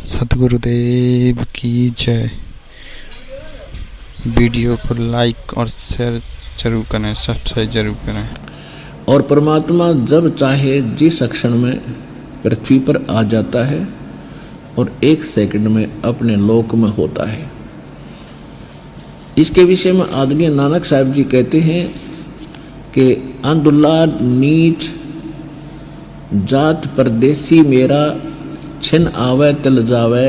सतगुरुदेव की जय। वीडियो को लाइक और शेयर जरूर करें, सब्सक्राइब जरूर करें। और परमात्मा जब चाहे जिस क्षण में पृथ्वी पर आ जाता है और 1 सेकंड में अपने लोक में होता है। इसके विषय में आदरणीय नानक साहब जी कहते हैं कि अंधुल्ला नीच जात परदेसी मेरा छिन आवे तिल जावे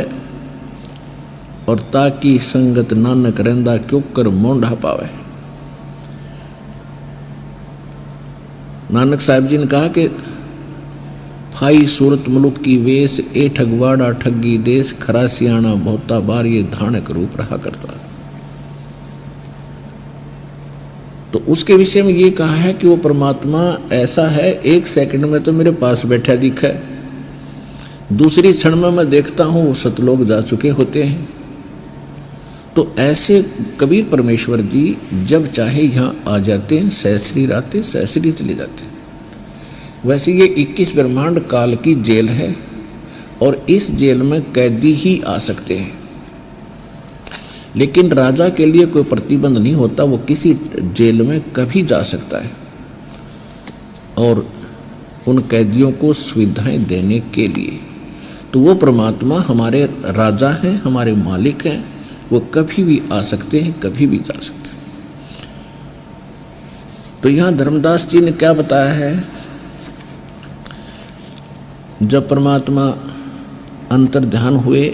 और ताकि संगत नानक रहंदा क्यों कर मोंढा पावे। नानक साहब जी ने कहा कि फाई सूरत मुलुक की वेश ए ठगवाड़ा ठगी देश खरा सियाणा बहुता बार ये धानक रूप रहा करता। तो उसके विषय में ये कहा है कि वो परमात्मा ऐसा है 1 सेकंड में तो मेरे पास बैठा दिखा है, दूसरी क्षण में मैं देखता हूँ वो सतलोक जा चुके होते हैं। तो ऐसे कबीर परमेश्वर जी जब चाहे यहाँ आ जाते हैं, सहस्री आते सहस्री चले जाते हैं। वैसे ये 21 ब्रह्मांड काल की जेल है और इस जेल में कैदी ही आ सकते हैं, लेकिन राजा के लिए कोई प्रतिबंध नहीं होता, वो किसी जेल में कभी जा सकता है और उन कैदियों को सुविधाएं देने के लिए। तो वो परमात्मा हमारे राजा हैं, हमारे मालिक हैं, वो कभी भी आ सकते हैं, कभी भी जा सकते हैं। तो यहाँ धर्मदास जी ने क्या बताया है, जब परमात्मा अंतर ध्यान हुए,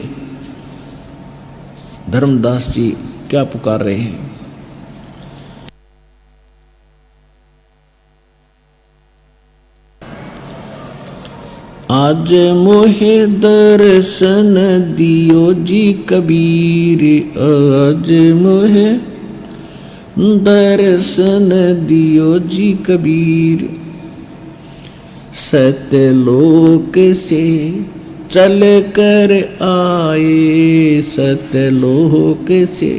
धर्मदास जी क्या पुकार रहे हैं। आज मोहे दर्शन दियो जी कबीर, आज मोहे दर्शन दियो जी कबीर। सतलोक से चल कर आए, सतलोक से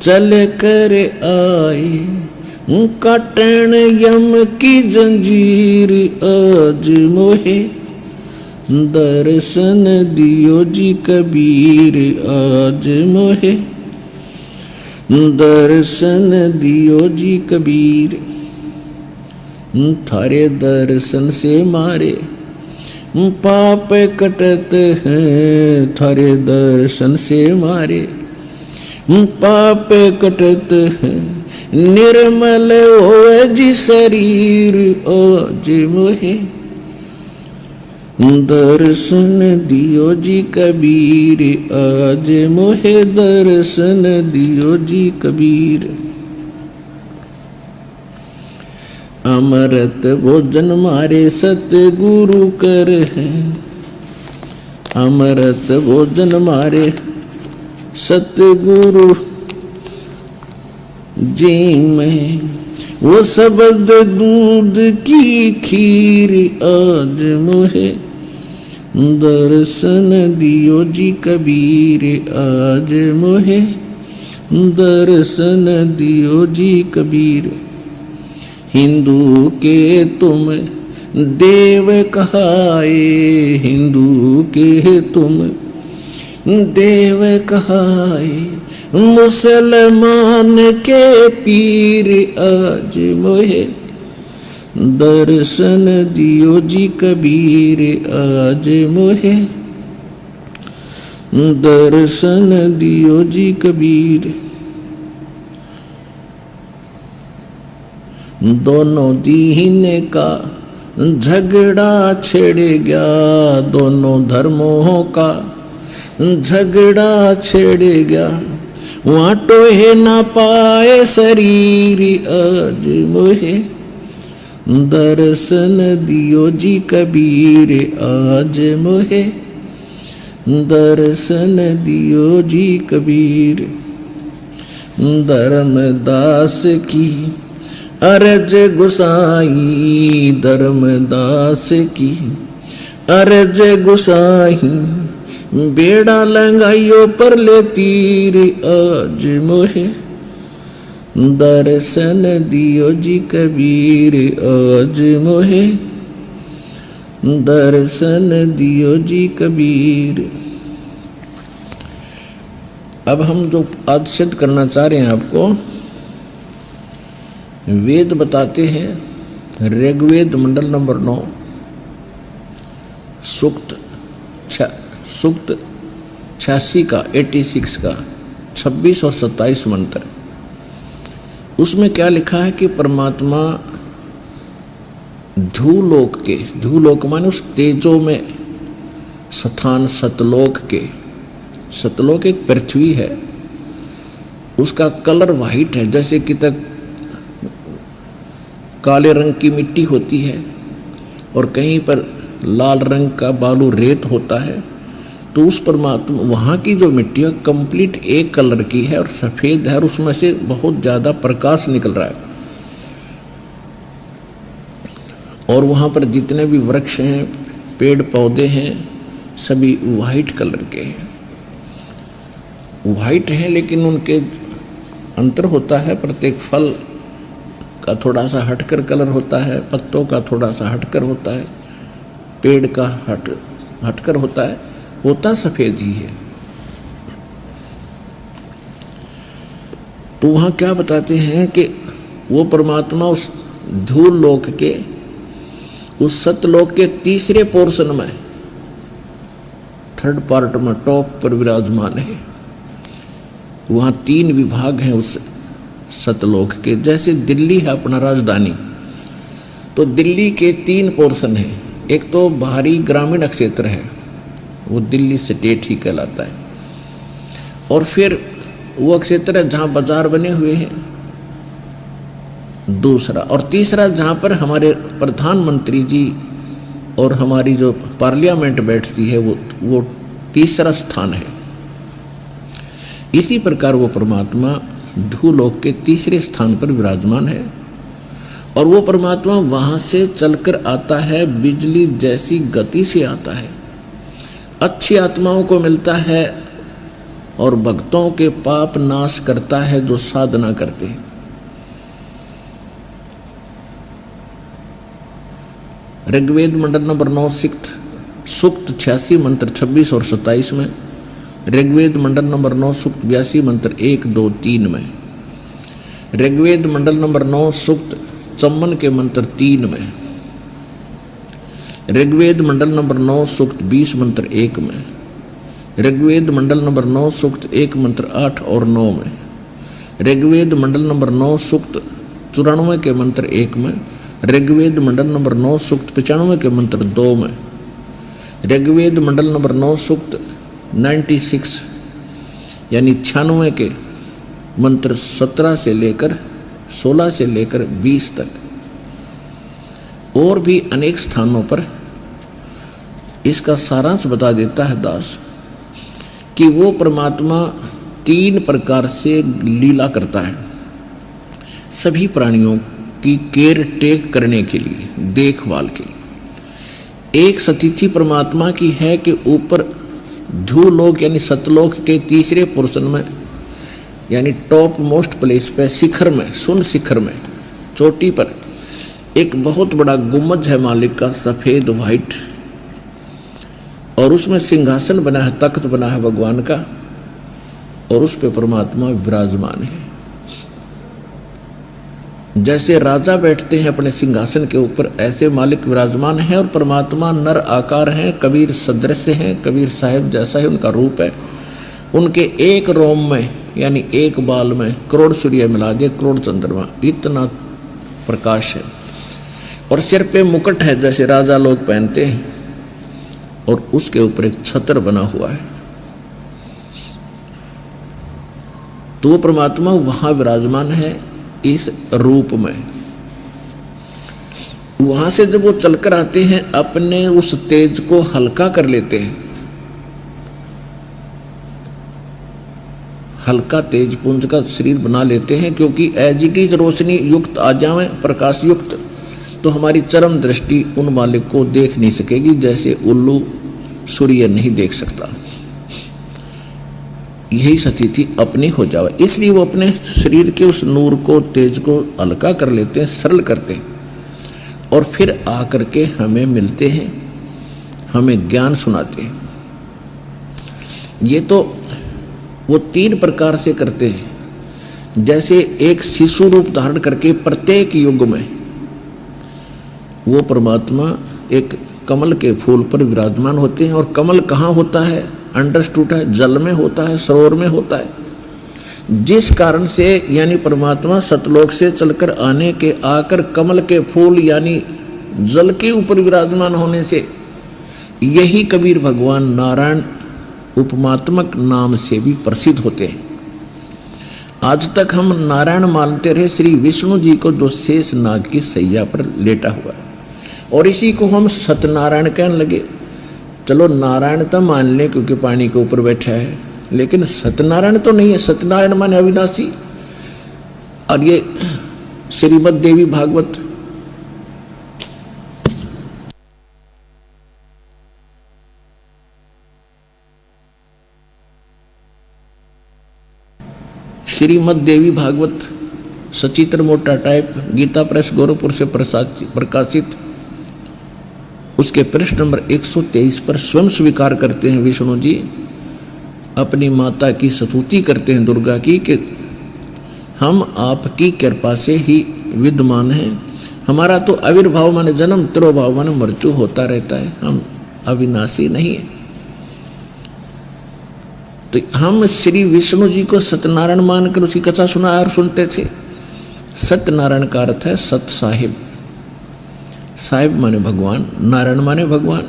चल कर आए, काटन यम की जंजीर। आज मोहे दर्शन दियो जी कबीर, आज मोहे दर्शन दियो जी कबीर। थारे दर्शन से मारे पाप कटत हैं, थारे दर्शन से मारे पाप कटत हैं, निर्मल होवे जी शरीर। आज मोहे दर्शन दियो जी कबीर, आज मोहे दर्शन दियो जी कबीर। अमृत भोजन मारे सतगुरु कर है, अमृत भोजन मारे सतगुरु जी में, वो शब्द दूध की खीर। आज मोहे दर्शन दियो जी कबीर, आज मोहे दर्शन दियो जी कबीर। हिंदू के तुम देव कहाए, हिंदू के तुम देव कहाए, मुसलमान के पीर। आज मोहे दर्शन दियो जी कबीर, आज मोहे दर्शन दियो जी कबीर। दोनों दीन का झगड़ा छिड़ गया, दोनों धर्मों का झगड़ा छिड़ गया, वहाँ टोहे ना पाए शरीर। आज मोहे दर्शन दियो जी कबीर, आज मोहे दर्शन दियो जी कबीर। धर्मदास की अरज गुसाई, धर्मदास की अरज गुसाई, बेड़ा लंगाइयो पर ले तीर। आज मोहे दर्शन दियो जी कबीर, आज मोहे दर्शन दियो जी कबीर। अब हम जो आज सिद्ध करना चाह रहे हैं आपको, वेद बताते हैं ऋग्वेद मंडल नंबर 9 सूक्त 86 का 86 का 26 और 27 मंत्र। उसमें क्या लिखा है कि परमात्मा धूलोक के, धूलोक माने उस तेजो में स्थान सतलोक के, सतलोक एक पृथ्वी है, उसका कलर वाइट है, जैसे कि तक काले रंग की मिट्टी होती है और कहीं पर लाल रंग का बालू रेत होता है, तो उस परमात्मा वहाँ की जो मिट्टी है कंप्लीट एक कलर की है और सफ़ेद है और उसमें से बहुत ज़्यादा प्रकाश निकल रहा है। और वहाँ पर जितने भी वृक्ष हैं, पेड़ पौधे हैं, सभी वाइट कलर के हैं। वाइट हैं लेकिन उनके अंतर होता है, प्रत्येक फल का थोड़ा सा हटकर कलर होता है, पत्तों का थोड़ा सा हटकर होता है, पेड़ का हटकर होता है, होता सफ़ेद ही है। तो वहाँ क्या बताते हैं कि वो परमात्मा उस धूल लोक के, उस सतलोक के तीसरे पोर्शन में, थर्ड पार्ट में टॉप पर विराजमान है। वहाँ 3 विभाग हैं उस सतलोक के। जैसे दिल्ली है अपना राजधानी, तो दिल्ली के 3 पोर्शन हैं। एक तो बाहरी ग्रामीण क्षेत्र है, वो दिल्ली स्टेट ही कहलाता है, और फिर वो क्षेत्र है जहाँ बाजार बने हुए हैं, दूसरा, और तीसरा जहाँ पर हमारे प्रधानमंत्री जी और हमारी जो पार्लियामेंट बैठती है वो तीसरा स्थान है। इसी प्रकार वो परमात्मा धूलोक के तीसरे स्थान पर विराजमान है और वो परमात्मा वहाँ से चलकर आता है, बिजली जैसी गति से आता है। अच्छी आत्माओं को मिलता है और भक्तों के पाप नाश करता है जो साधना करते हैं। ऋग्वेद मंडल नंबर 9 सूक्त 86 मंत्र 26 और 27 में, ऋग्वेद मंडल नंबर 9 सूक्त 82 मंत्र 1, 2, 3 में, ऋग्वेद मंडल नंबर 9 सूक्त 54 के मंत्र 3 में, ऋग्वेद मंडल नंबर 9 सूक्त 20 मंत्र 1 में, ऋग्वेद मंडल नंबर 9 सूक्त 1 मंत्र 8 और 9 में, ऋग्वेद मंडल नंबर 9 सूक्त 94 के मंत्र 1 में, ऋग्वेद मंडल नंबर 9 सूक्त 95 के मंत्र 2 में, ऋग्वेद मंडल नंबर 9 सूक्त 96 यानी 96 के मंत्र 17 से लेकर 16 से लेकर 20 तक, और भी अनेक स्थानों पर इसका सारांश बता देता है दास कि वो परमात्मा 3 प्रकार से लीला करता है सभी प्राणियों की केयर टेक करने के लिए, देखभाल के लिए। एक स्थिति परमात्मा की है कि ऊपर धूलोक यानी सतलोक के तीसरे पोर्शन में, यानी टॉप मोस्ट प्लेस पे, शिखर में, सुन शिखर में, चोटी पर एक बहुत बड़ा गुम्बज है मालिक का, सफ़ेद वाइट, और उसमें सिंहासन बना है, तख्त बना है भगवान का, और उस पे परमात्मा विराजमान है। जैसे राजा बैठते हैं अपने सिंहासन के ऊपर, ऐसे मालिक विराजमान है। और परमात्मा नर आकार हैं, कबीर सदृश हैं, कबीर साहिब जैसा ही उनका रूप है। उनके एक रोम में यानी एक बाल में करोड़ सूर्य मिला दे, करोड़ चंद्रमा, इतना प्रकाश है। और सिर पे मुकुट है जैसे राजा लोग पहनते हैं, और उसके ऊपर एक छत्र बना हुआ है। तो वो परमात्मा वहां विराजमान है इस रूप में। वहां से जब वो चलकर आते हैं, अपने उस तेज को हल्का कर लेते हैं, हल्का तेज पुंज का शरीर बना लेते हैं, क्योंकि एज इट इज रोशनी युक्त आ जाए, प्रकाश युक्त, तो हमारी चरम दृष्टि उन मालिक को देख नहीं सकेगी, जैसे उल्लू सूर्य नहीं देख सकता। यही स्थिति अपनी हो जाए, इसलिए वो अपने शरीर के उस नूर को, तेज को हल्का कर लेते हैं, सरल करते हैं, और फिर आकर के हमें मिलते हैं, हमें ज्ञान सुनाते हैं। ये तो वो 3 प्रकार से करते हैं। जैसे एक शिशु रूप धारण करके प्रत्येक युग में वो परमात्मा एक कमल के फूल पर विराजमान होते हैं। और कमल कहाँ होता है? अंडरस्टूड है, जल में होता है, सरोवर में होता है। जिस कारण से यानी परमात्मा सतलोक से चलकर आकर कमल के फूल यानी जल के ऊपर विराजमान होने से यही कबीर भगवान नारायण उपमात्मक नाम से भी प्रसिद्ध होते हैं। आज तक हम नारायण मानते रहे श्री विष्णु जी को जो शेष नाग की सैया पर लेटा हुआ है, और इसी को हम सत्यनारायण कहने लगे। चलो नारायण तो मान लें क्योंकि पानी के ऊपर बैठा है, लेकिन सत्यनारायण तो नहीं है। सत्यनारायण माने अविनाशी। और ये श्रीमद् देवी भागवत श्रीमद् देवी भागवत सचित्र मोटा टाइप गीता प्रेस गोरखपुर से प्रकाशित उसके पृष्ठ नंबर 123 पर स्वयं स्वीकार करते हैं विष्णु जी, अपनी माता की स्तुति करते हैं दुर्गा की कि हम आपकी कृपा से ही विद्यमान हैं। हमारा तो आविर्भाव माने जन्म, तिरोभाव माने मृत्यु होता रहता है, हम अविनाशी नहीं है। तो हम श्री विष्णु जी को सत्यनारायण मानकर उसकी कथा सुना और सुनते थे। सत्यनारायण का अर्थ है सत साहिब। साहिब माने भगवान, नारायण माने भगवान,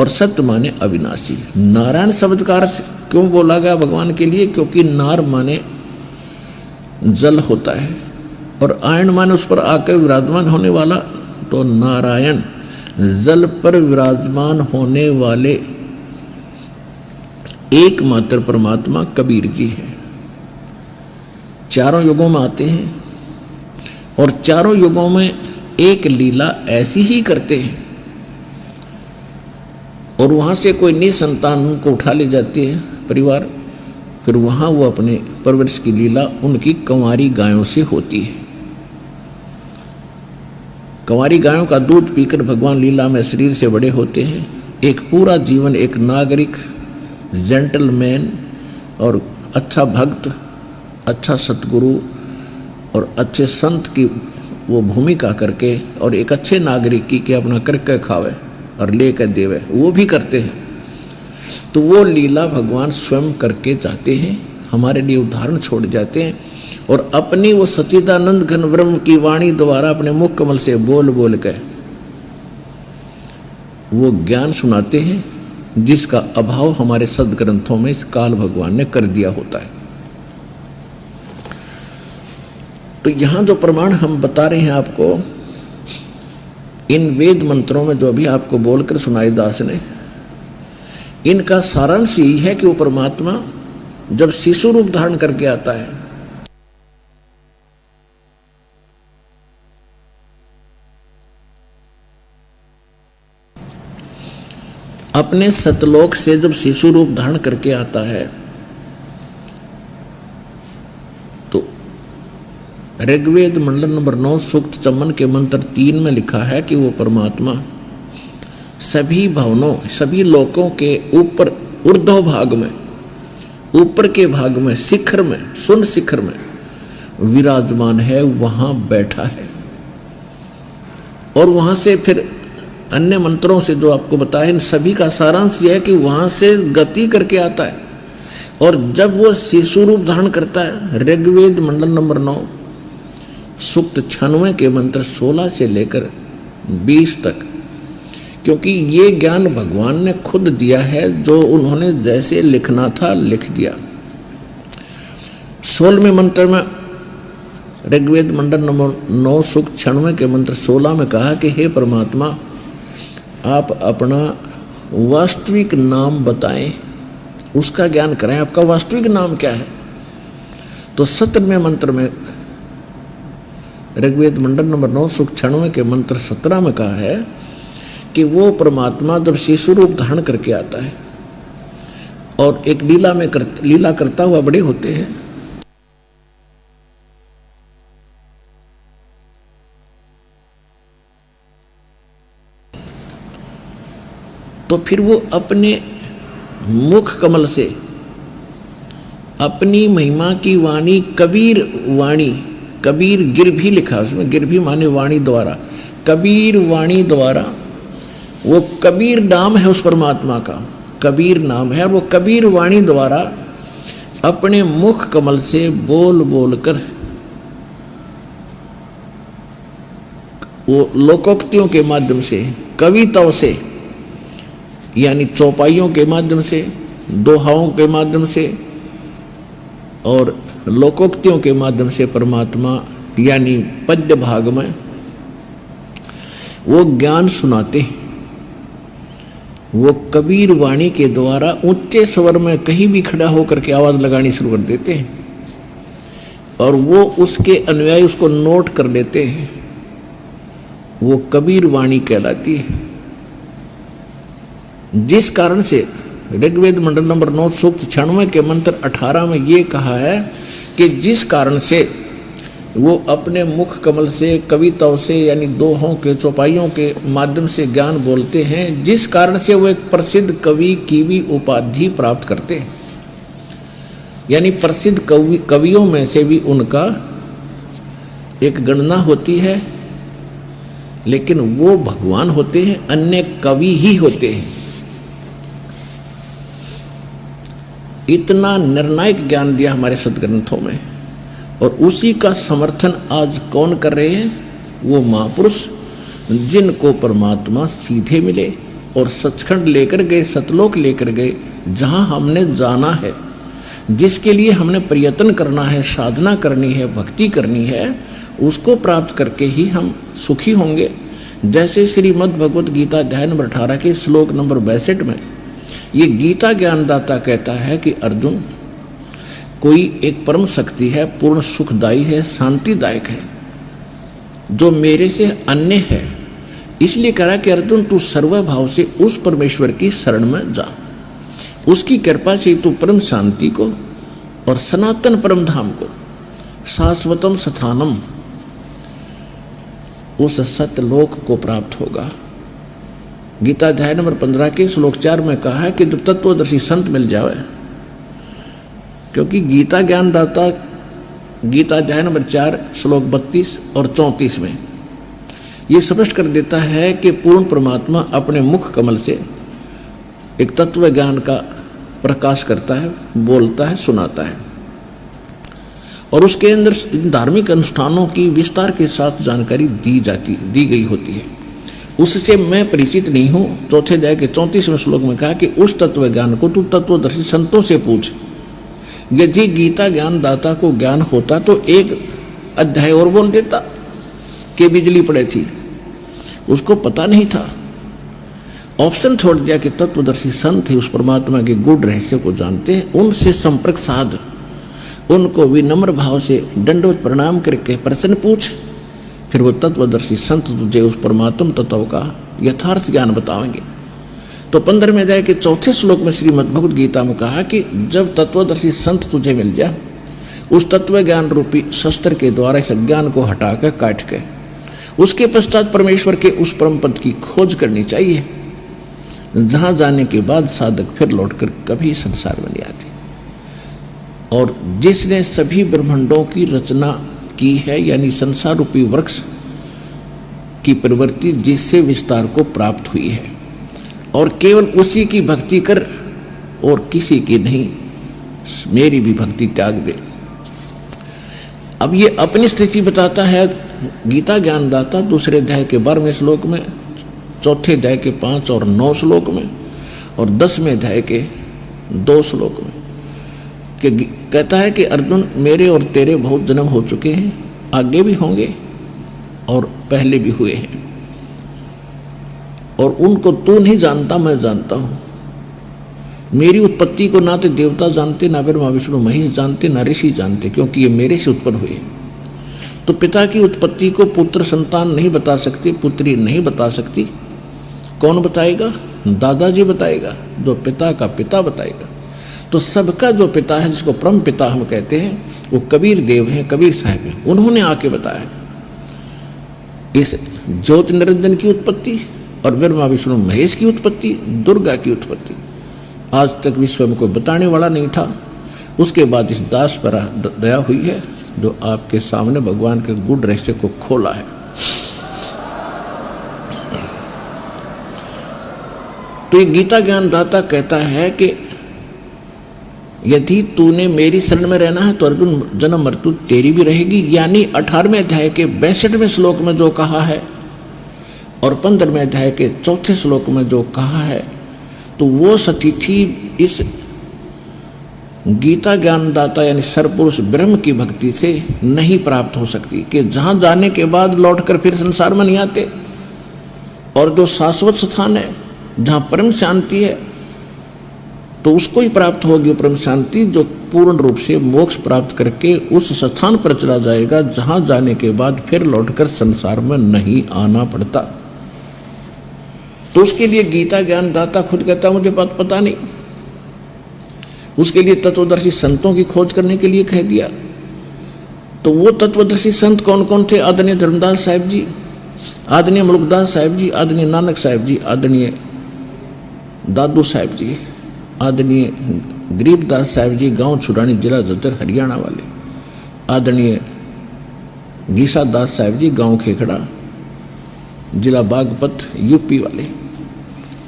और सत्य माने अविनाशी। नारायण शब्द का अर्थ क्यों बोला गया भगवान के लिए? क्योंकि नार माने जल होता है और आयन माने उस पर आकर विराजमान होने वाला। तो नारायण जल पर विराजमान होने वाले एकमात्र परमात्मा कबीर जी है। चारों युगों में आते हैं और चारों युगों में एक लीला ऐसी ही करते हैं, और वहां से कोई निसंतान उनको उठा ले जाती है परिवार, फिर वहां वो अपने परवरिश की लीला उनकी कंवारी गायों से होती है। कंवारी गायों का दूध पीकर भगवान लीला में शरीर से बड़े होते हैं। एक पूरा जीवन एक नागरिक, जेंटलमैन और अच्छा भक्त, अच्छा सतगुरु और अच्छे संत की वो भूमिका करके और एक अच्छे नागरिक की कि अपना करके खावे और लेकर देवे, वो भी करते हैं। तो वो लीला भगवान स्वयं करके जाते हैं, हमारे लिए उदाहरण छोड़ जाते हैं, और अपनी वो सच्चिदानंद घन ब्रह्म की वाणी द्वारा अपने मुख कमल से बोल बोल कर वो ज्ञान सुनाते हैं, जिसका अभाव हमारे सदग्रंथों में इस काल भगवान ने कर दिया होता है। तो यहां जो प्रमाण हम बता रहे हैं आपको, इन वेद मंत्रों में जो अभी आपको बोलकर सुनाई दास ने, इनका सारांश यही है कि वो परमात्मा जब शिशु रूप धारण करके आता है, अपने सतलोक से जब शिशु रूप धारण करके आता है, तो ऋग्वेद मंडल नंबर 9 सूक्त चमन के मंत्र 3 में लिखा है कि वो परमात्मा सभी भवनों, सभी लोकों के ऊपर ऊर्ध्व भाग में, ऊपर के भाग में, शिखर में, शून्य शिखर में विराजमान है, वहां बैठा है। और वहां से फिर अन्य मंत्रों से जो आपको बताया, इन सभी का सारांश यह है कि वहां से गति करके आता है। और जब वो शिशु रूप धारण करता है, ऋग्वेद मंडल नंबर 9 सूक्त 96 के मंत्र 16 से लेकर 20 तक, क्योंकि ये ज्ञान भगवान ने खुद दिया है, जो उन्होंने जैसे लिखना था लिख दिया। 16वें मंत्र में ऋग्वेद मंडल नंबर 9 सूक्त 96 के मंत्र 16 में कहा कि हे परमात्मा, आप अपना वास्तविक नाम बताएं, उसका ज्ञान कराएं, आपका वास्तविक नाम क्या है। तो 17वें मंत्र में ऋग्वेद मंडल नंबर 9 सूक्त 96 के मंत्र 17 में कहा है कि वो परमात्मा जब शिशु रूप धारण करके आता है और एक लीला करता हुआ बड़े होते हैं, तो फिर वो अपने मुख कमल से अपनी महिमा की वाणी कबीर वाणी, कबीर गिर भी लिखा उसमें, गिर भी माने वाणी द्वारा, कबीर वाणी द्वारा, वो कबीर नाम है उस परमात्मा का, कबीर नाम है, वो कबीर वाणी द्वारा अपने मुख कमल से बोल बोल कर, वो लोकोक्तियों के माध्यम से, कविताओं से, यानी चौपाइयों के माध्यम से, दोहाओं के माध्यम से और लोकोक्तियों के माध्यम से परमात्मा यानी पद्य भाग में वो ज्ञान सुनाते हैं। वो कबीर वाणी के द्वारा ऊंचे स्वर में कहीं भी खड़ा होकर के आवाज लगानी शुरू कर देते हैं और वो उसके अनुयायी उसको नोट कर लेते हैं। वो कबीर वाणी कहलाती है। जिस कारण से ऋग्वेद मंडल नंबर 9 सूक्त 96 के मंत्र 18 में ये कहा है कि जिस कारण से वो अपने मुख कमल से, कविताओं से, यानी दोहों के, चौपाइयों के माध्यम से ज्ञान बोलते हैं, जिस कारण से वो एक प्रसिद्ध कवि की भी उपाधि प्राप्त करते हैं। यानी प्रसिद्ध कवियों में से भी उनका एक गणना होती है, लेकिन वो भगवान होते हैं, अन्य कवि ही होते हैं। इतना निर्णायक ज्ञान दिया हमारे सदग्रंथों में, और उसी का समर्थन आज कौन कर रहे हैं? वो महापुरुष जिनको परमात्मा सीधे मिले और सचखंड लेकर गए, सतलोक लेकर गए, जहाँ हमने जाना है, जिसके लिए हमने प्रयत्न करना है, साधना करनी है, भक्ति करनी है, उसको प्राप्त करके ही हम सुखी होंगे। जैसे श्रीमद् भगवत गीता अध्याय नंबर 18 के श्लोक नंबर 62 में ये गीता ज्ञानदाता कहता है कि अर्जुन, कोई एक परम शक्ति है, पूर्ण सुखदायी है, शांतिदायक है, जो मेरे से अन्य है। इसलिए कह रहा कि अर्जुन तू सर्वभाव से उस परमेश्वर की शरण में जा, उसकी कृपा से तू परम शांति को और सनातन परम धाम को, शाश्वतम स्थानम, उस सत्यलोक को प्राप्त होगा। गीता अध्याय नंबर 15 के श्लोक 4 में कहा है कि जब तत्वदर्शी संत मिल जाए, क्योंकि गीता ज्ञानदाता गीता अध्याय नंबर 4 श्लोक 32 और 34 में ये स्पष्ट कर देता है कि पूर्ण परमात्मा अपने मुख कमल से एक तत्व ज्ञान का प्रकाश करता है, बोलता है, सुनाता है, और उसके अंदर धार्मिक अनुष्ठानों की विस्तार के साथ जानकारी दी गई होती है। उससे मैं परिचित नहीं हूँ। चौथे अध्याय के 34वें श्लोक में कहा कि उस तत्व ज्ञान को तू तत्वदर्शी संतों से पूछ। यदि गीता ज्ञानदाता को ज्ञान होता तो एक अध्याय और बोल देता कि बिजली पड़े थी, उसको पता नहीं था। ऑप्शन छोड़ दिया कि तत्वदर्शी संत है, उस परमात्मा के गूढ़ रहस्य को जानते हैं, उनसे संपर्क साध, उनको विनम्र भाव से दंडवत प्रणाम करके प्रश्न पूछ, फिर वो तत्वदर्शी संत तुझे उस परमात्म तत्व का यथार्थ ज्ञान बताएंगे। तो 15वें अध्याय के 4थे श्लोक में श्रीमद् भगवत गीता में कहा कि जब तत्वदर्शी संत तुझे मिल जाए, उस तत्व ज्ञान रूपी शस्त्र के द्वारा इस अज्ञान को हटाकर काट के उसके पश्चात परमेश्वर के उस परम पद की खोज करनी चाहिए, जहाँ जाने के बाद साधक फिर लौटकर कभी संसार में नहीं आते। और जिसने सभी ब्रह्मांडों की रचना की है, यानी संसार रूपी वृक्ष की प्रवृत्ति जिससे विस्तार को प्राप्त हुई है, और केवल उसी की भक्ति कर और किसी की नहीं, मेरी भी भक्ति त्याग दे। अब ये अपनी स्थिति बताता है गीता ज्ञानदाता दूसरे अध्याय के 12वें श्लोक में, चौथे अध्याय के 5 और 9 श्लोक में, और 10वें अध्याय के 2 श्लोक में, कि कहता है कि अर्जुन, मेरे और तेरे बहुत जन्म हो चुके हैं, आगे भी होंगे और पहले भी हुए हैं, और उनको तू नहीं जानता, मैं जानता हूँ। मेरी उत्पत्ति को ना तो देवता जानते, ना ब्रह्मा विष्णु महेश जानते, ना ऋषि जानते, क्योंकि ये मेरे से उत्पन्न हुए। तो पिता की उत्पत्ति को पुत्र संतान नहीं बता सकती, पुत्री नहीं बता सकती। कौन बताएगा? दादाजी बताएगा, जो पिता का पिता बताएगा। तो सबका जो पिता है, जिसको परम पिता हम कहते हैं, वो कबीर देव हैं, कबीर साहब हैं। उन्होंने आके बताया इस ज्योति निरंजन की उत्पत्ति और ब्रह्मा विष्णु महेश की उत्पत्ति, दुर्गा की उत्पत्ति। आज तक विश्व में कोई बताने वाला नहीं था। उसके बाद इस दास पर दया हुई है जो आपके सामने भगवान के गुड़ रहस्य को खोला है। तो ये गीता ज्ञान दाता कहता है कि यदि तूने मेरी शरण में रहना है तो अर्जुन जन्म मृत्यु तेरी भी रहेगी। यानी 18वें अध्याय के 62वें श्लोक में जो कहा है और 15वें अध्याय के 4थे श्लोक में जो कहा है, तो वो सतिथि इस गीता ज्ञानदाता यानी सर्वपुरुष ब्रह्म की भक्ति से नहीं प्राप्त हो सकती, कि जहाँ जाने के बाद लौटकर फिर संसार में नहीं आते। और जो शाश्वत स्थान है जहाँ परम शांति है, तो उसको ही प्राप्त होगी परम शांति, जो पूर्ण रूप से मोक्ष प्राप्त करके उस स्थान पर चला जाएगा जहाँ जाने के बाद फिर लौटकर संसार में नहीं आना पड़ता। तो उसके लिए गीता ज्ञानदाता खुद कहता मुझे बात पता नहीं, उसके लिए तत्वदर्शी संतों की खोज करने के लिए कह दिया। तो वो तत्वदर्शी संत कौन कौन थे? आदरणीय धर्मदास साहिब जी, आदरणीय मुल्कदास साहिब जी, आदरणीय नानक साहिब जी, आदरणीय दादू साहिब जी, आदरणीय गरीबदास साहिब जी, गांव छुरानी, जिला झज्जर, हरियाणा वाले, आदरणीय गीसा दास साहिब जी, गांव खेखड़ा, जिला बागपत, यूपी वाले,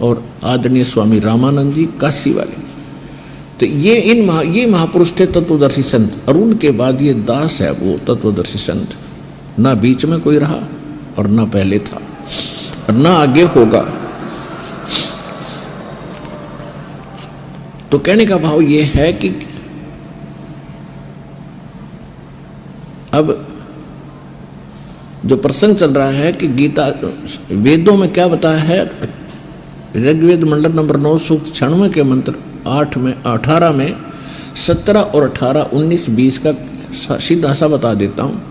और आदरणीय स्वामी रामानंद जी, काशी वाले। तो ये महापुरुष थे तत्वदर्शी संत। और उनके बाद ये दास है वो तत्वदर्शी संत, ना बीच में कोई रहा और ना पहले था और ना आगे होगा। तो कहने का भाव ये है कि अब जो प्रसंग चल रहा है कि गीता वेदों में क्या बताया है, ऋग्वेद मंडल नंबर 9 सूक्त 96 के मंत्र 8 में 18 में 17 और 18, 19, 20 का सीधा सा बता देता हूँ।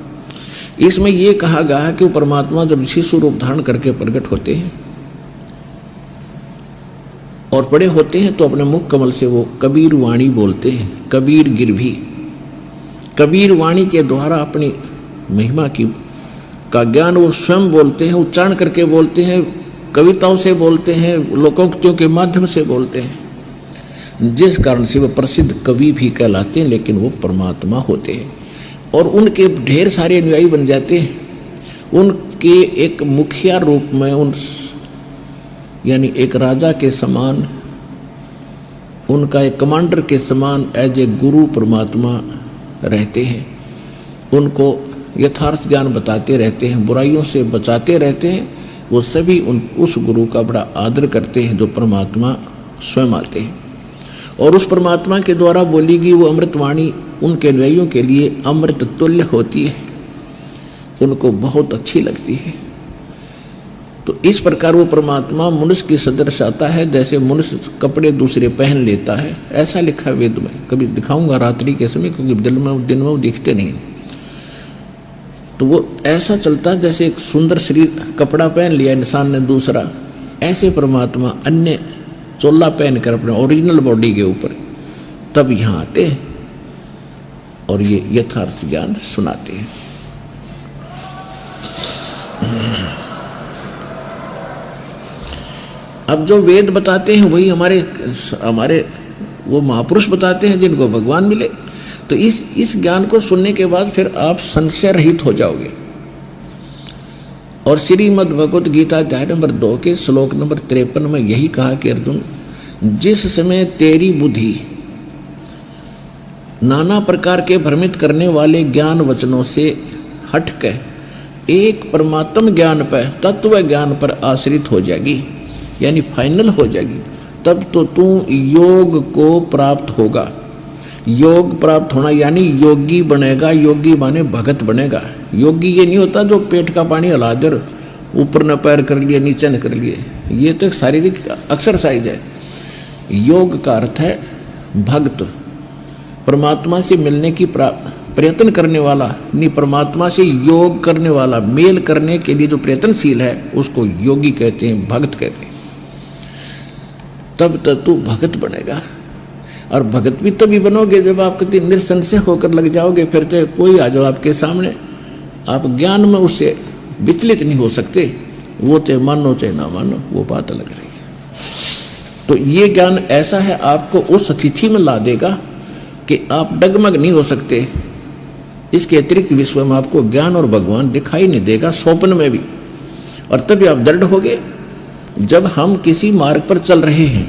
इसमें ये कहा गया है कि वो परमात्मा जब शिशु रूप धारण करके प्रकट होते हैं और बड़े होते हैं तो अपने मुख कमल से वो कबीर वाणी बोलते हैं, कबीर गिरभी। कबीर वाणी के द्वारा अपनी महिमा का ज्ञान वो स्वयं बोलते हैं, उच्चारण करके बोलते हैं, कविताओं से बोलते हैं, लोकोक्तियों के माध्यम से बोलते हैं, जिस कारण से वो प्रसिद्ध कवि भी कहलाते हैं, लेकिन वो परमात्मा होते हैं। और उनके ढेर सारे अनुयायी बन जाते हैं। उनके एक मुखिया रूप में यानी एक राजा के समान, उनका एक कमांडर के समान एज ए गुरु परमात्मा रहते हैं। उनको यथार्थ ज्ञान बताते रहते हैं, बुराइयों से बचाते रहते हैं। वो सभी उस गुरु का बड़ा आदर करते हैं जो परमात्मा स्वयं आते हैं। और उस परमात्मा के द्वारा बोली गई वो अमृतवाणी उनके अनुयायियों के लिए अमृत तुल्य होती है, उनको बहुत अच्छी लगती है। तो इस प्रकार वो परमात्मा मनुष्य की सदृश आता है, जैसे मनुष्य कपड़े दूसरे पहन लेता है, ऐसा लिखा है वेद में। कभी दिखाऊंगा रात्रि के समय, क्योंकि दिन में वो दिखते नहीं। तो वो ऐसा चलता है जैसे एक सुंदर शरीर कपड़ा पहन लिया इंसान ने दूसरा, ऐसे परमात्मा अन्य चोला पहनकर अपने ओरिजिनल बॉडी के ऊपर तब यहाँ आते हैं और ये यथार्थ ज्ञान सुनाते हैं। अब जो वेद बताते हैं वही हमारे वो महापुरुष बताते हैं जिनको भगवान मिले। तो इस ज्ञान को सुनने के बाद फिर आप संशय रहित हो जाओगे। और श्रीमद् भगवत गीता अध्याय नंबर 2 के श्लोक नंबर 53 में यही कहा कि अर्जुन, जिस समय तेरी बुद्धि नाना प्रकार के भ्रमित करने वाले ज्ञान वचनों से हटकर एक परमात्म ज्ञान पर, तत्व ज्ञान पर आश्रित हो जाएगी, यानी फाइनल हो जाएगी, तब तो तू योग को प्राप्त होगा। योग प्राप्त होना यानी योगी बनेगा। योगी माने भगत बनेगा। योगी ये नहीं होता जो पेट का पानी हिला दे, ऊपर न पैर कर लिए नीचे न कर लिए, ये तो एक शारीरिक एक्सरसाइज है। योग का अर्थ है भक्त, परमात्मा से मिलने की प्रयत्न करने वाला, नहीं परमात्मा से योग करने वाला, मेल करने के लिए जो प्रयत्नशील है उसको योगी कहते हैं, भक्त कहते हैं। तब तक तू भगत बनेगा। और भगत भी तभी बनोगे जब आप कभी निसंशय होकर लग जाओगे। फिर तो कोई आ जाओ आपके सामने, आप ज्ञान में उससे विचलित नहीं हो सकते। वो चाहे मानो चाहे ना मानो, वो बात अलग रहेगी। तो ये ज्ञान ऐसा है, आपको उस स्थिति में ला देगा कि आप डगमग नहीं हो सकते। इसके अतिरिक्त विश्व में आपको ज्ञान और भगवान दिखाई नहीं देगा, स्वप्न में भी। और तभी आप दृढ़ होगे। जब हम किसी मार्ग पर चल रहे हैं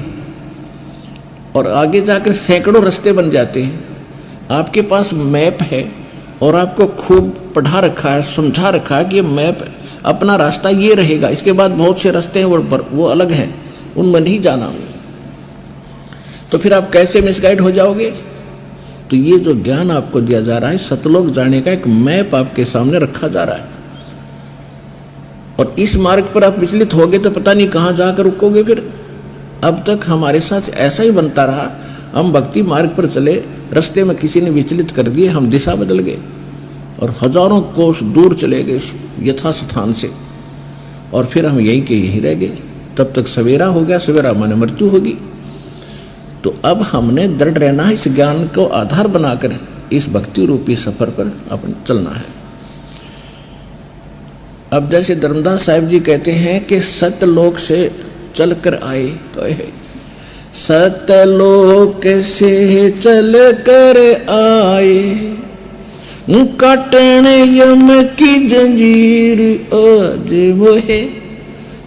और आगे जाकर सैकड़ों रास्ते बन जाते हैं, आपके पास मैप है और आपको खूब पढ़ा रखा है, समझा रखा है कि ये मैप अपना रास्ता ये रहेगा, इसके बाद बहुत से रास्ते हैं वो अलग हैं, उनमें नहीं जाना। तो फिर आप कैसे मिसगाइड हो जाओगे? तो ये जो ज्ञान आपको दिया जा रहा है, सतलोक जाने का एक मैप आपके सामने रखा जा रहा है। और इस मार्ग पर आप विचलित होगे तो पता नहीं कहाँ जाकर रुकोगे फिर। अब तक हमारे साथ ऐसा ही बनता रहा, हम भक्ति मार्ग पर चले, रास्ते में किसी ने विचलित कर दिए, हम दिशा बदल गए और हजारों कोस दूर चले गए यथास्थान से, और फिर हम यहीं के यहीं रह गए। तब तक सवेरा हो गया, सवेरा माने मृत्यु होगी। तो अब हमने दृढ़ रहना है, इस ज्ञान को आधार बनाकर इस भक्ति रूपी सफर पर अपन चलना है। अब जैसे धर्मदास साहिब जी कहते हैं कि सतलोक से चल कर आए, सतलोक से चल कर आए, काटन यम की जंजीर आज मोहे,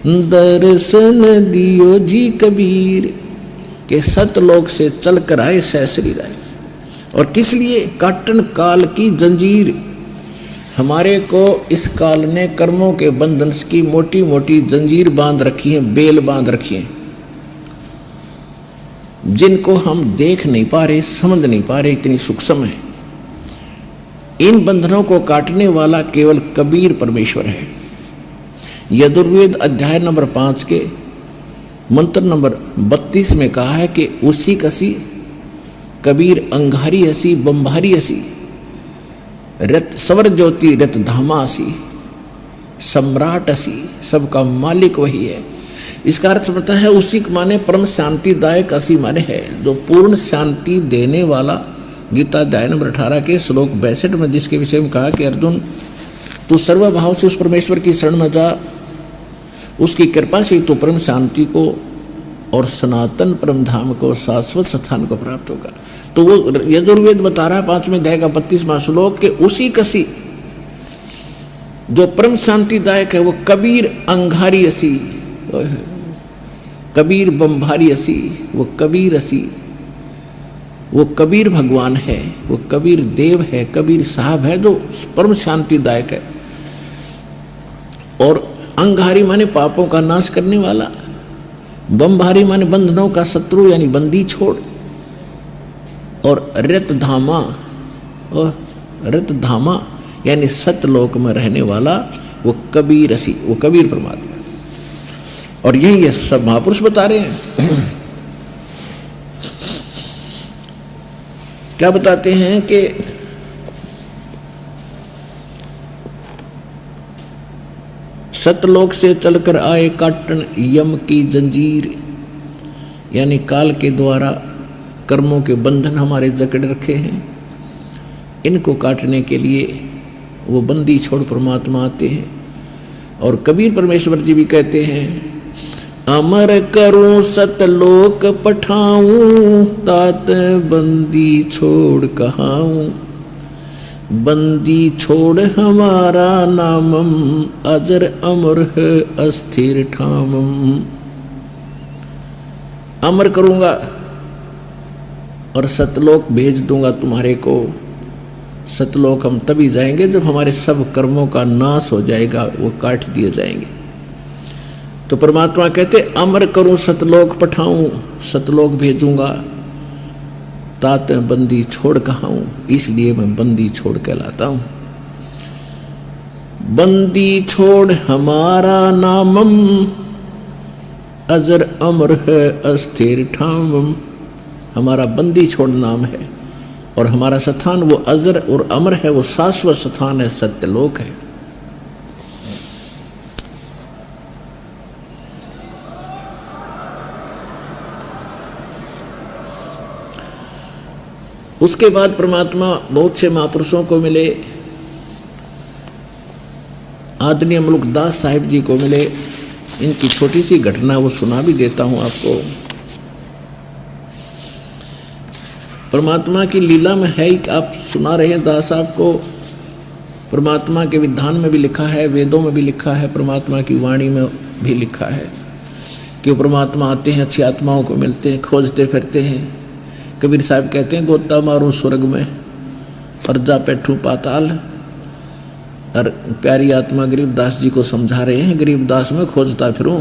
दर्शन दियो जी कबीर। के सतलोक से चल कर आए सैसरी राय। और किस लिए? काटन काल की जंजीर। हमारे को इस काल ने कर्मों के बंधन की मोटी मोटी जंजीर बांध रखी है, बेल बांध रखी है, जिनको हम देख नहीं पा रहे, समझ नहीं पा रहे, इतनी सूक्ष्म है। इन बंधनों को काटने वाला केवल कबीर परमेश्वर है। यजुर्वेद अध्याय नंबर 5 के मंत्र नंबर 32 में कहा है कि उसी कसी कबीर अंगारी हसी बम्भारी हसी, रत सवर ज्योति रत धामा हसी, सम्राट हसी, सबका मालिक वही है। इसका अर्थ होता है उसी के माने परम शांतिदायक हसी माने है, जो पूर्ण शांति देने वाला। गीता अध्याय नंबर 18 के श्लोक 62 में जिसके विषय में कहा कि अर्जुन तू सर्वभाव से उस परमेश्वर की शरण में जा, उसकी कृपा से तो परम शांति को और सनातन परम धाम को, शाश्वत स्थान को प्राप्त होगा। तो वो यजुर्वेद बता रहा है 5वें अध्याय का 32वां श्लोक के उसी कसी जो परम शांतिदायक है, वो कबीर अंगारी असी, कबीर बम्भारी असी, वो कबीर असी, वो कबीर भगवान है, वो कबीर देव है, कबीर साहब है, जो परम शांतिदायक है। और अंगारी माने पापों का नाश करने वाला, बम्भारी माने बंधनों का शत्रु यानी बंदी छोड़, और रतधामा, और रतधामा यानी सतलोक में रहने वाला वो कबीर रसी, वो कबीर परमात्मा। और यही ये सब महापुरुष बता रहे हैं। क्या बताते हैं कि सतलोक से चलकर आए काटन यम की जंजीर, यानी काल के द्वारा कर्मों के बंधन हमारे जकड़ रखे हैं, इनको काटने के लिए वो बंदी छोड़ परमात्मा आते हैं। और कबीर परमेश्वर जी भी कहते हैं, अमर करूं सतलोक पठाऊं, तात बंदी छोड़ कहाऊं, बंदी छोड़ हमारा नामम, अजर अमर है अस्थिर ठामम। अमर करूंगा और सतलोक भेज दूंगा तुम्हारे को। सतलोक हम तभी जाएंगे जब हमारे सब कर्मों का नाश हो जाएगा, वो काट दिए जाएंगे। तो परमात्मा कहते अमर करूं सतलोक पठाऊं, सतलोक भेजूंगा, तात बंदी छोड़ कहाऊं, इसलिए मैं बंदी छोड़ कहलाता हूं। बंदी छोड़ हमारा नामम, अजर अमर है अस्थिर ठामम। हमारा बंदी छोड़ नाम है और हमारा स्थान वो अजर और अमर है, वो शाश्वत स्थान है, सत्यलोक है। उसके बाद परमात्मा बहुत से महापुरुषों को मिले, आदरणीय मुल्कदास साहिब जी को मिले। इनकी छोटी सी घटना वो सुना भी देता हूँ आपको। परमात्मा की लीला में है ही, आप सुना रहे हैं दास साहब को, परमात्मा के विधान में भी लिखा है, वेदों में भी लिखा है, परमात्मा की वाणी में भी लिखा है कि परमात्मा आते हैं, अच्छी आत्माओं को मिलते हैं, खोजते फिरते हैं। कबीर साहब कहते हैं गोता मारूं स्वर्ग में और जा बैठूं पाताल। और प्यारी आत्मा गरीबदास जी को समझा रहे हैं, गरीबदास में खोजता फिरूं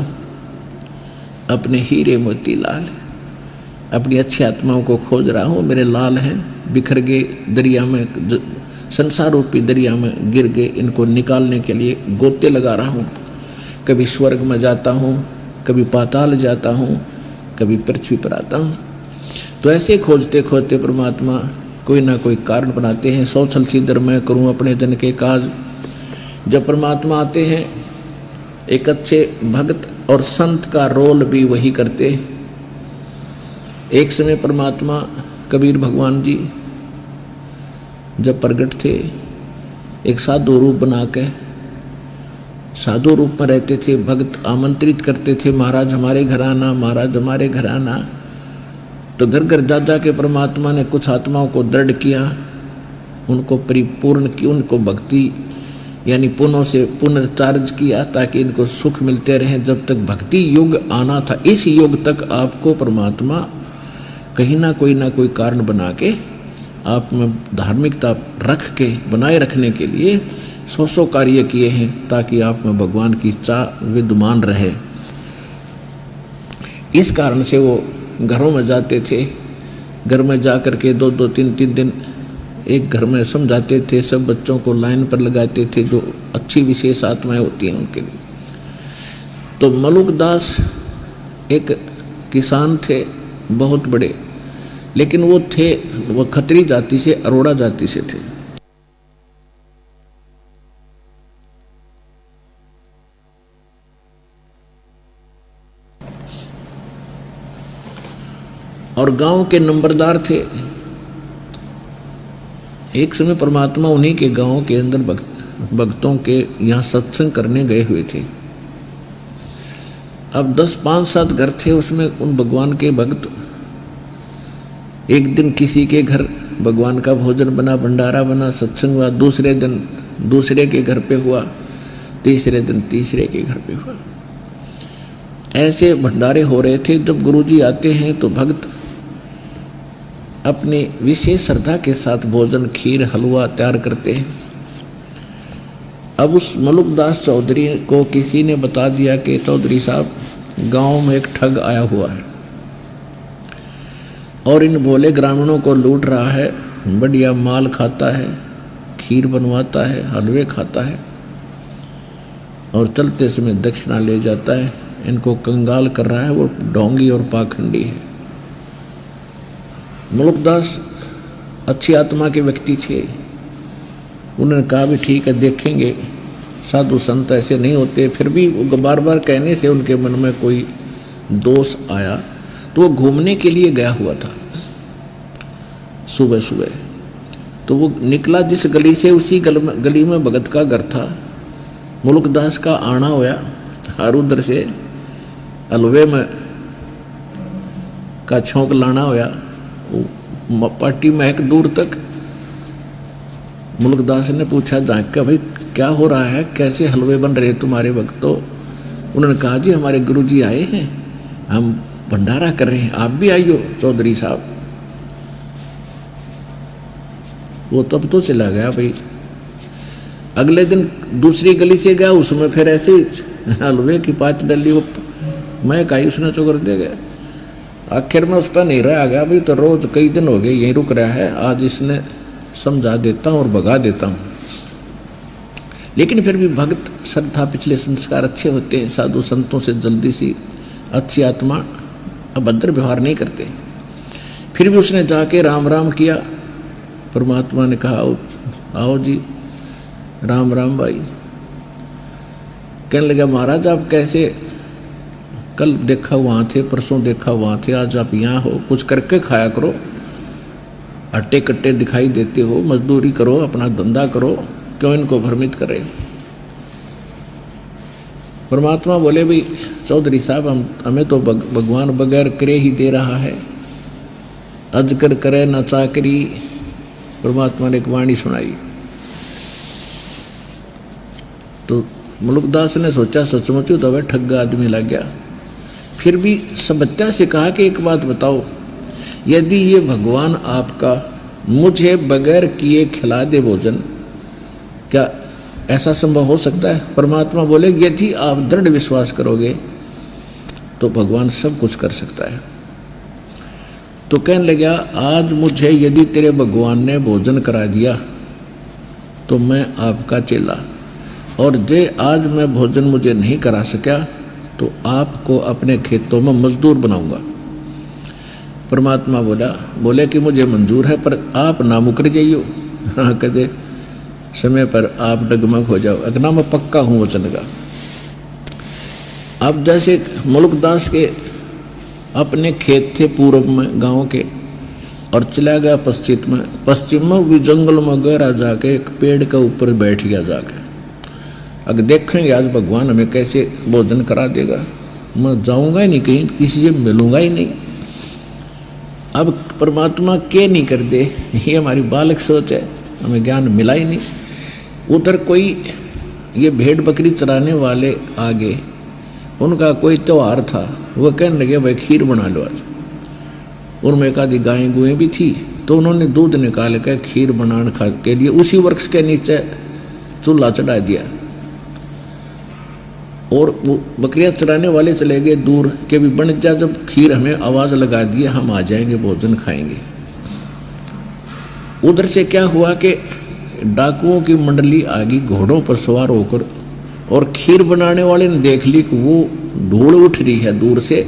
अपने हीरे मोती लाल, अपनी अच्छी आत्माओं को खोज रहा हूँ, मेरे लाल हैं, बिखर गए दरिया में, संसार रूपी दरिया में गिर गए, इनको निकालने के लिए गोते लगा रहा हूँ। कभी स्वर्ग में जाता हूँ, कभी पाताल जाता हूँ, कभी पृथ्वी पर आता हूँ। तो ऐसे खोजते खोजते परमात्मा कोई ना कोई कारण बनाते हैं। सौ छल सीधर मैं करूँ अपने जन के काज। जब परमात्मा आते हैं, एक अच्छे भक्त और संत का रोल भी वही करते हैं। एक समय परमात्मा कबीर भगवान जी जब प्रकट थे, एक साधु रूप बना के साधु रूप में रहते थे। भक्त आमंत्रित करते थे, महाराज हमारे घर आना, महाराज हमारे घर आना। तो घर घर जा जा के परमात्मा ने कुछ आत्माओं को दृढ़ किया, उनको परिपूर्ण की, उनको भक्ति यानी पुनः से पुनर्चार्ज किया ताकि इनको सुख मिलते रहे। जब तक भक्ति युग आना था, इस युग तक आपको परमात्मा कहीं ना कोई कारण बना के आप में धार्मिकता रख के बनाए रखने के लिए सौ कार्य किए हैं, ताकि आप में भगवान की चाह विद्यमान रहे। इस कारण से वो घरों में जाते थे, घर में जा कर के 2-2 3-3 दिन एक घर में समझाते थे, सब बच्चों को लाइन पर लगाते थे, जो अच्छी विशेष आत्माएं होती हैं उनके लिए। तो मलुकदास एक किसान थे बहुत बड़े, लेकिन वो खत्री जाति से, अरोड़ा जाति से थे। और गांव के नंबरदार थे। एक समय परमात्मा उन्हीं के गांव के अंदर भक्तों के यहाँ सत्संग करने गए हुए थे। अब 10-5-7 घर थे, उसमें उन भगवान के भक्त एक दिन किसी के घर भगवान का भोजन बना, भंडारा बना, सत्संग हुआ, दूसरे दिन दूसरे के घर पे हुआ, तीसरे दिन तीसरे के घर पे हुआ। ऐसे भंडारे हो रहे थे। जब गुरुजी आते हैं तो भक्त अपनी विशेष श्रद्धा के साथ भोजन, खीर, हलवा तैयार करते हैं। अब उस मलुकदास चौधरी को किसी ने बता दिया कि चौधरी साहब गांव में एक ठग आया हुआ है और इन भोले ग्रामीणों को लूट रहा है, बढ़िया माल खाता है, खीर बनवाता है, हलवे खाता है और चलते समय दक्षिणा ले जाता है। इनको कंगाल कर रहा है, वो ढोंगी और पाखंडी है। मलुकदास अच्छी आत्मा के व्यक्ति थे। उन्होंने कहा भी ठीक है, देखेंगे, साधु संत ऐसे नहीं होते। फिर भी वो बार बार कहने से उनके मन में कोई दोष आया, तो वो घूमने के लिए गया हुआ था सुबह सुबह। तो वो निकला जिस गली से, उसी गली में भगत का घर था। मलुकदास का आना होया, हर उधर से हलवे में का छौंक लाना होया, पार्टी महक दूर तक। मलुकदास ने पूछा झांक का, भाई क्या हो रहा है, कैसे हलवे बन रहे तुम्हारे भक्तों? उन्होंने कहा जी हमारे गुरुजी आए हैं, हम भंडारा कर रहे हैं, आप भी आइयो चौधरी साहब। वो तब तो चला गया भाई। अगले दिन दूसरी गली से गया, उसमें फिर ऐसे हलवे की पाँच डली वो मैं कही, उसने चुकर दे गया। आखिर में उस पर नहीं रहा गया भाई, तो रोज कई दिन हो गए यहीं रुक रहा है, आज इसने समझा देता हूँ और भगा देता हूँ। लेकिन फिर भी भक्त श्रद्धा, पिछले संस्कार अच्छे होते हैं, साधु संतों से जल्दी सी अच्छी आत्मा अभद्र व्यवहार नहीं करते। फिर भी उसने जाके राम राम किया। परमात्मा ने कहा आओ जी, राम राम भाई। कहने लगा महाराज आप कैसे, कल देखा वहाँ थे, परसों देखा वहाँ थे, आज आप यहाँ हो, कुछ करके खाया करो, अट्टे कट्टे दिखाई देते हो, मजदूरी करो, अपना धंधा करो, क्यों इनको भ्रमित करे। परमात्मा बोले भाई चौधरी साहब हमें तो भगवान बगैर करे ही दे रहा है, अजगर करे न चाकरी। परमात्मा ने एक वाणी सुनाई। तो मुलुकदास ने सोचा सचमुच तो वह ठग्गा आदमी लग गया। फिर भी सबत्या से कहा कि एक बात बताओ, यदि ये भगवान आपका मुझे बगैर किए खिला दे भोजन, क्या ऐसा संभव हो सकता है? परमात्मा बोले यदि आप दृढ़ विश्वास करोगे तो भगवान सब कुछ कर सकता है। तो कहने लगा, आज मुझे यदि तेरे भगवान ने भोजन करा दिया तो मैं आपका चेला, और जे आज मैं भोजन मुझे नहीं करा सका तो आपको अपने खेतों में मजदूर बनाऊंगा। परमात्मा बोले कि मुझे मंजूर है, पर आप ना मुकर जाइयो। हाँ, कहते समय पर आप डगमग हो जाओ। अगना मैं पक्का हूँ वचन का। अब जैसे मुलुकदास के अपने खेत थे पूर्व में गांव के, और चला गया पश्चिम में भी जंगल में गहरा जाके एक पेड़ के ऊपर बैठ गया जाके। अगर देखेंगे आज भगवान हमें कैसे भोजन करा देगा। मैं जाऊंगा ही नहीं कहीं, किसी से मिलूंगा ही नहीं। अब परमात्मा के नहीं कर दे, ये हमारी बालक सोच है, हमें ज्ञान मिला ही नहीं। उधर कोई ये भेड़ बकरी चराने वाले आगे, उनका कोई त्यौहार था, वो कहने लगे भाई खीर बना लो आज। उनमें एक आधी गायें गुएं भी थी, तो उन्होंने दूध निकाल कर खीर बनाने के लिए उसी वृक्ष के नीचे चूल्हा चढ़ा दिया। और वो बकरियां चराने वाले चले गए दूर के भी बन जा, जब खीर हमें आवाज़ लगा दी हम आ जाएंगे भोजन खाएंगे। उधर से क्या हुआ कि डाकुओं की मंडली आ गई घोड़ों पर सवार होकर, और खीर बनाने वाले ने देख ली कि वो धूल उठ रही है दूर से,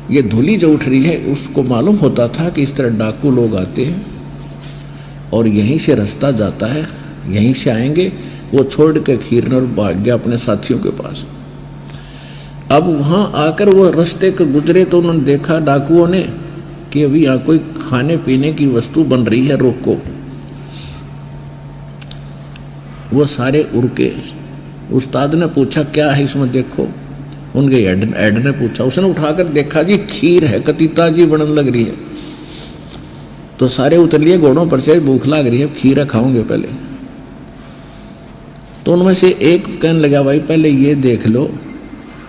ये धूली जो उठ रही है, उसको मालूम होता था कि इस तरह डाकू लोग आते हैं और यहीं से रास्ता जाता है, यहीं से आएंगे। वो छोड़ के खीर और भाग गया अपने साथियों के पास। अब वहाँ आकर वो रास्ते के गुजरे तो उन्होंने देखा डाकुओं ने कि अभी यहाँ कोई खाने पीने की वस्तु बन रही है, रोको। वो सारे उड़के। उस्ताद ने पूछा क्या है इसमें देखो। उनके हेड ने पूछा, उसने उठाकर देखा जी खीर है, कतीता जी बनन लग रही है। तो सारे उतर लिए घोड़ों पर से, भूख लग रही है, खीर खाओगे पहले। तो उनमें से एक कहने लगा भाई पहले ये देख लो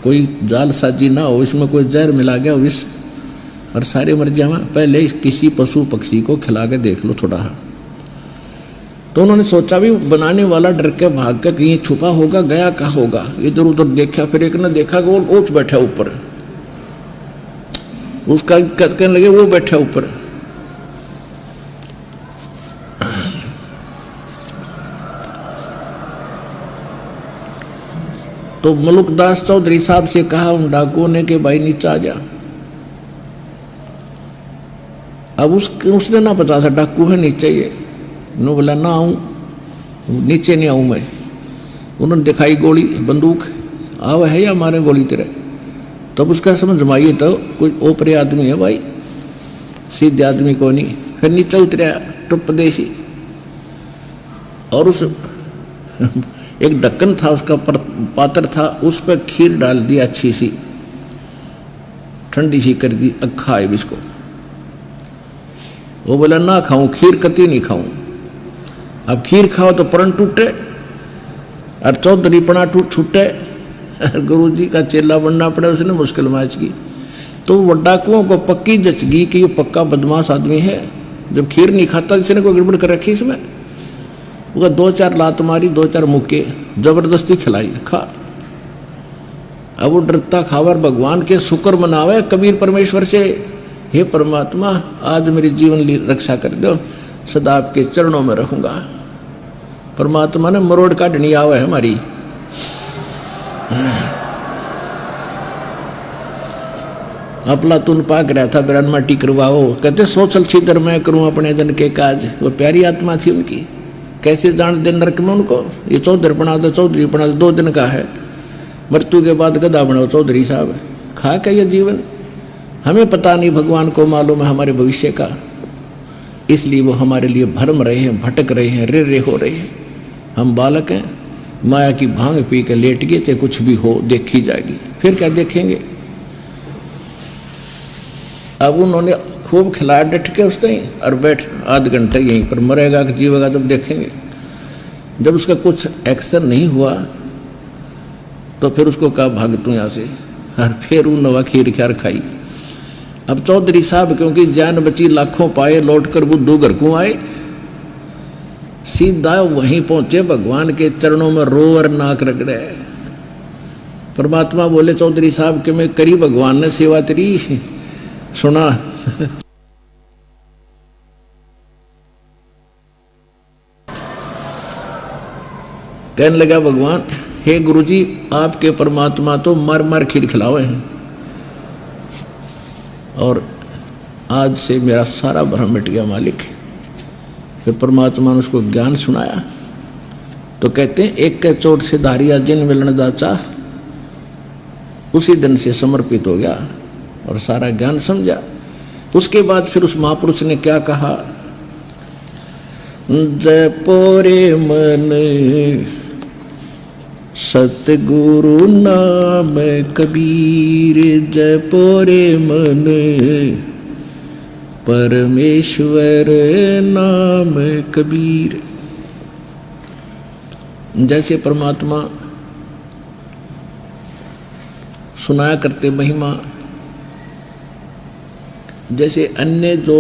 कोई जालसाजी ना हो, इसमें कोई जहर मिला गया विष और सारे मर जाए, पहले किसी पशु पक्षी को खिला के देख लो थोड़ा। तो उन्होंने सोचा भी बनाने वाला डर के भाग कर कहीं छुपा होगा, गया कहाँ होगा। इधर उधर देखा, फिर एक ने देखा कि वो ओछ बैठा ऊपर, उसका कहने लगे वो बैठा ऊपर। तो मुलुकदास चौधरी साहब से कहा उन डाकुओं ने कि भाई नीचे आ जा। अब उसने ना पता था डाकू है नीचे, ये उन्होंने बोला ना आऊँ, नीचे नहीं आऊँ मैं। उन्होंने दिखाई गोली बंदूक, आव है या मारे गोली तेरे। तब उसका समझ में आई तो कोई ओपरे आदमी है भाई, सीधे आदमी को नहीं। फिर नीचे उतरा टुप देसी, और उस एक ढक्कन था उसका पात्र था, उस पर खीर डाल दी अच्छी सी, ठंडी सी कर दी, अखा है इसको। वो बोला ना खाऊं खीर, कती नहीं खाऊं। अब खीर खाओ तो प्रण टूटे और चौधरी पना छूटे, गुरु जी का चेला बनना पड़े, उसने मुश्किल मैच की। तो वो डाकुओं को पक्की जच गई कि ये पक्का बदमाश आदमी है, जब खीर नहीं खाता इसने कोई गड़बड़ कर रखी इसमें। वो 2-4 लात मारी, 2-4 मुक्के जबरदस्ती खिलाई, खा। अब वो डरता खावर भगवान के शुक्र मनावे कबीर परमेश्वर से, हे परमात्मा आज मेरी जीवन रक्षा कर दो, सदा आपके चरणों में रहूंगा। परमात्मा ने मरोड़ काटनी आवे है हमारी। अपला तुन पाक रहा था बिरान माटी करवाओ, कहते सोचल छिदर मैं करूं अपने जन के काज। वो प्यारी आत्मा थी उनकी, कैसे जान दे नरक में उनको। ये चौधरी बना दो, चौधरी बना दो, 2 दिन का है, मृत्यु के बाद गधा बनाओ चौधरी साहब। खा क्या ये जीवन, हमें पता नहीं, भगवान को मालूम है हमारे भविष्य का। इसलिए वो हमारे लिए भरम रहे हैं, भटक रहे हैं, रे हो रहे हैं। हम बालक हैं, माया की भांग पी के लेट गए थे, कुछ भी हो देखी जाएगी, फिर क्या देखेंगे। अब उन्होंने खूब खिलाया डट के उसने और बैठ आध घंटे यहीं पर, मरेगा कि जीवेगा जब देखेंगे। जब उसका कुछ एक्शन नहीं हुआ तो फिर उसको कहा भाग तू यहाँ से, और फिर वो नवा खीर ख्यार खाई। अब चौधरी साहब क्योंकि जान बची लाखों पाए, लौट कर बुद्धू घर को आए, सीधा वहीं पहुंचे भगवान के चरणों में रो और नाक रगड़े। परमात्मा बोले चौधरी साहब कि मैं करी भगवान ने सेवा तेरी, सुना। कहने लगा भगवान, हे गुरुजी आपके परमात्मा तो मर मर खीर खिलावे हैं, और आज से मेरा सारा भ्रम मिट गया मालिक। फिर परमात्मा ने उसको ज्ञान सुनाया। तो कहते हैं एक के चोट से धारिया जिन मिलन दाचा, उसी दिन से समर्पित हो गया और सारा ज्ञान समझा। उसके बाद फिर उस महापुरुष ने क्या कहा, जय पोरे मन सतगुरु नाम कबीर, जय पोरे मन परमेश्वर नाम कबीर। जैसे परमात्मा सुनाया करते महिमा, जैसे अन्य जो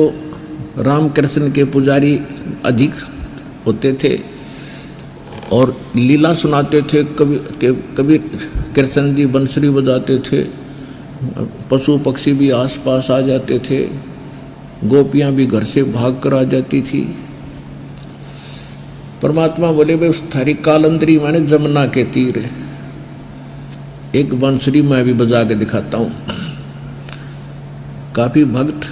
रामकृष्ण के पुजारी अधिक होते थे और लीला सुनाते थे, कभी कृष्ण जी बंसुरी बजाते थे, पशु पक्षी भी आसपास आ जाते थे, गोपियां भी घर से भाग कर आ जाती थी। परमात्मा बोले भाई उस थारी कालंदरी मैंने जमुना के तीर एक बंसुरी मैं भी बजा के दिखाता हूँ। काफी भक्त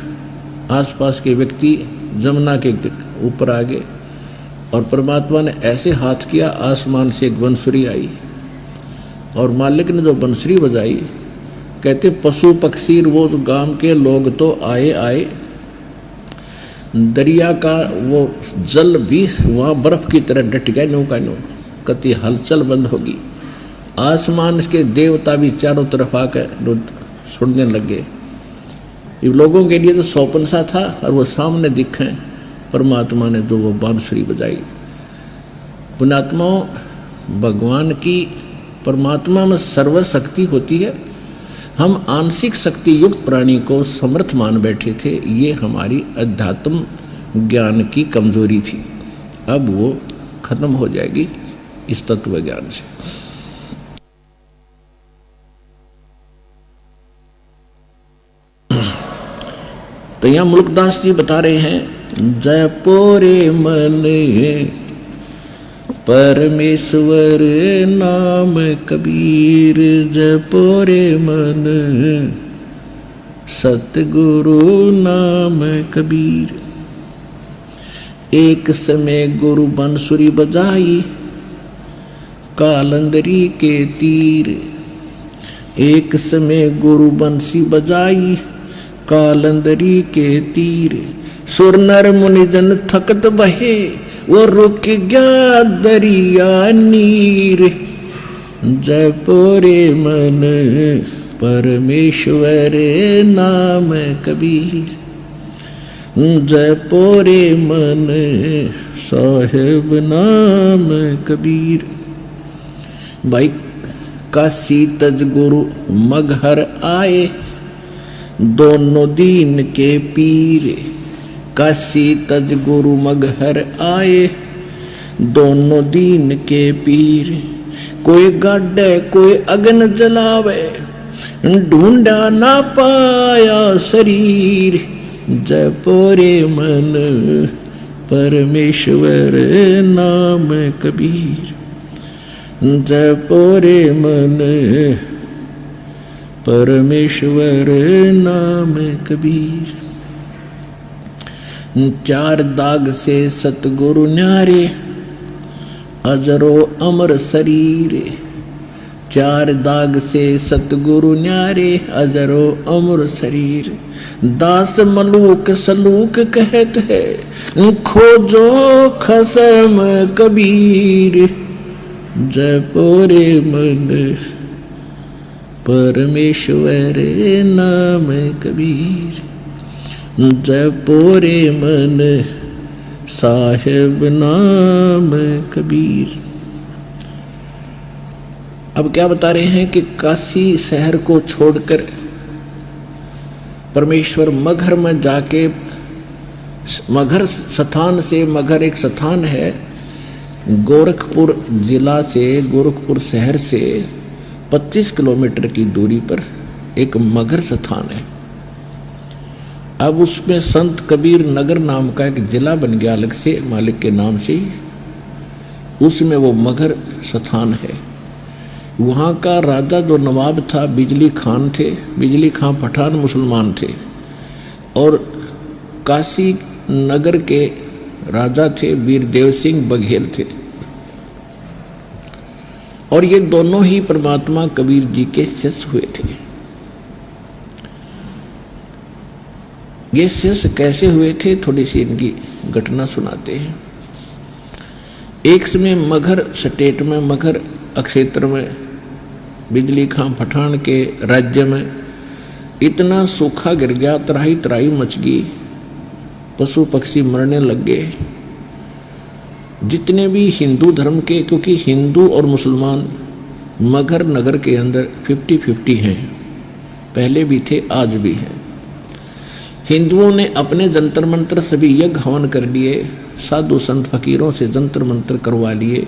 आसपास के व्यक्ति जमुना के ऊपर आ गए और परमात्मा ने ऐसे हाथ किया, आसमान से एक बंसुरी आई और मालिक ने जो बंसुरी बजाई, कहते पशु पक्षी वो गांव के लोग तो आए आए, दरिया का वो जल भी वहाँ बर्फ की तरह डट गया, नो का नो, कति हलचल बंद होगी। आसमान के देवता भी चारों तरफ आकर सुनने लगे। ये लोगों के लिए तो सौपन सा था और वो सामने दिखे परमात्मा ने जो वो बांसुरी बजाई। पुण्यात्माओं, भगवान की परमात्मा में सर्वशक्ति होती है। हम आंशिक शक्ति युक्त प्राणी को समर्थ मान बैठे थे, ये हमारी अध्यात्म ज्ञान की कमजोरी थी। अब वो खत्म हो जाएगी इस तत्व ज्ञान से। तो यहाँ मुल्कदास जी बता रहे हैं, जय पोरे मन परमेश्वर नाम कबीर, जय पोरे मन सतगुरु नाम कबीर। एक समय गुरु बंसुरी बजाई कालंदरी के तीर, एक समय गुरु बंसी बजाई कालंदरी के तीर। सुर नर मुनि जन थकत बहे, वो रुक गया दरिया नीर। जय पोरे मन परमेश्वर नाम कबीर, जय पोरे मन साहेब नाम कबीर। भाई काशी तज गुरु मगहर आए, दोनों दीन के पीर। काशी तज गुरु मगहर आए, दोनों दीन के पीर। कोई गाड़े कोई अग्न जलावे, ढूंढा ना पाया शरीर। जय पोरे मन परमेश्वर नाम कबीर, जय पोरे मन परमेश्वर नाम कबीर। चार दाग से सतगुरु न्यारे, अजरो अमर शरीर। चार दाग से सतगुरु न्यारे, अजरो अमर शरीर। दास मलूक सलूक कहत है, खोजो खसम कबीर। जय पोरे मन परमेश्वर नाम कबीर, जपो रे मन साहेब नाम कबीर। अब क्या बता रहे हैं कि काशी शहर को छोड़कर परमेश्वर मगहर में जाके, मगहर स्थान से, मगहर एक स्थान है गोरखपुर जिला से, गोरखपुर शहर से 25 किलोमीटर की दूरी पर एक मगहर स्थान है। अब उसमें संत कबीर नगर नाम का एक जिला बन गया अलग से, मालिक के नाम से। उसमें वो मगहर स्थान है। वहाँ का राजा जो नवाब था बिजली खान थे। बिजली खान पठान मुसलमान थे और काशी नगर के राजा थे वीरदेव सिंह बघेल थे। और ये दोनों ही परमात्मा कबीर जी के शिष्य हुए थे। ये शिष्य कैसे हुए थे, थोड़ी सी इनकी घटना सुनाते हैं। एक समय मगहर स्टेट में, मगहर क्षेत्र में, बिजली खां पठान के राज्य में इतना सूखा गिर गया, तराही तराही मच गई, पशु पक्षी मरने लग गए। जितने भी हिंदू धर्म के, क्योंकि हिंदू और मुसलमान मगहर नगर के अंदर 50-50 हैं, पहले भी थे आज भी हैं। हिंदुओं ने अपने जंतर मंत्र सभी यज्ञ हवन कर लिए, साधु संत फकीरों से जंतर मंत्र करवा लिए,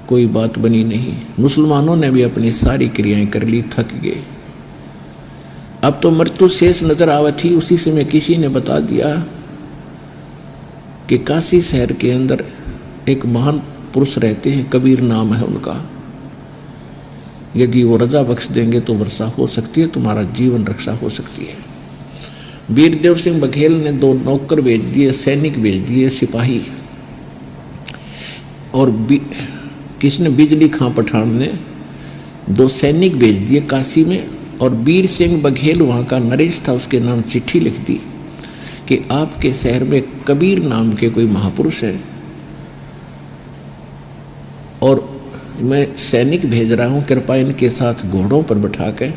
कोई बात बनी नहीं। मुसलमानों ने भी अपनी सारी क्रियाएं कर ली, थक गए। अब तो मृत्यु शेष नजर आवत थी। उसी समय किसी ने बता दिया कि काशी शहर के अंदर एक महान पुरुष रहते हैं, कबीर नाम है उनका। यदि वो रजा बख्श देंगे तो वर्षा हो सकती है, तुम्हारा जीवन रक्षा हो सकती है। वीरदेव सिंह बघेल ने 2 नौकर भेज दिए, सैनिक भेज दिए, सिपाही। और किसने, बिजली खां पठान ने 2 सैनिक भेज दिए काशी में। और वीर सिंह बघेल वहाँ का नरेश था, उसके नाम चिट्ठी लिख दी कि आपके शहर में कबीर नाम के कोई महापुरुष है और मैं सैनिक भेज रहा हूँ, कृपया इनके साथ घोड़ों पर बैठा के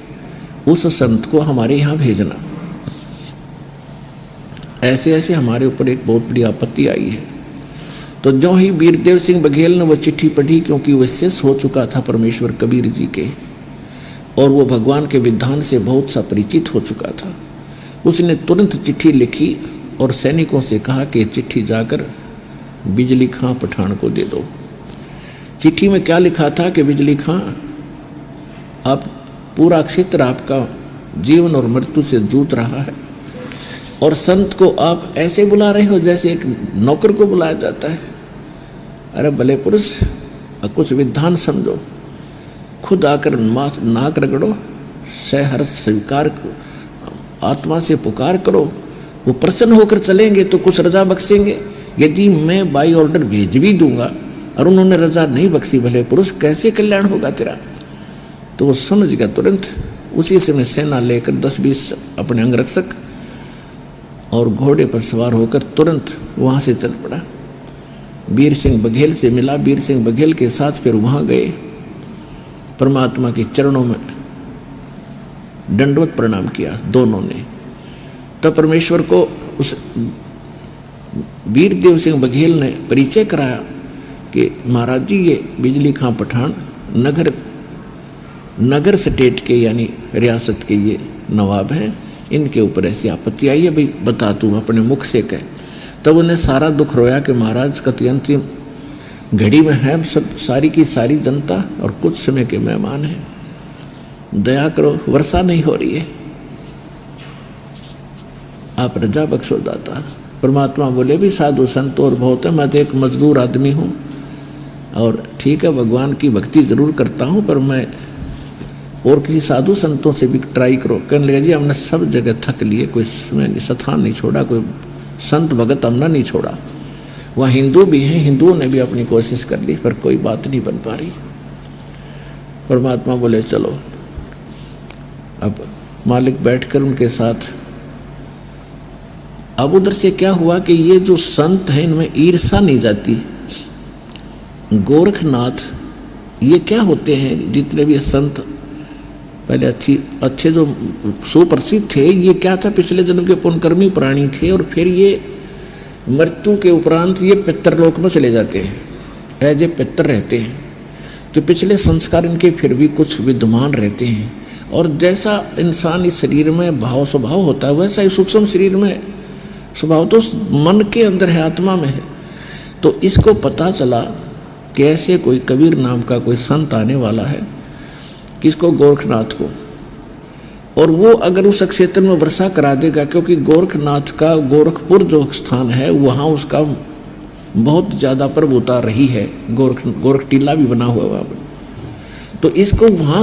उस संत को हमारे यहाँ भेजना। ऐसे ऐसे हमारे ऊपर एक बहुत बड़ी आपत्ति आई है। तो जो ही वीरदेव सिंह बघेल ने वो चिट्ठी पढ़ी, क्योंकि वह शिष्य हो चुका था परमेश्वर कबीर जी के और वो भगवान के विधान से बहुत सा परिचित हो चुका था, उसने तुरंत चिट्ठी लिखी और सैनिकों से कहा कि चिट्ठी जाकर बिजली खां पठान को दे दो। चिट्ठी में क्या लिखा था कि बिजली खां, आप पूरा क्षेत्र आपका जीवन और मृत्यु से जूझ रहा है और संत को आप ऐसे बुला रहे हो जैसे एक नौकर को बुलाया जाता है। अरे भले पुरुष, कुछ विधान समझो, खुद आकर नाक रगड़ो, सहर्ष स्वीकार करो, आत्मा से पुकार करो, वो प्रसन्न होकर चलेंगे तो कुछ रजा बख्शेंगे। यदि मैं बाई ऑर्डर भेज भी दूंगा और उन्होंने रजा नहीं बख्शी, भले पुरुष, कैसे कल्याण होगा तेरा। तो वो समझ गया तुरंत। उसी समय सेना लेकर 10-20 अपने अंगरक्षक और घोड़े पर सवार होकर तुरंत वहाँ से चल पड़ा। वीर सिंह बघेल से मिला, वीर सिंह बघेल के साथ फिर वहाँ गए, परमात्मा के चरणों में दंडवत प्रणाम किया दोनों ने। तब परमेश्वर को उस वीरदेव सिंह बघेल ने परिचय कराया कि महाराज जी, ये बिजली खां पठान नगर स्टेट के यानी रियासत के ये नवाब हैं, इनके ऊपर ऐसी आपत्ति आई है, भाई बता तू, अपने मुख से कह। तब उन्हें सारा दुख रोया कि महाराज, कति अंतिम घड़ी में है सब, सारी की सारी जनता और कुछ समय के मेहमान हैं, दया करो, वर्षा नहीं हो रही है, आप रजा बख्शो दाता। परमात्मा बोले भी साधु संत और बहुत है, मैं तो एक मजदूर आदमी हूँ और ठीक है भगवान की भक्ति जरूर करता हूँ, पर मैं और किसी साधु संतों से भी ट्राई करो। कहने लगे जी हमने सब जगह थक लिए, कोई स्थान नहीं छोड़ा, कोई संत भगत हमने नहीं छोड़ा। वहाँ हिंदू भी हैं, हिंदुओं ने भी अपनी कोशिश कर ली, पर कोई बात नहीं बन पा रही। परमात्मा बोले चलो। अब मालिक बैठकर उनके साथ, अब उधर से क्या हुआ कि ये जो संत हैं इनमें ईर्षा नहीं जाती। गोरखनाथ ये क्या होते हैं, जितने भी संत पहले अच्छे जो सुप्रसिद्ध थे, ये क्या था, पिछले जन्म के पुण्यकर्मी प्राणी थे, और फिर ये मृत्यु के उपरांत ये पितृलोक में चले जाते हैं, एज ए पितर रहते हैं। तो पिछले संस्कार इनके फिर भी कुछ विद्यमान रहते हैं, और जैसा इंसान इस शरीर में भाव स्वभाव होता है, वैसा ही सूक्ष्म शरीर में स्वभाव तो मन के अंदर है, आत्मा में है। तो इसको पता चला कि ऐसे कोई कबीर नाम का कोई संत आने वाला है, किसको, गोरखनाथ को, और वो अगर उस क्षेत्र में वर्षा करा देगा, क्योंकि गोरखनाथ का गोरखपुर जो स्थान है वहाँ उसका बहुत ज़्यादा प्रभुता रही है, गोरख टीला भी बना हुआ है वहाँ पर। तो इसको वहाँ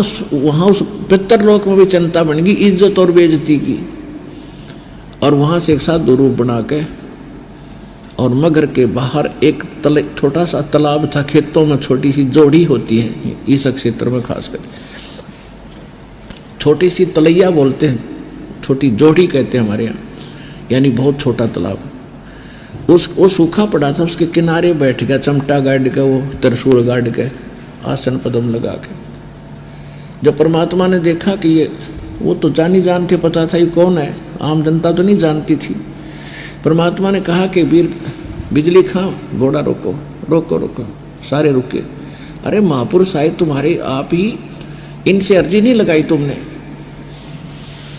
उस पितरलोक में भी चिंता बन गई, इज्जत और बेइज्जती की, और वहाँ से एक साधु रूप बना के, और मगर के बाहर एक छोटा सा तालाब था, खेतों में छोटी सी जोड़ी होती है इस क्षेत्र में, खासकर छोटी सी तलैया बोलते हैं, छोटी जोड़ी कहते हैं हमारे यहाँ, यानी बहुत छोटा तालाब। वो सूखा पड़ा था, उसके किनारे बैठ गया, चमटा गाड़ के, वो त्रिशूल गाड़ के, आसन पदम लगा के। जब परमात्मा ने देखा कि ये, वो तो जानी जानते, पता था ये कौन है, आम जनता तो नहीं जानती थी। परमात्मा ने कहा कि वीर बिजली खां, घोड़ा रोको रोको रोको, सारे रुके। अरे महापुरुष आए तुम्हारे, आप ही, इनसे अर्जी नहीं लगाई तुमने,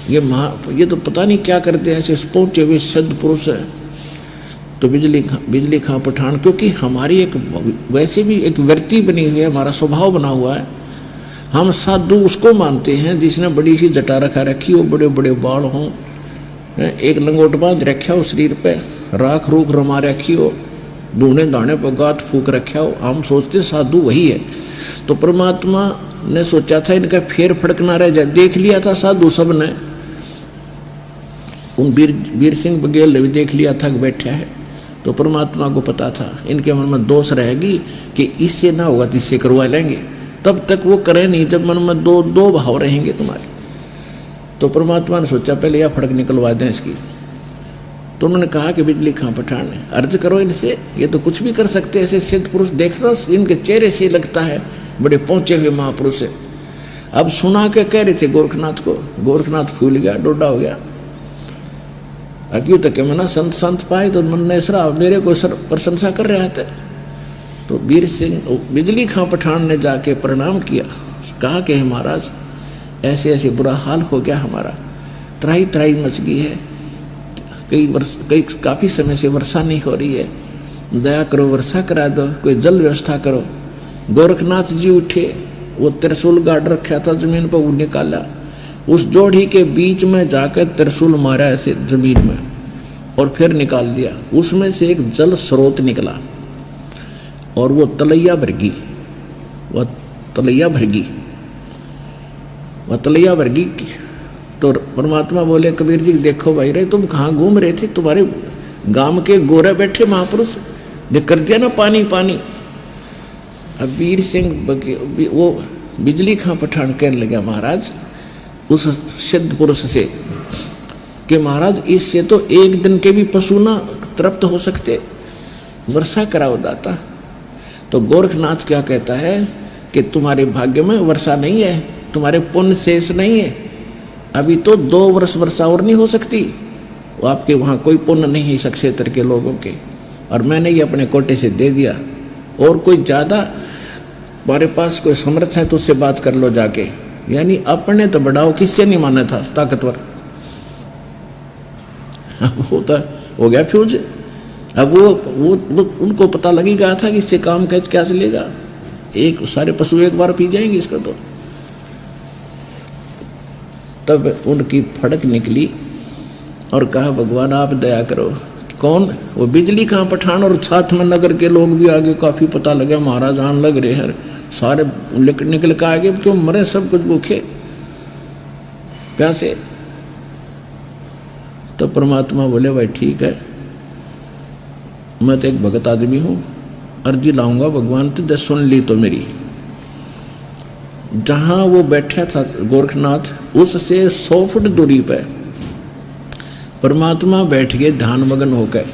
ये तो पता नहीं क्या करते हैं, ऐसे पहुंचे हुए सिद्ध पुरुष है। तो बिजली खां पठान, क्योंकि हमारी एक वैसे भी एक वृत्ति बनी हुई है, हमारा स्वभाव बना हुआ है, हम साधु उसको मानते हैं जिसने बड़ी सी जटा रखा रखी हो, बड़े बड़े बाल हों, एक लंगोट बांध रखा हो शरीर पे, राख रूख रमा रखी हो, ढूंढे दाने पर गात फूक रखा हो, हम सोचते साधु वही है। तो परमात्मा ने सोचा था इनका फेर फड़क ना रह जाए, देख लिया था साधु सब ने, उन वीर सिंह बघेल ने भी देख लिया था कि बैठा है। तो परमात्मा को पता था इनके मन में दोष रहेगी कि इससे ना होगा तो इससे करवा लेंगे, तब तक वो करें नहीं जब मन में दो भाव रहेंगे तुम्हारे। तो परमात्मा ने सोचा पहले यह फड़क निकलवा दें इसकी। तो उन्होंने कहा कि बिजली खां पठान है, अर्ज करो इनसे, ये तो कुछ भी कर सकते हैं, ऐसे सिद्ध पुरुष देख रहा, इनके चेहरे से लगता है बड़े पहुंचे हुए महापुरुष है। अब सुना के कह रहे थे गोरखनाथ को, गोरखनाथ फूल गया, डोडा हो गया, अक्यों तक मना संत पाए तो मन ने सरा मेरे को प्रशंसा कर रहा था। तो वीर सिंह बिजली खां पठान ने जाके प्रणाम किया, कहा कि महाराज ऐसे ऐसे बुरा हाल हो गया हमारा, त्राही त्राही मच गई है, काफ़ी समय से वर्षा नहीं हो रही है, दया करो वर्षा करा दो, कोई जल व्यवस्था करो। गोरखनाथ जी उठे, वो त्रिशूल गाड़ रखा था जमीन पर, वो निकाला, उस जोड़ी के बीच में जाकर त्रिशूल मारा ऐसे जमीन में, और फिर निकाल दिया। उसमें से एक जल स्रोत निकला और वो तलैया भरगी, वह तलैया भरगी। तो परमात्मा बोले कबीर जी देखो भाई रे, तुम कहाँ घूम रहे थे, तुम्हारे गांव के गोरे बैठे महापुरुष देख कर दिया ना पानी पानी। अब वीर सिंह वो बिजली खां पठान कहने लगा महाराज उस सिद्ध पुरुष से कि महाराज इससे तो एक दिन के भी पशु ना तृप्त हो सकते, वर्षा कराओ दाता। तो गोरखनाथ क्या कहता है कि तुम्हारे भाग्य में वर्षा नहीं है, तुम्हारे पुण्य शेष नहीं है, अभी तो 2 वर्ष वर्षा और नहीं हो सकती, वो आपके वहाँ कोई पुण्य नहीं है इस क्षेत्र के लोगों के, और मैंने ये अपने कोटे से दे दिया, और कोई ज़्यादा हमारे पास कोई समर्थ है तो उससे बात कर लो जाके, यानी अपने तो बढ़ाओ, किससे नहीं माना था ताकतवर। अब होता हो गया फ्यूज। अब वो उनको पता लगी गया था कि इससे काम कैच क्या चलेगा, एक सारे पशु एक बार पी जाएंगे इसको। तो तब उनकी फड़क निकली और कहा भगवान आप दया करो। कौन? वो बिजली खां पठान, और साथ में नगर के लोग भी आगे काफी पता लगा महाराज आन लग रहे हैं, सारे निकल के आगे, क्यों मरे सब कुछ भूखे प्यासे। तो परमात्मा बोले भाई ठीक है, मैं तो एक भगत आदमी हूं, अर्जी लाऊंगा भगवान तो सुन ली तो मेरी। जहां वो बैठा था गोरखनाथ, उससे 100 फुट दूरी पे परमात्मा बैठ गए ध्यान मगन होकर,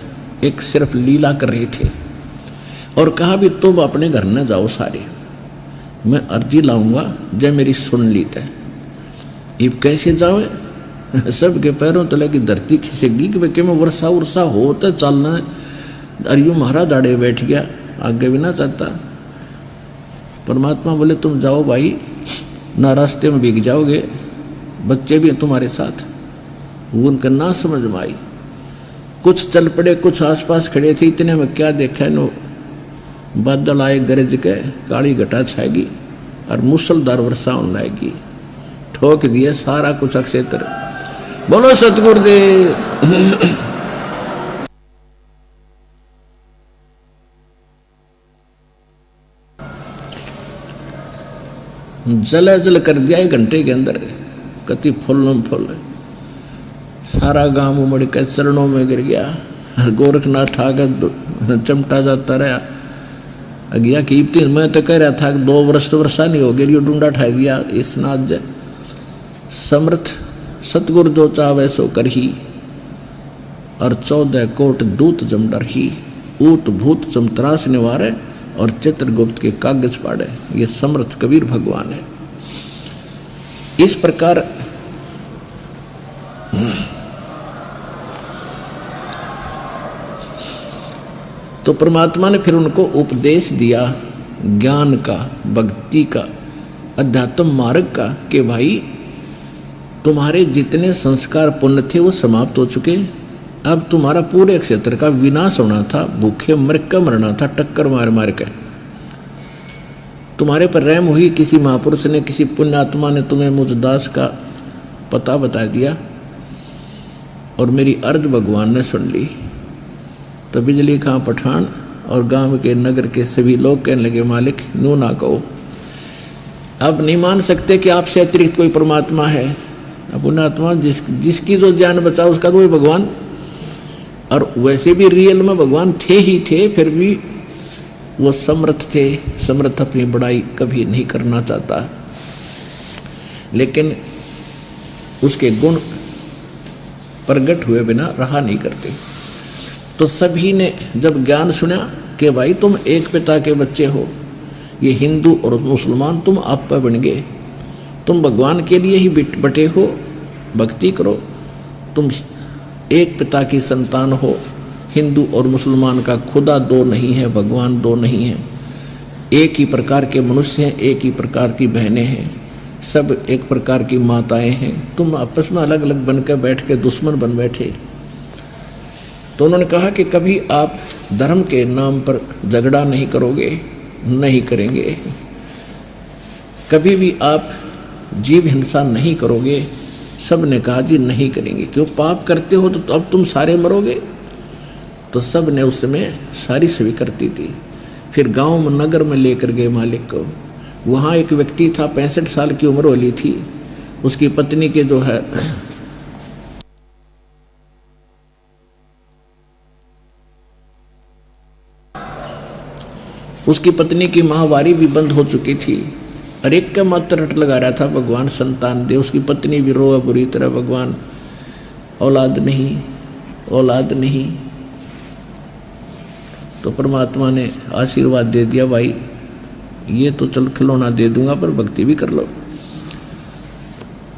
एक सिर्फ लीला कर रहे थे, और कहा भी तुम अपने घर न जाओ सारे, मैं अर्जी लाऊंगा जब मेरी सुन ली है। इब कैसे जावे, सबके पैरों तले की धरती खिसकेगी कि भाई में वर्षा उर्षा हो तो चलना है। अरे महाराज आड़े बैठ गया, आगे भी ना चाहता। परमात्मा बोले तुम जाओ भाई, ना रास्ते में भीग जाओगे, बच्चे भी हैं तुम्हारे साथ। वो उनका ना समझ में आई। कुछ चल पड़े, कुछ आसपास खड़े थे, इतने में क्या देखा नो बादल आए गरज के, काली घटा छाएगी और मूसलधार वर्षा होने लगेगी। ठोक दिया सारा कुछ अक्षेत्र। बोलो सतगुरुदेव। जल जल कर दिया 1 घंटे के अंदर, कति फुल फुल। सारा गांव उमड़ के चरणों में गिर गया। गोरखनाथ ठाकर चमटा जाता रहा। अगिया कीमती मैं तो कह रहा था कि 2 वर्ष तो वर्षा नहीं हो गई, यो डूंडा ठा दिया। इस नाथ जय समर्थ सतगुरु जो चावे सो कर ही, और 14 कोट दूत जम डर ही। ऊत भूत चमत्रास निवारे, और चित्रगुप्त के कागज पाड़े। ये समर्थ कबीर भगवान है। इस प्रकार तो परमात्मा ने फिर उनको उपदेश दिया ज्ञान का, भक्ति का, अध्यात्म मार्ग का, कि भाई तुम्हारे जितने संस्कार पुण्य थे वो समाप्त हो चुके। अब तुम्हारा पूरे क्षेत्र का विनाश होना था, भूखे मर के मरना था, टक्कर मार मार के। तुम्हारे पर रहम हुई, किसी महापुरुष ने, किसी पुण्यात्मा ने तुम्हें मुझ दास का पता बता दिया, और मेरी अर्ज भगवान ने सुन ली। तो बिजली खां पठान और गांव के नगर के सभी लोग कहने लगे, मालिक नू ना कहो, अब नहीं मान सकते कि आपसे अतिरिक्त कोई परमात्मा है। अब पुण्यात्मा जिसकी जो जान बचाओ उसका तो वही भगवान। और वैसे भी रियल में भगवान थे ही थे, फिर भी वो समर्थ थे। समर्थ अपनी बड़ाई कभी नहीं करना चाहता, लेकिन उसके गुण प्रगट हुए बिना रहा नहीं करते। तो सभी ने जब ज्ञान सुना कि भाई तुम एक पिता के बच्चे हो, ये हिंदू और मुसलमान तुम आप पर बन गए, तुम भगवान के लिए ही बटे हो, भक्ति करो, तुम एक पिता की संतान हो। हिंदू और मुसलमान का खुदा 2 नहीं है, भगवान 2 नहीं है, एक ही प्रकार के मनुष्य हैं, एक ही प्रकार की बहनें हैं, सब एक प्रकार की माताएं हैं। तुम आपस में अलग अलग बनकर बैठ के दुश्मन बन बैठे। तो उन्होंने कहा कि कभी आप धर्म के नाम पर झगड़ा नहीं करोगे, नहीं करेंगे। कभी भी आप जीव हिंसा नहीं करोगे। सब ने कहा जी नहीं करेंगे, क्यों पाप करते हो तो अब तुम सारे मरोगे। तो सब ने उस समय सारी स्वीकृति दी। फिर गांव में नगर में लेकर गए मालिक को। वहाँ एक व्यक्ति था, 65 साल की उम्र वाली थी। उसकी पत्नी के जो है उसकी पत्नी की माहवारी भी बंद हो चुकी थी। और एक का मात्र रट लगा रहा था, भगवान संतान दे। उसकी पत्नी भी रोए बुरी तरह, भगवान औलाद नहीं, औलाद नहीं। तो परमात्मा ने आशीर्वाद दे दिया, भाई ये तो चल खिलौना दे दूंगा पर भक्ति भी कर लो।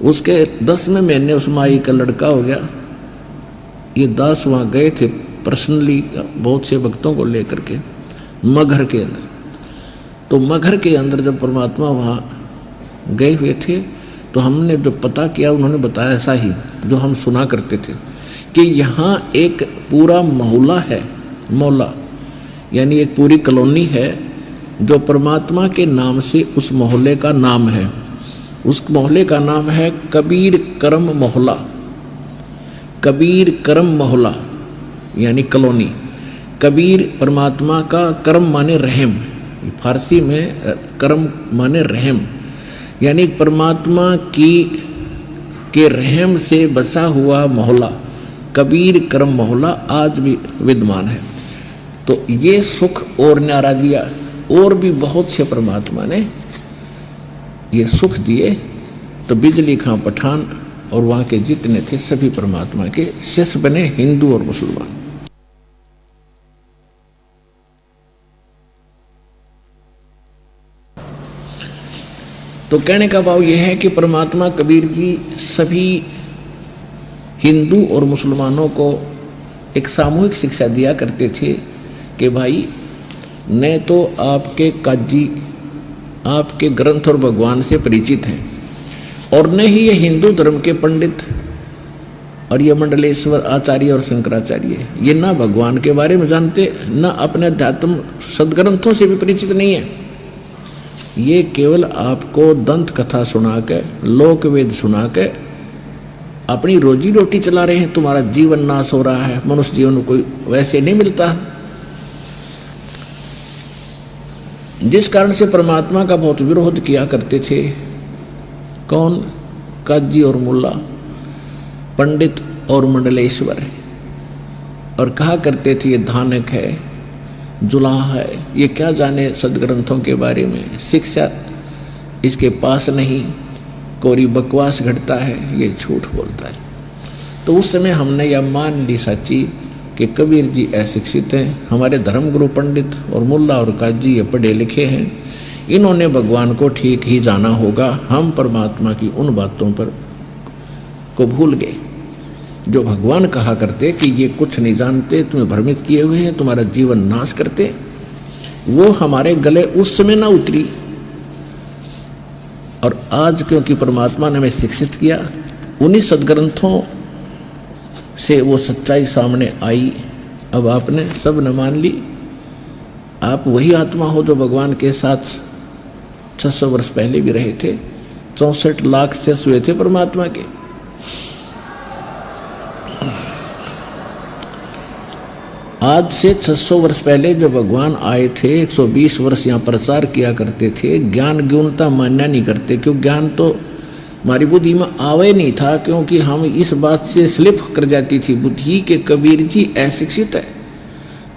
उसके 10वें महीने उस माई का लड़का हो गया। ये दास वहाँ गए थे पर्सनली बहुत से भक्तों को लेकर के मगहर के अंदर। तो मगहर के अंदर जब परमात्मा वहाँ गए हुए थे तो हमने जो पता किया उन्होंने बताया ऐसा ही जो हम सुना करते थे कि यहाँ एक पूरा मोहल्ला है, मोहल्ला यानी एक पूरी कॉलोनी है जो परमात्मा के नाम से उस मोहल्ले का नाम है। उस मोहल्ले का नाम है कबीर करम मोहल्ला। कबीर करम मोहल्ला यानी कॉलोनी। कबीर परमात्मा का, करम माने रहम, फारसी में करम माने रहम, यानी परमात्मा की के रहम से बसा हुआ मोहल्ला कबीर करम मोहल्ला आज भी विद्यमान है। तो ये सुख और न्यारा दिया, और भी बहुत से परमात्मा ने ये सुख दिए। तो बिजली खां पठान और वहाँ के जितने थे सभी परमात्मा के शिष्य बने, हिंदू और मुसलमान। तो कहने का भाव यह है कि परमात्मा कबीर जी सभी हिंदू और मुसलमानों को एक सामूहिक शिक्षा दिया करते थे कि भाई न तो आपके काजी आपके ग्रंथ और भगवान से परिचित हैं, और न ही ये हिंदू धर्म के पंडित और ये मंडलेश्वर आचार्य और शंकराचार्य ये ना भगवान के बारे में जानते, ना अपने अध्यात्म सदग्रंथों से भी परिचित नहीं है। ये केवल आपको दंत कथा सुना के, लोक वेद सुना के अपनी रोजी रोटी चला रहे हैं। तुम्हारा जीवन नाश हो रहा है। मनुष्य जीवन कोई वैसे नहीं मिलता। जिस कारण से परमात्मा का बहुत विरोध किया करते थे कौन? काजी और मुल्ला, पंडित और मंडलेश्वर, और कहा करते थे ये धानक है, जुलाहा है, ये क्या जाने सदग्रंथों के बारे में, शिक्षा इसके पास नहीं, कोरी बकवास घटता है, ये झूठ बोलता है। तो उस समय हमने यह मान ली सच्ची कि कबीर जी अशिक्षित हैं, हमारे धर्मगुरु पंडित और मुल्ला और काजी ये पढ़े लिखे हैं, इन्होंने भगवान को ठीक ही जाना होगा। हम परमात्मा की उन बातों पर को भूल गए जो भगवान कहा करते कि ये कुछ नहीं जानते, तुम्हें भ्रमित किए हुए हैं, तुम्हारा जीवन नाश करते। वो हमारे गले उस समय ना उतरी, और आज क्योंकि परमात्मा ने हमें शिक्षित किया, उन्हीं सदग्रंथों से वो सच्चाई सामने आई। अब आपने सब न मान ली। आप वही आत्मा हो जो भगवान के साथ 600 वर्ष पहले भी रहे थे। 64 लाख से हुए थे परमात्मा के। आज से 600 वर्ष पहले जब भगवान आए थे, 120 वर्ष यहाँ प्रचार किया करते थे। ज्ञान गौणता मान्य नहीं करते, क्यों? ज्ञान तो हमारी बुद्धि में आवे नहीं था, क्योंकि हम इस बात से स्लिप कर जाती थी बुद्धि के कबीर जी अशिक्षित है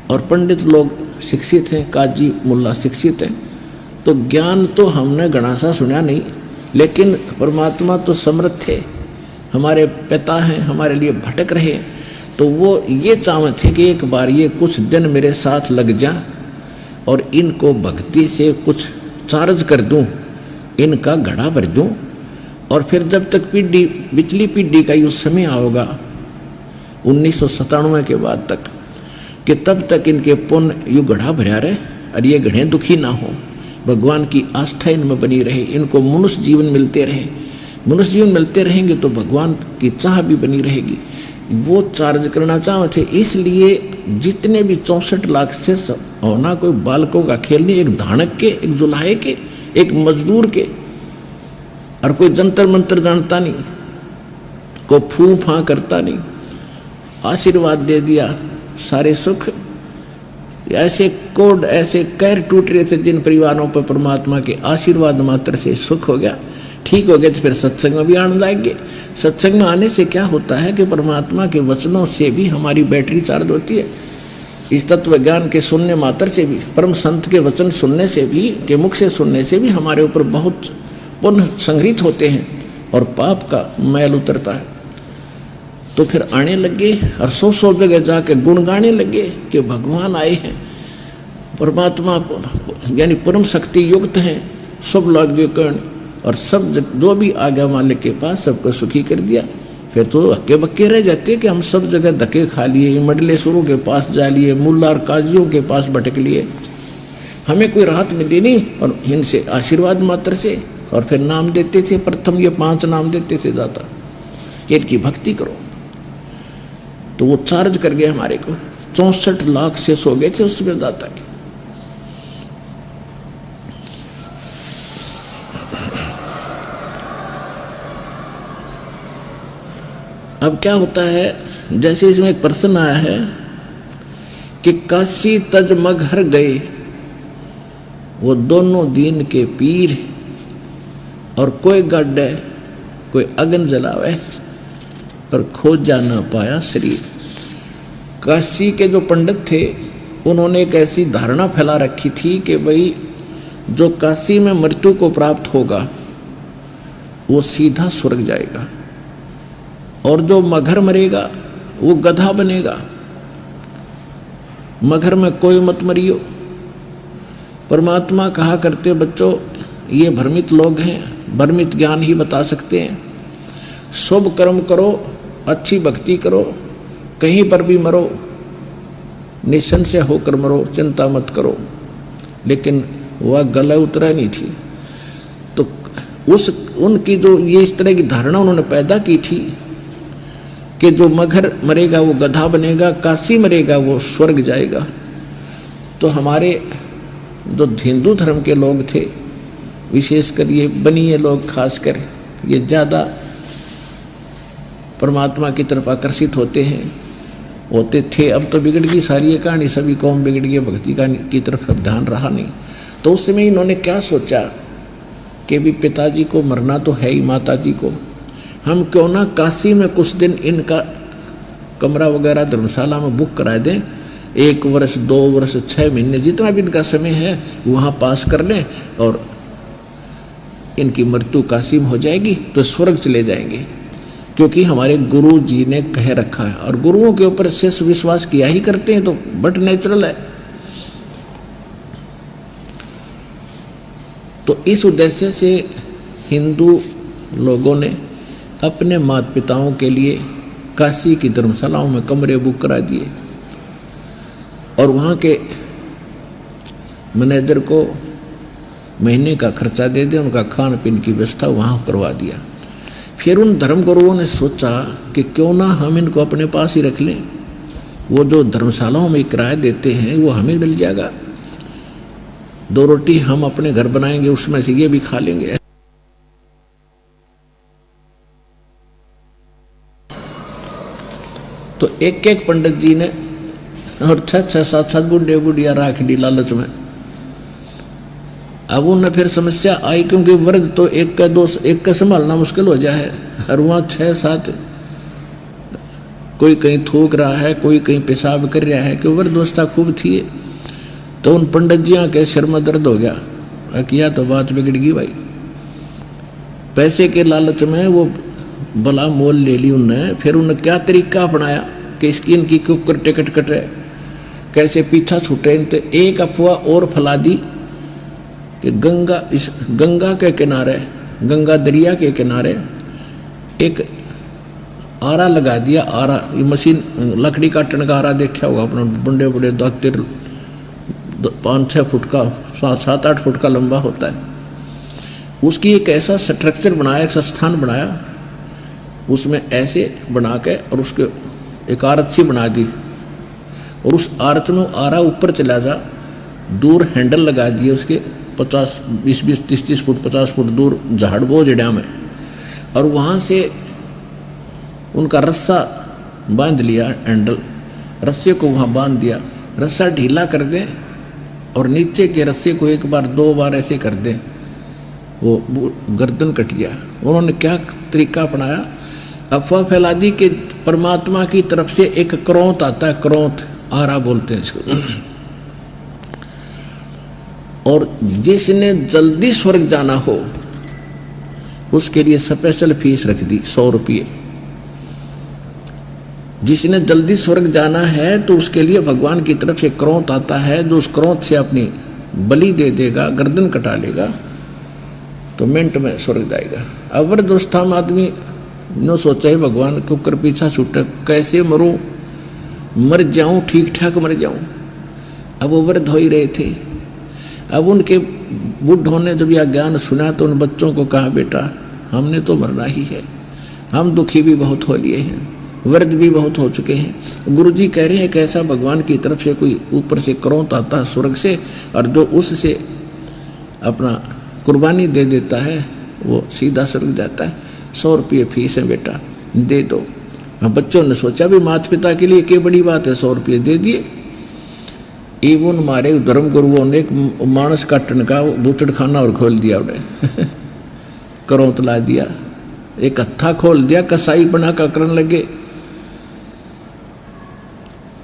और पंडित लोग शिक्षित हैं, काजी मुल्ला शिक्षित हैं। तो ज्ञान तो हमने घना सा सुना नहीं, लेकिन परमात्मा तो समर्थ थे, हमारे पिता हैं, हमारे लिए भटक रहे। तो वो ये चाहते थे कि एक बार ये कुछ दिन मेरे साथ लग जा और इनको भक्ति से कुछ चार्ज कर दूं, इनका घड़ा भर दूं, और फिर जब तक पीढ़ी पिछली पीढ़ी का युग समय आओगा 1997 के बाद तक, कि तब तक इनके पुण्य युग घड़ा भरा रहे और ये घड़े दुखी ना हो, भगवान की आस्था इनमें बनी रहे, इनको मनुष्य जीवन मिलते रहे। मनुष्य जीवन मिलते रहेंगे तो भगवान की चाह भी बनी रहेगी। वो चार्ज करना चाहते थे। इसलिए जितने भी 64 लाख से होना कोई बालकों का खेल नहीं, एक धानक के, एक जुलाहे के, एक मजदूर के, और कोई जंतर मंत्र जानता नहीं, कोई फू फा करता नहीं। आशीर्वाद दे दिया, सारे सुख। ऐसे कोड, ऐसे कैर टूट रहे थे जिन परिवारों पर परमात्मा के आशीर्वाद मात्र से सुख हो गया, ठीक हो गए, तो फिर सत्संग में भी आने लगे। सत्संग में आने से क्या होता है कि परमात्मा के वचनों से भी हमारी बैटरी चार्ज होती है। इस तत्व ज्ञान के सुनने मात्र से भी, परम संत के वचन सुनने से भी, के मुख से सुनने से भी हमारे ऊपर बहुत पुण्य संग्रहित होते हैं और पाप का मैल उतरता है। तो फिर आने लगे और 100 जगह जाके गुण गाने लगे कि भगवान आए हैं, परमात्मा यानी परम शक्ति युक्त हैं, सब लागे कर्ण, और सब जो भी आ गया मालिक के पास सबको सुखी कर दिया। फिर तो हक्के बक्के रह जाते कि हम सब जगह धक्के खा लिए, मंडलेश्वरों के पास जा लिए, मुल्ला और काजियों के पास भटक लिए, हमें कोई राहत मिली नहीं, और इनसे आशीर्वाद मात्र से। और फिर नाम देते थे, प्रथम ये 5 नाम देते थे दाता कि इनकी भक्ति करो। तो वो चार्ज कर गए हमारे को। 64 लाख से सो गए थे उसमें दाता के। अब क्या होता है, जैसे इसमें एक प्रश्न आया है कि काशी तज मगहर गए, वो दोनों दीन के पीर, और कोई गड्ढे कोई अगन जलावे पर खोजा न पाया शरीर। काशी के जो पंडित थे उन्होंने एक ऐसी धारणा फैला रखी थी कि भाई जो काशी में मृत्यु को प्राप्त होगा वो सीधा स्वर्ग जाएगा, और जो मगहर मरेगा वो गधा बनेगा। मगहर में कोई मत मरियो। परमात्मा कहा करते बच्चों ये भ्रमित लोग हैं, भ्रमित ज्ञान ही बता सकते हैं। शुभ कर्म करो, अच्छी भक्ति करो, कहीं पर भी मरो, निसंशय होकर मरो, चिंता मत करो। लेकिन वह गला उतरा नहीं थी। तो उनकी जो ये इस तरह की धारणा उन्होंने पैदा की थी कि जो मगर मरेगा वो गधा बनेगा, काशी मरेगा वो स्वर्ग जाएगा। तो हमारे जो हिंदू धर्म के लोग थे, विशेषकर ये बनिए लोग, खासकर ये ज़्यादा परमात्मा की तरफ आकर्षित होते थे। अब तो बिगड़ गई सारी ये कहानी, सभी कौम बिगड़ गई, भक्ति की तरफ अब ध्यान रहा नहीं। तो उस समय इन्होंने क्या सोचा कि भी पिताजी को मरना तो है ही, माता जी को, हम क्यों ना काशी में कुछ दिन इनका कमरा वगैरह धर्मशाला में बुक करा दें, 1 वर्ष 2 वर्ष 6 महीने जितना भी इनका समय है वहाँ पास कर लें और इनकी मृत्यु काशी में हो जाएगी तो स्वर्ग चले जाएंगे। क्योंकि हमारे गुरु जी ने कह रखा है और गुरुओं के ऊपर शेष विश्वास किया ही करते हैं, तो बट नेचुरल है। तो इस उद्देश्य से हिंदू लोगों ने अपने माता पिताओं के लिए काशी की धर्मशालाओं में कमरे बुक करा दिए और वहाँ के मैनेजर को महीने का खर्चा दे दे, उनका खान पीन की व्यवस्था वहाँ करवा दिया। फिर उन धर्म गुरुओं ने सोचा कि क्यों ना हम इनको अपने पास ही रख लें, वो जो धर्मशालाओं में किराया देते हैं वो हमें मिल जाएगा, 2 रोटी हम अपने घर बनाएंगे, उसमें से ये भी खा लेंगे। तो एक एक पंडित जी ने और 6-7 बुढ़े बुढ़िया राख ली लालच में। अब उन्हें फिर समस्या आई, क्योंकि वर्ग तो एक का संभालना मुश्किल हो जाए, और वहाँ 6-7 कोई कहीं थूक रहा है, कोई कहीं पेशाब कर रहा है, क्योंकि वर्ग व्यवस्था खूब थी। तो उन पंडित जियाँ के सिर में दर्द हो गया, किया तो बात बिगड़ गई भाई। पैसे के लालच में वो भला मोल ले ली उनने। फिर उन्हें क्या तरीका अपनाया कि इसकी इनकी कुकर टिकट कटे, कैसे पीछा छूटे। इनते एक अफवाह और फैला दी कि गंगा के किनारे, गंगा दरिया के किनारे एक आरा लगा दिया। आरा, ये मशीन लकड़ी काटने का आरा देखा होगा अपना, बड़े बड़े 5-6 फुट का, 7-8 फुट का लंबा होता है। उसकी एक ऐसा स्ट्रक्चर बनाया, एक स्थान बनाया, उसमें ऐसे बना के और उसके एक आरत सी बना दी, और उस आरत में आरा ऊपर चला जा, दूर हैंडल लगा दिए उसके 50-20 30 फुट 50 फुट दूर झाड़ बोझ डैम है, और वहाँ से उनका रस्सा बांध लिया, हैंडल रस्से को वहाँ बांध दिया। रस्सा ढीला कर दें और नीचे के रस्से को 1 बार 2 बार ऐसे कर दें, वो गर्दन कट गया। उन्होंने क्या तरीका अपनाया, अफवाह फैला दी कि परमात्मा की तरफ से एक क्रोध आता है, क्रोध आरा बोलते हैं इसको, और जिसने जल्दी स्वर्ग जाना हो उसके लिए स्पेशल फीस रख दी 100 रुपये। जिसने जल्दी स्वर्ग जाना है तो उसके लिए भगवान की तरफ से क्रोध आता है, जो उस क्रोध से अपनी बलि दे देगा, गर्दन कटा लेगा, तो मिनट में स्वर्ग जाएगा। अवर दोस्ता में आदमी नो सोचा है भगवान के ऊपर पीछा छूटा, कैसे मरूं, मर जाऊं, ठीक ठाक मर जाऊं। अब वो वृद्ध हो ही रहे थे। अब उनके बुढ़ों ने जब यह ज्ञान सुना तो उन बच्चों को कहा, बेटा हमने तो मरना ही है, हम दुखी भी बहुत हो लिए हैं, वृद्ध भी बहुत हो चुके हैं। गुरुजी कह रहे हैं कि ऐसा भगवान की तरफ से कोई ऊपर से क्रोध आता है स्वर्ग से, और जो उससे अपना कुर्बानी दे देता है वो सीधा स्वर्ग जाता है। 100 रुपये फीस है बेटा, दे दो। अब बच्चों ने सोचा भी माता पिता के लिए क्या बड़ी बात है, 100 रुपये दे दिए। एवं हमारे धर्म गुरुओं ने एक मानस काटने का बूचड़ खाना और खोल दिया, उन्हें करोत ला दिया, एक हत्था खोल दिया, कसाई बना कर करने लगे।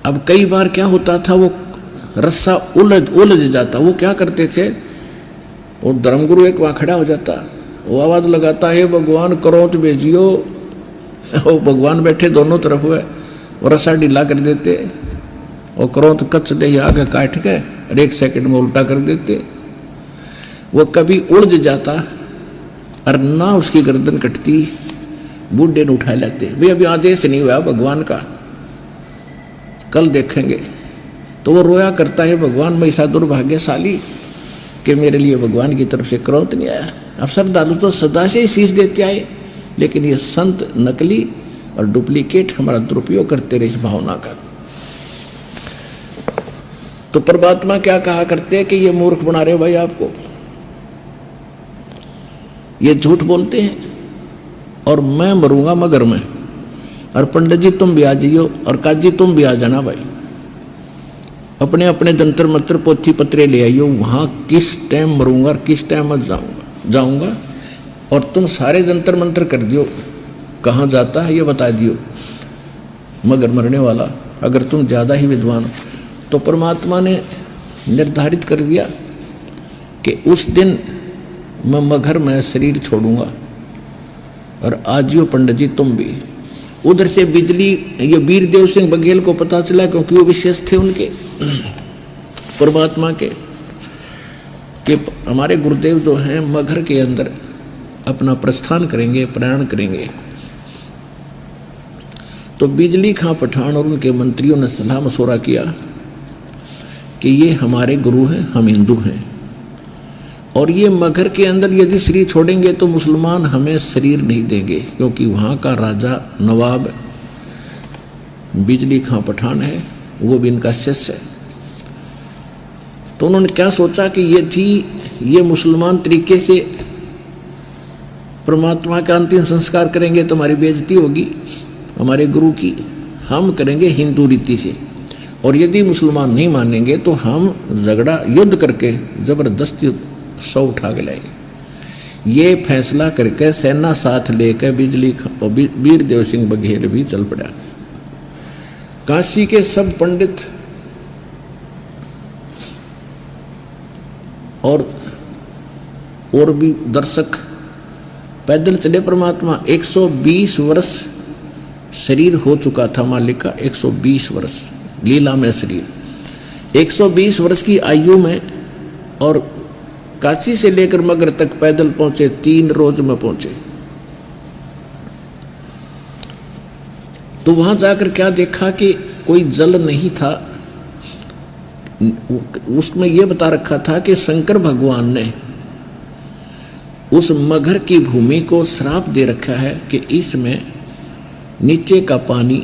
अब कई बार क्या होता था, वो रस्सा उलझ जाता। वो क्या करते थे, वो धर्मगुरु एक वहाँ खड़ा हो जाता, वो आवाज लगाता है भगवान क्रोध भेजियो, वो भगवान बैठे दोनों तरफ हुए, वो रस्सा ढीला कर देते, और क्रोध कच्च दे आगे काट के और 1 सेकंड में उल्टा कर देते। वो कभी उलझ जाता और ना उसकी गर्दन कटती, बूढ़े ने उठा लेते, भाई अभी आदेश नहीं हुआ भगवान का, कल देखेंगे। तो वो रोया करता है, भगवान मैं ऐसा दुर्भाग्यशाली कि मेरे लिए भगवान की तरफ से क्रोध नहीं आया। अब श्रद्धालु तो सदा से ही शीश देते आए, लेकिन ये संत नकली और डुप्लीकेट हमारा दुरुपयोग करते रहे इस भावना का। तो परमात्मा क्या कहा करते हैं कि ये मूर्ख बना रहे भाई आपको, ये झूठ बोलते हैं और मैं मरूंगा मगर में, और पंडित जी तुम भी आ जाइयो और काजी तुम भी आ जाना भाई, अपने अपने जंतर मंत्र पोथी पत्रे ले आइयो, वहां किस टाइम मरूंगा और किस टाइम मत जाऊंगा और तुम सारे जंतर मंत्र कर दियो, कहाँ जाता है ये बता दियो, मगर मरने वाला अगर तुम ज़्यादा ही विद्वान। तो परमात्मा ने निर्धारित कर दिया कि उस दिन मैं मगर में शरीर छोड़ूंगा और आजियो पंडित जी तुम भी। उधर से बिजली, ये वीरदेव सिंह बघेल को पता चला, क्योंकि वो विशेष थे उनके परमात्मा के, कि हमारे गुरुदेव जो हैं मगर के अंदर अपना प्रस्थान करेंगे, प्रयाण करेंगे। तो बिजली खां पठान और उनके मंत्रियों ने सलाह मशवरा किया कि ये हमारे गुरु हैं, हम हिंदू हैं, और ये मगर के अंदर यदि शरीर छोड़ेंगे तो मुसलमान हमें शरीर नहीं देंगे, क्योंकि वहाँ का राजा नवाब बिजली खां पठान है, वो भी इनका शिष्य है। तो उन्होंने क्या सोचा कि ये मुसलमान तरीके से परमात्मा का अंतिम संस्कार करेंगे तो हमारी बेइज्जती होगी हमारे गुरु की, हम करेंगे हिंदू रीति से, और यदि मुसलमान नहीं मानेंगे तो हम झगड़ा युद्ध करके जबरदस्ती 100 उठा के लाएंगे। ये फैसला करके सेना साथ लेकर बिजली और वीरदेव सिंह बघेल भी चल पड़ा। काशी के सब पंडित और भी दर्शक पैदल चले। परमात्मा 120 वर्ष शरीर हो चुका था मालिक का, 120 वर्ष लीला में शरीर, 120 वर्ष की आयु में, और काशी से लेकर मगर तक पैदल पहुंचे, 3 रोज में पहुंचे। तो वहां जाकर क्या देखा कि कोई जल नहीं था, उसमें यह बता रखा था कि शंकर भगवान ने उस मगर की भूमि को श्राप दे रखा है कि इसमें नीचे का पानी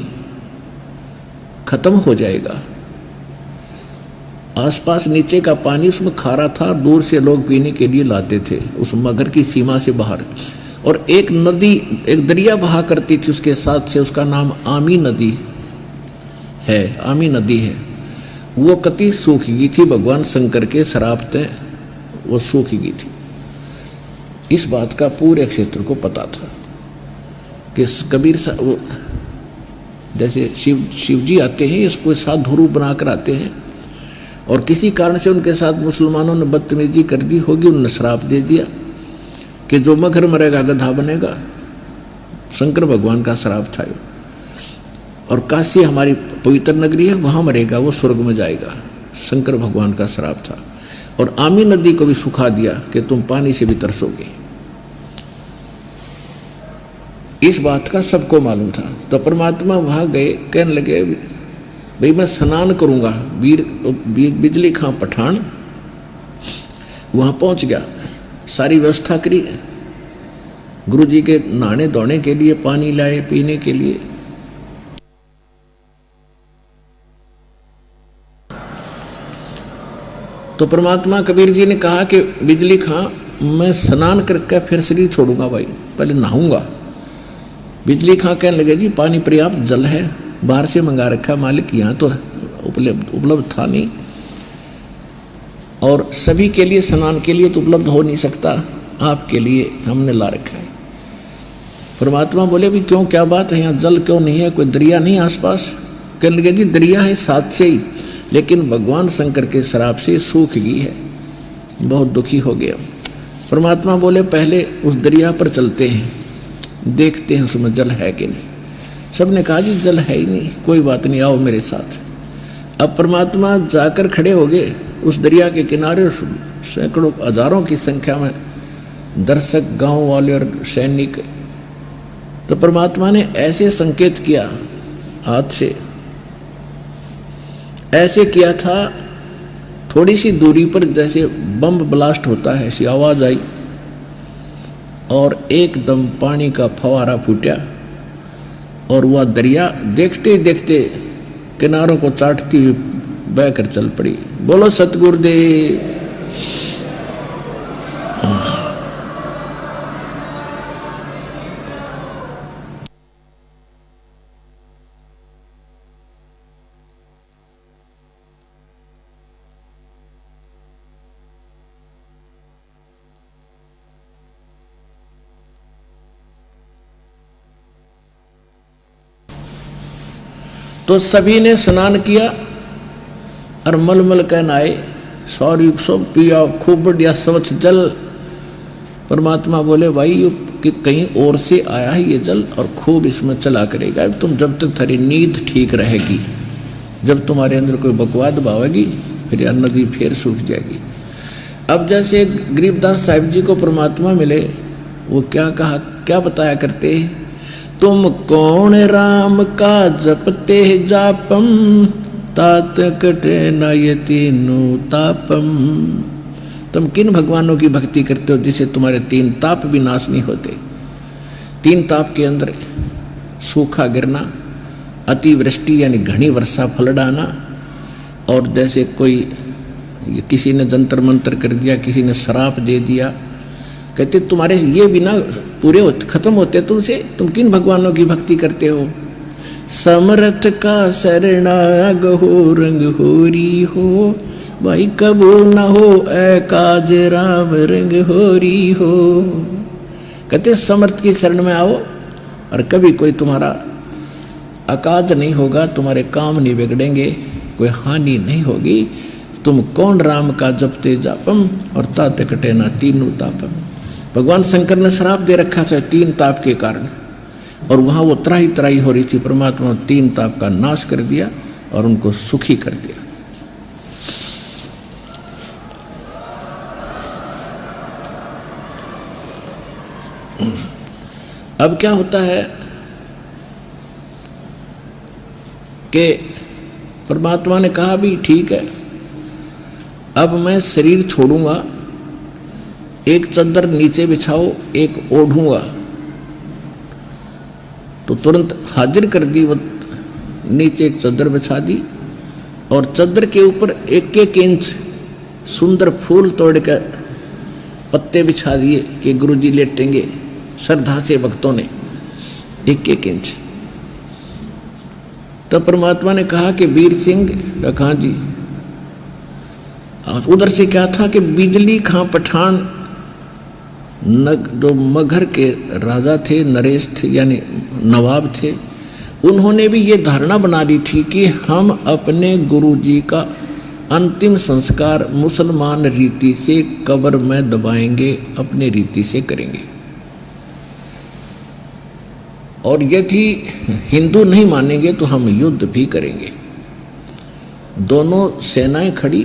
खत्म हो जाएगा। आसपास नीचे का पानी उसमें खारा था, दूर से लोग पीने के लिए लाते थे उस मगर की सीमा से बाहर। और एक नदी, एक दरिया बहा करती थी उसके साथ से, उसका नाम आमी नदी है, आमी नदी है। वो कति सूख गई थी, भगवान शंकर के श्राप से वो सूख गई थी। इस बात का पूरे क्षेत्र को पता था कि कबीर वो जैसे शिव जी आते हैं, इसको साथ धुरू बनाकर आते हैं, और किसी कारण से उनके साथ मुसलमानों ने बदतमीजी कर दी होगी, उन्होंने श्राप दे दिया कि जो मगर मरेगा गधा बनेगा। शंकर भगवान का श्राप था। और काशी हमारी पवित्र नगरी है, वहाँ मरेगा वो स्वर्ग में जाएगा, शंकर भगवान का श्राप था। और आमी नदी को भी सुखा दिया कि तुम पानी से भी तरसोगे। इस बात का सबको मालूम था। तो परमात्मा वहां गए, कहने लगे भाई मैं स्नान करूंगा। बिजली खां पठान वहां पहुंच गया, सारी व्यवस्था करी, गुरु जी के नहाने धोने के लिए पानी लाए, पीने के लिए। तो परमात्मा कबीर जी ने कहा कि बिजली खां मैं स्नान करके फिर शरीर छोड़ूंगा भाई, पहले नहाऊंगा। बिजली खां कहने लगे जी पानी पर्याप्त जल है, बाहर से मंगा रखा मालिक, यहाँ तो उपलब्ध था नहीं, और सभी के लिए स्नान के लिए तो उपलब्ध हो नहीं सकता, आपके लिए हमने ला रखा है। परमात्मा बोले भी क्यों, क्या बात है, यहाँ जल क्यों नहीं है, कोई दरिया नहीं आसपास? कहने लगे जी दरिया है साथ से ही, लेकिन भगवान शंकर के श्राप से सूख गई है, बहुत दुखी हो गया। परमात्मा बोले पहले उस दरिया पर चलते हैं, देखते हैं उसमें जल है कि नहीं। सबने कहा जी जल है ही नहीं, कोई बात नहीं, आओ मेरे साथ। अब परमात्मा जाकर खड़े हो गए उस दरिया के किनारे, सैकड़ों हजारों की संख्या में दर्शक, गांव वाले और सैनिक। तो परमात्मा ने ऐसे संकेत किया हाथ से, ऐसे किया था, थोड़ी सी दूरी पर जैसे बम ब्लास्ट होता है ऐसी आवाज आई और एकदम पानी का फवारा फूटा और वह दरिया देखते देखते किनारों को चाटती हुई बहकर चल पड़ी। बोलो सतगुरुदेव। तो सभी ने स्नान किया और मलमल कह नहाए, सॉरी सब पिया खूब बढ़िया स्वच्छ जल। परमात्मा बोले भाई ये कहीं और से आया है ये जल और खूब इसमें चला करेगा। तुम जब तक थारी नींद ठीक रहेगी, जब तुम्हारे अंदर कोई बकवाद भावेगी, फिर यह नदी फिर सूख जाएगी। अब जैसे गरीबदास साहिब जी को परमात्मा मिले, वो क्या कहा, क्या बताया करते, तुम कौन राम का जपते जापम, तात कटे न ये तीनों तापम। तुम किन भगवानों की भक्ति करते हो जिसे तुम्हारे 3 ताप भी नाश नहीं होते। 3 ताप के अंदर सूखा गिरना, अतिवृष्टि यानी घनी वर्षा फल डाना, और जैसे कोई किसी ने जंतर मंतर कर दिया, किसी ने श्राप दे दिया। कहते तुम्हारे ये बिना पूरे खत्म होते तुमसे, तुम किन भगवानों की भक्ति करते हो। समर्थ का शरणाग हो रंग होरी हो, भाई कबू न हो ऐ काज राम रंग होरी हो। कहते समर्थ की शरण में आओ और कभी कोई तुम्हारा अकाज नहीं होगा, तुम्हारे काम नहीं बिगड़ेंगे, कोई हानि नहीं होगी। तुम कौन राम का जपते जापम और तात कटे ना तीनों तापम। भगवान शंकर ने श्राप दे रखा था 3 ताप के कारण, और वहां वो त्राही त्राही हो रही थी। परमात्मा ने 3 ताप का नाश कर दिया और उनको सुखी कर दिया। अब क्या होता है कि परमात्मा ने कहा भी ठीक है, अब मैं शरीर छोड़ूंगा, एक चद्दर नीचे बिछाओ, एक ओढ़ूंगा। तो तुरंत हाजिर कर दी, वो नीचे एक चद्दर बिछा दी और चद्दर के ऊपर 1-1 इंच सुंदर फूल तोड़ कर पत्ते बिछा दिए कि गुरुजी लेटेंगे। श्रद्धा से भक्तों ने 1-1 इंच। तब परमात्मा ने कहा कि वीर सिंह, कहा जी। उधर से क्या था कि बिजली खां पठान जो मगहर के राजा थे, नरेश थे यानी नवाब थे, उन्होंने भी ये धारणा बना ली थी कि हम अपने गुरुजी का अंतिम संस्कार मुसलमान रीति से कब्र में दबाएंगे, अपनी रीति से करेंगे। और यदि हिंदू नहीं मानेंगे तो हम युद्ध भी करेंगे। दोनों सेनाएं खड़ी,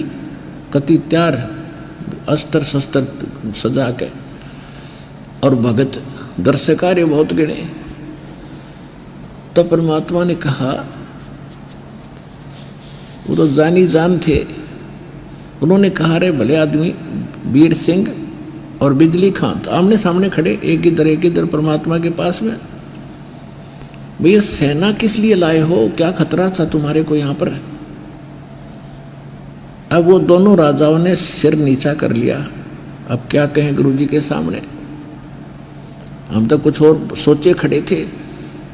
कति त्यार, अस्त्र शस्त्र सजा के, और भगत दर्शकार्य बहुत गिने। तब परमात्मा ने कहा, वो तो जानी जान थे, उन्होंने कहा रे भले आदमी वीर सिंह और बिजली खां तो आमने सामने खड़े, एक इधर परमात्मा के पास में। भैया सेना किस लिए लाए हो, क्या खतरा था तुम्हारे को यहाँ पर। अब वो दोनों राजाओं ने सिर नीचा कर लिया। अब क्या कहें गुरुजी के सामने, हम तो कुछ और सोचे खड़े थे।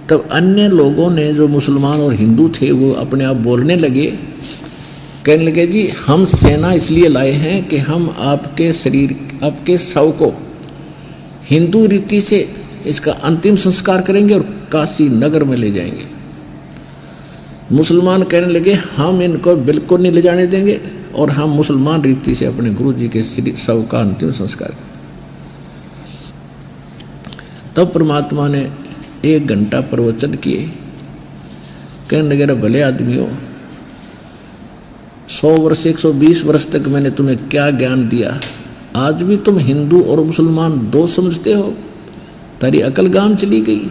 तब अन्य लोगों ने, जो मुसलमान और हिंदू थे, वो अपने आप बोलने लगे, कहने लगे जी हम सेना इसलिए लाए हैं कि हम आपके शरीर, आपके शव को हिंदू रीति से इसका अंतिम संस्कार करेंगे और काशी नगर में ले जाएंगे। मुसलमान कहने लगे हम इनको बिल्कुल नहीं ले जाने देंगे और हम मुसलमान रीति से अपने गुरुजी के शव का अंतिम संस्कार करेंगे। तब परमात्मा ने 1 घंटा प्रवचन किए, कहने लगे भले आदमियों, 100 वर्ष 120 वर्ष तक मैंने तुम्हें क्या ज्ञान दिया, आज भी तुम हिंदू और मुसलमान दो समझते हो? तारी अकल गाम चली गई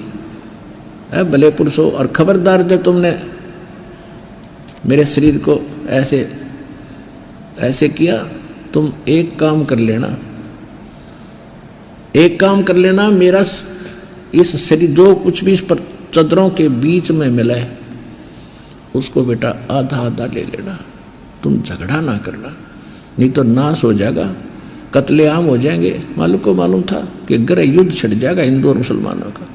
है भले पुरुषों। और खबरदार जो तुमने मेरे शरीर को ऐसे ऐसे किया, तुम एक काम कर लेना, एक काम कर लेना, मेरा इस शरीर जो कुछ भी इस पर चदरों के बीच में मिला है उसको बेटा आधा आधा ले लेना। तुम झगड़ा ना करना, नहीं तो नाश हो जाएगा, कत्लेआम हो जाएंगे। मालूम था कि गृह युद्ध छिड़ जाएगा हिंदू और मुसलमानों का।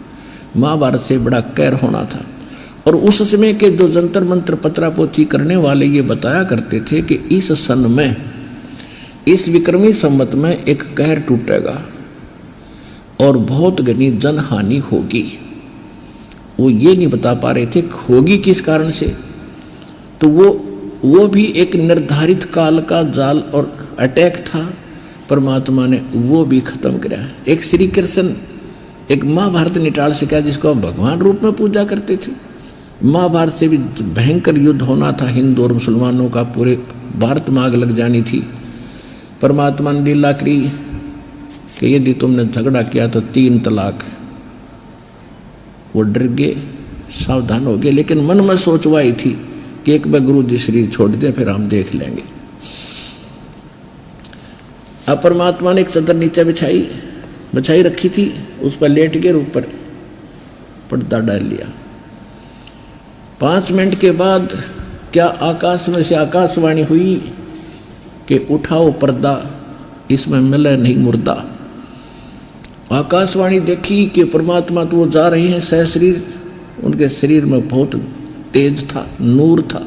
महाभारत से बड़ा कहर होना था। और उस समय के जो जंतर मंत्र पत्रापोथी करने वाले ये बताया करते थे कि इस सन में, इस विक्रमी संवत में एक कहर टूटेगा और बहुत घनी जनहानि होगी। वो ये नहीं बता पा रहे थे होगी किस कारण से। तो वो भी एक निर्धारित काल का जाल और अटैक था, परमात्मा ने वो भी खत्म किया। एक श्री कृष्ण एक महाभारत निटाल से क्या, जिसको हम भगवान रूप में पूजा करते थे। महाभारत से भी भयंकर युद्ध होना था हिंदू और मुसलमानों का, पूरे भारत में आग लग जानी थी। परमात्मा ने लीला करी कि यदि तुमने झगड़ा किया तो 3 तलाक। वो डर गए, सावधान हो गए, लेकिन मन में सोचवाई थी कि एक बार गुरु जी शरीर छोड़ दें फिर हम देख लेंगे। अब परमात्मा ने एक चादर नीचे बिछाई रखी थी, उस पर लेट के ऊपर पर्दा डाल लिया। 5 मिनट के बाद क्या आकाश में से आकाशवाणी हुई कि उठाओ पर्दा, इसमें मिले नहीं मुर्दा। आकाशवाणी देखी कि परमात्मा तो वो जा रहे हैं सहशरीर, उनके शरीर में बहुत तेज था, नूर था।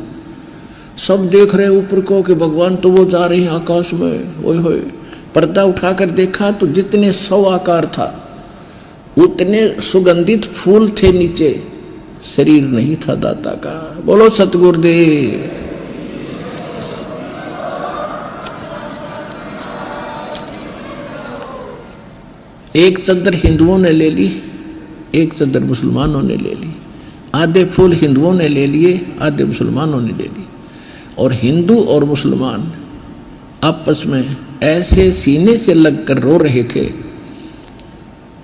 सब देख रहे ऊपर को कि भगवान तो वो जा रहे हैं आकाश में। ओए होए, पर्दा उठाकर देखा तो जितने 100 आकार था उतने सुगंधित फूल थे नीचे, शरीर नहीं था दाता का। बोलो सतगुरुदेव। एक चद्दर हिंदुओं ने ले ली, एक चद्दर मुसलमानों ने ले ली। आधे फूल हिंदुओं ने ले लिए, आधे मुसलमानों ने ले ली। और हिंदू और मुसलमान आपस में ऐसे सीने से लगकर रो रहे थे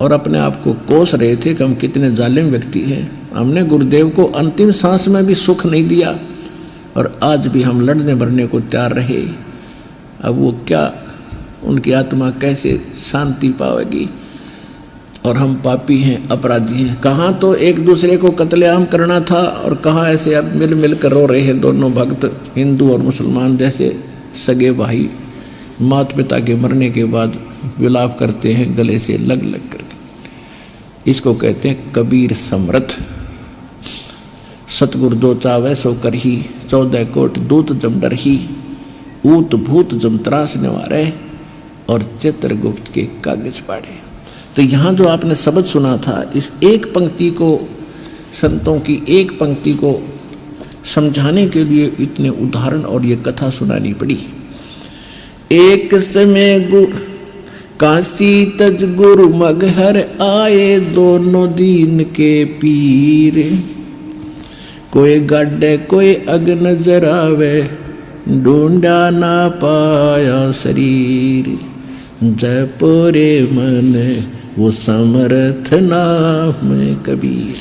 और अपने आप को कोस रहे थे कि हम कितने जालिम व्यक्ति हैं। हमने गुरुदेव को अंतिम सांस में भी सुख नहीं दिया और आज भी हम लड़ने भरने को तैयार रहे। अब वो क्या, उनकी आत्मा कैसे शांति पाएगी। और हम पापी हैं, अपराधी हैं। कहाँ तो एक दूसरे को कत्लेआम करना था और कहाँ ऐसे अब मिल कर रो रहे हैं दोनों भक्त, हिंदू और मुसलमान जैसे सगे भाई माता पिता के मरने के बाद विलाप करते हैं गले से लग करके। इसको कहते हैं कबीर समरथ। सतगुरु जो चावे सो कर ही, 14 कोट दूत जम डर ही, ऊत भूत जम त्रास निवारे और चित्रगुप्त के कागज पाड़े। तो यहाँ जो आपने शब्द सुना था, इस एक पंक्ति को, संतों की एक पंक्ति को समझाने के लिए इतने उदाहरण और ये कथा सुनानी पड़ी। एक समय काशी तज गुरु मगहर आए, दोनों दीन के पीर। कोई गड्ढे कोई अग नजर आवे, ढूंढा ना पाया शरीर। जयपुरे मन वो समर्थ नाम कबीर।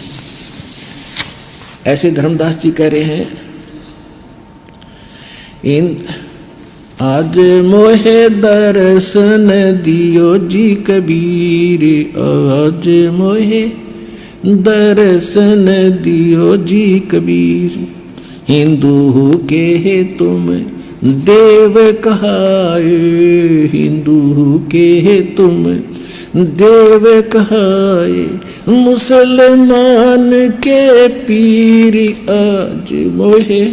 ऐसे धर्मदास जी कह रहे हैं, इन आज मोहे दर्शन दियो जी कबीर, आज मोहे दर्शन दियो जी कबीर। हिंदू के तुम देव कहाए, हिंदू के तुम देव कहाए, मुसलमान के पीर। आज मोहे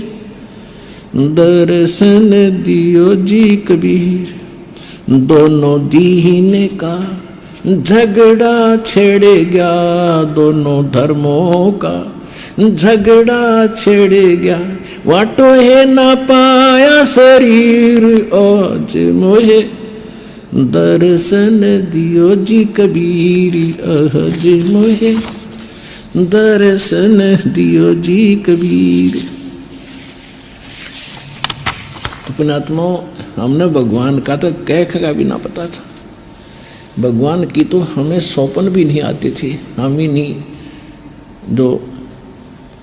दर्शन दियो जी कबीर। दोनों दीन का झगड़ा छिड़ गया, दोनों धर्मों का झगड़ा छिड़ गया। वाटो है ना पाया शरीर, आज मोहे दर्शन दियो जी कबीर। आज मोहे दर्शन दियो जी कबीर। तो पुण्यात्मा, हमने भगवान का तो कह भी ना पता था, भगवान की तो हमें सौपन भी नहीं आती थी। हम ही नहीं, जो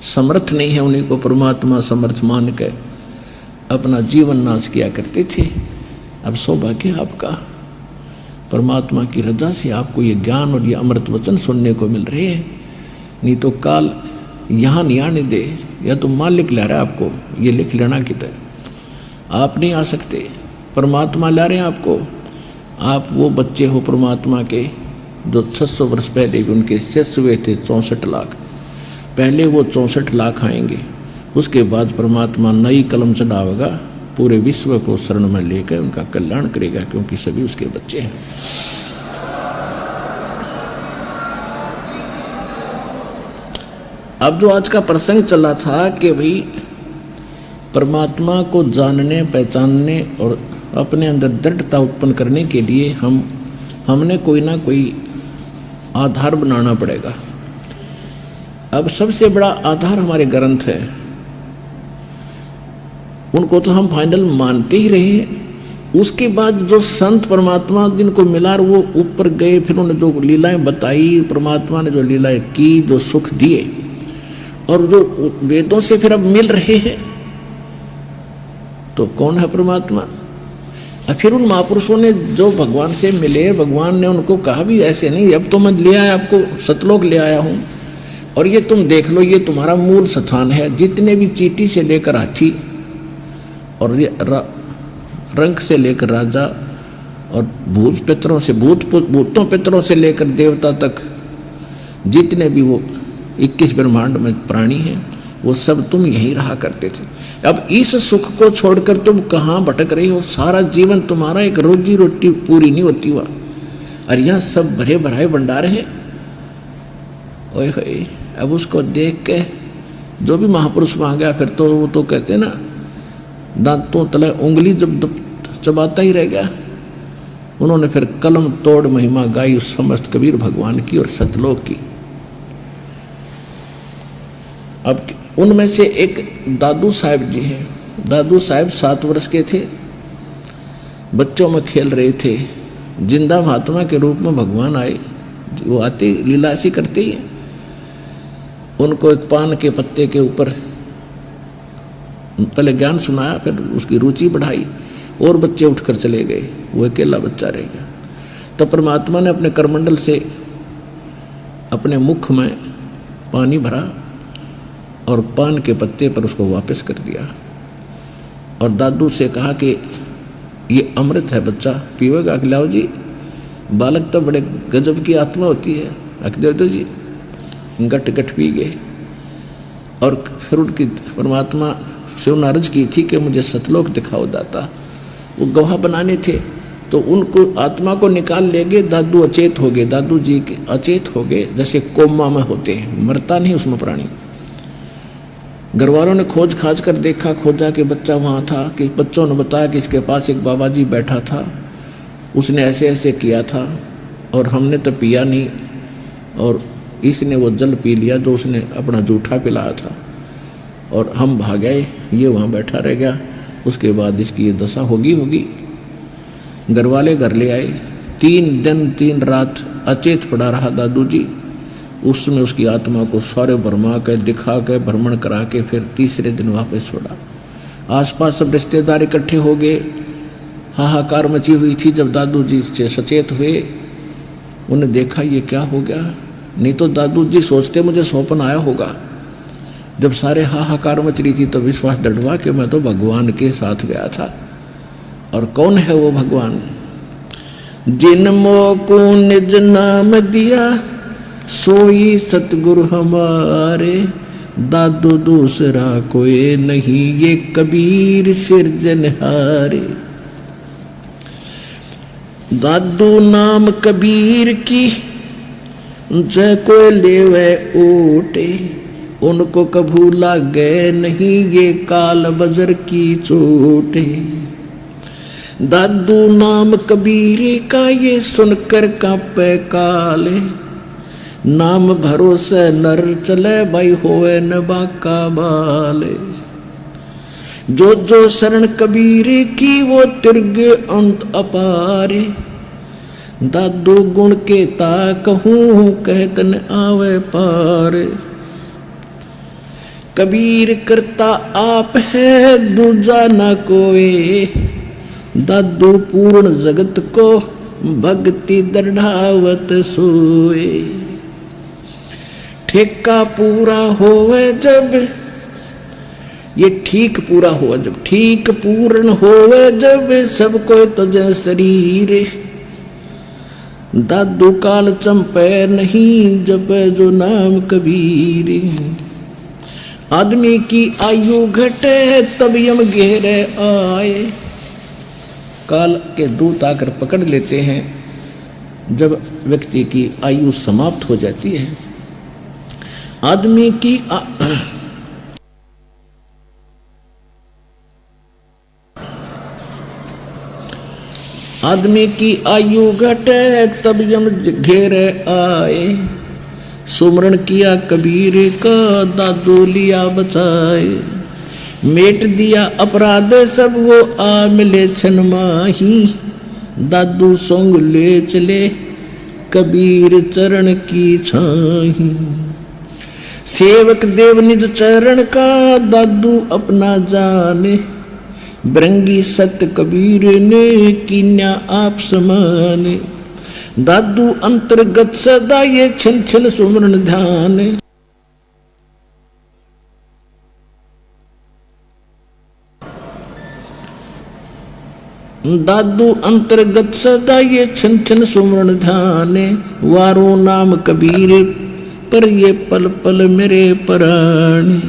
समर्थ नहीं है उन्हीं को परमात्मा समर्थ मान के अपना जीवन नाश किया करते थे। अब सौभाग्य आपका, परमात्मा की रजा से आपको ये ज्ञान और ये अमृत वचन सुनने को मिल रहे हैं। नहीं तो काल यहाँ नहीं आने दे, या तो मालिक ला रहा है आपको, ये लिख लेना किधर, आप नहीं आ सकते, परमात्मा ला रहे हैं आपको। आप वो बच्चे हो परमात्मा के जो 600 वर्ष पहले भी उनके शिष्य हुए थे 64 लाख। पहले वो 64 लाख आएंगे, उसके बाद परमात्मा नई कलम चढ़ावेगा, पूरे विश्व को शरण में लेकर उनका कल्याण करेगा, क्योंकि सभी उसके बच्चे हैं। अब जो आज का प्रसंग चला था कि भाई परमात्मा को जानने पहचानने और अपने अंदर दृढ़ता उत्पन्न करने के लिए हमने कोई ना कोई आधार बनाना पड़ेगा। अब सबसे बड़ा आधार हमारे ग्रंथ है, उनको तो हम फाइनल मानते ही रहे। उसके बाद जो संत परमात्मा जिनको मिला वो ऊपर गए, फिर उन्होंने जो लीलाएं बताई, परमात्मा ने जो लीलाएं की, जो सुख दिए, और जो वेदों से फिर अब मिल रहे हैं, तो कौन है परमात्मा। और फिर उन महापुरुषों ने जो भगवान से मिले, भगवान ने उनको कहा भी ऐसे नहीं, अब तो मैं ले आया आपको, सतलोक ले आया हूँ, और ये तुम देख लो, ये तुम्हारा मूल स्थान है। जितने भी चींटी से लेकर हाथी और रंग से लेकर राजा और भूत पितरों से भूतों पितरों से लेकर देवता तक, जितने भी वो 21 ब्रह्मांड में प्राणी हैं, वो सब तुम यहीं रहा करते थे। अब इस सुख को छोड़कर तुम कहाँ भटक रही हो। सारा जीवन तुम्हारा एक रोजी रोटी पूरी नहीं होती हुआ, और यहाँ सब भरे भराए भंडार हैं। ओए होए, अब उसको देख के जो भी महापुरुष वहाँ गया, फिर तो वो तो कहते ना, दांतों तले उंगली जब चबाता ही रह गया। उन्होंने फिर कलम तोड़ महिमा गाई उस समस्त कबीर भगवान की और सतलोक की। अब उनमें से एक दादू साहब जी हैं। दादू साहब 7 वर्ष के थे, बच्चों में खेल रहे थे। जिंदा महात्मा के रूप में भगवान आए, वो आते लीला ऐसी करते ही। उनको एक पान के पत्ते के ऊपर पहले ज्ञान सुनाया, फिर उसकी रुचि बढ़ाई, और बच्चे उठकर चले गए, वो अकेला बच्चा रह गया। तब परमात्मा ने अपने करमंडल से अपने मुख में पानी भरा और पान के पत्ते पर उसको वापस कर दिया, और दादू से कहा कि ये अमृत है बच्चा, पीवेगा? खिलाओ जी। बालक तो बड़े गजब की आत्मा होती है, रख दे दो जी। गट गट पी गए, और फिर उनकी परमात्मा से उन्होंने अर्ज की थी कि मुझे सतलोक दिखाओ दाता। वो गवाह बनाने थे, तो उनको आत्मा को निकाल ले गए। दादू अचेत हो गए, दादू जी के अचेत हो गए, जैसे कोमा में होते हैं, मरता नहीं उसमें प्राणी। घर वालों ने खोज खाज कर देखा, खोजा कि बच्चा वहाँ था, कि बच्चों ने बताया कि इसके पास एक बाबा जी बैठा था, उसने ऐसे ऐसे किया था, और हमने तो पिया नहीं, और इसने वो जल पी लिया जो उसने अपना जूठा पिलाया था, और हम भाग गए, ये वहाँ बैठा रह गया। उसके बाद इसकी ये दशा होगी। घर वाले घर ले आए, 3 दिन 3 रात अचेत पड़ा रहा दादू जी। उसने उसकी आत्मा को सारे भरमा के दिखा के भ्रमण करा के फिर तीसरे दिन वापस छोड़ा। आसपास सब रिश्तेदार इकट्ठे हो गए, हाहाकार मची हुई थी। जब दादू जी से सचेत हुए, उन्हें देखा ये क्या हो गया। नहीं तो दादू जी सोचते मुझे सौंपन आया होगा। जब सारे हाहाकार मच रही थी तो विश्वास दृढ़ कि मैं तो भगवान के साथ गया था। और कौन है वो भगवान? जिन मोको निज नाम दिया सोई सतगुरु हमारे, दादू दूसरा कोई नहीं ये कबीर सिरजनहारे। दादू नाम कबीर की जय कोई लेवे ऊटे, उनको कभू लागे नहीं ये काल बजर की चोटे। दादू नाम कबीर का ये सुनकर कांपे काले, नाम भरोसे नर चले भाई होए न बाका बाले। जो जो शरण कबीर की वो तिरगे अंत अपारे। दादू गुण के ता कहूँ कहत न आवे पार। कबीर करता आप है दूजा ना कोई। दादू पूर्ण जगत को भक्ति दृढ़ावत सोए। ठेका पूरा होवे जब, ये ठीक पूरा हुआ जब, ठीक पूर्ण होवे जब सब कोई तुझे शरीर। दादू काल चंपे नहीं जपे जो नाम कबीर। आदमी की आयु घटे तब यम घेरे आए। काल के दूत आकर पकड़ लेते हैं जब व्यक्ति की आयु समाप्त हो जाती है। आदमी की आदमी की आयु घटे तब यम घेरे आए। सुमरण किया कबीर का दादू लिया बचाए। मेट दिया अपराध सब वो आ मिले छन माही। दादू सोंग ले चले कबीर चरण की छाही। सेवक देव निज चरण का दादू अपना जाने। बरंगी सत्य कबीर ने कीन्या आप समाने। दादू अंतर्गत सदा ये छन छन सुमरण ध्यान। दादू अंतर्गत सदा ये छन छन सुमरण ध्यान। वारो नाम कबीर पर ये पल पल मेरे प्राण।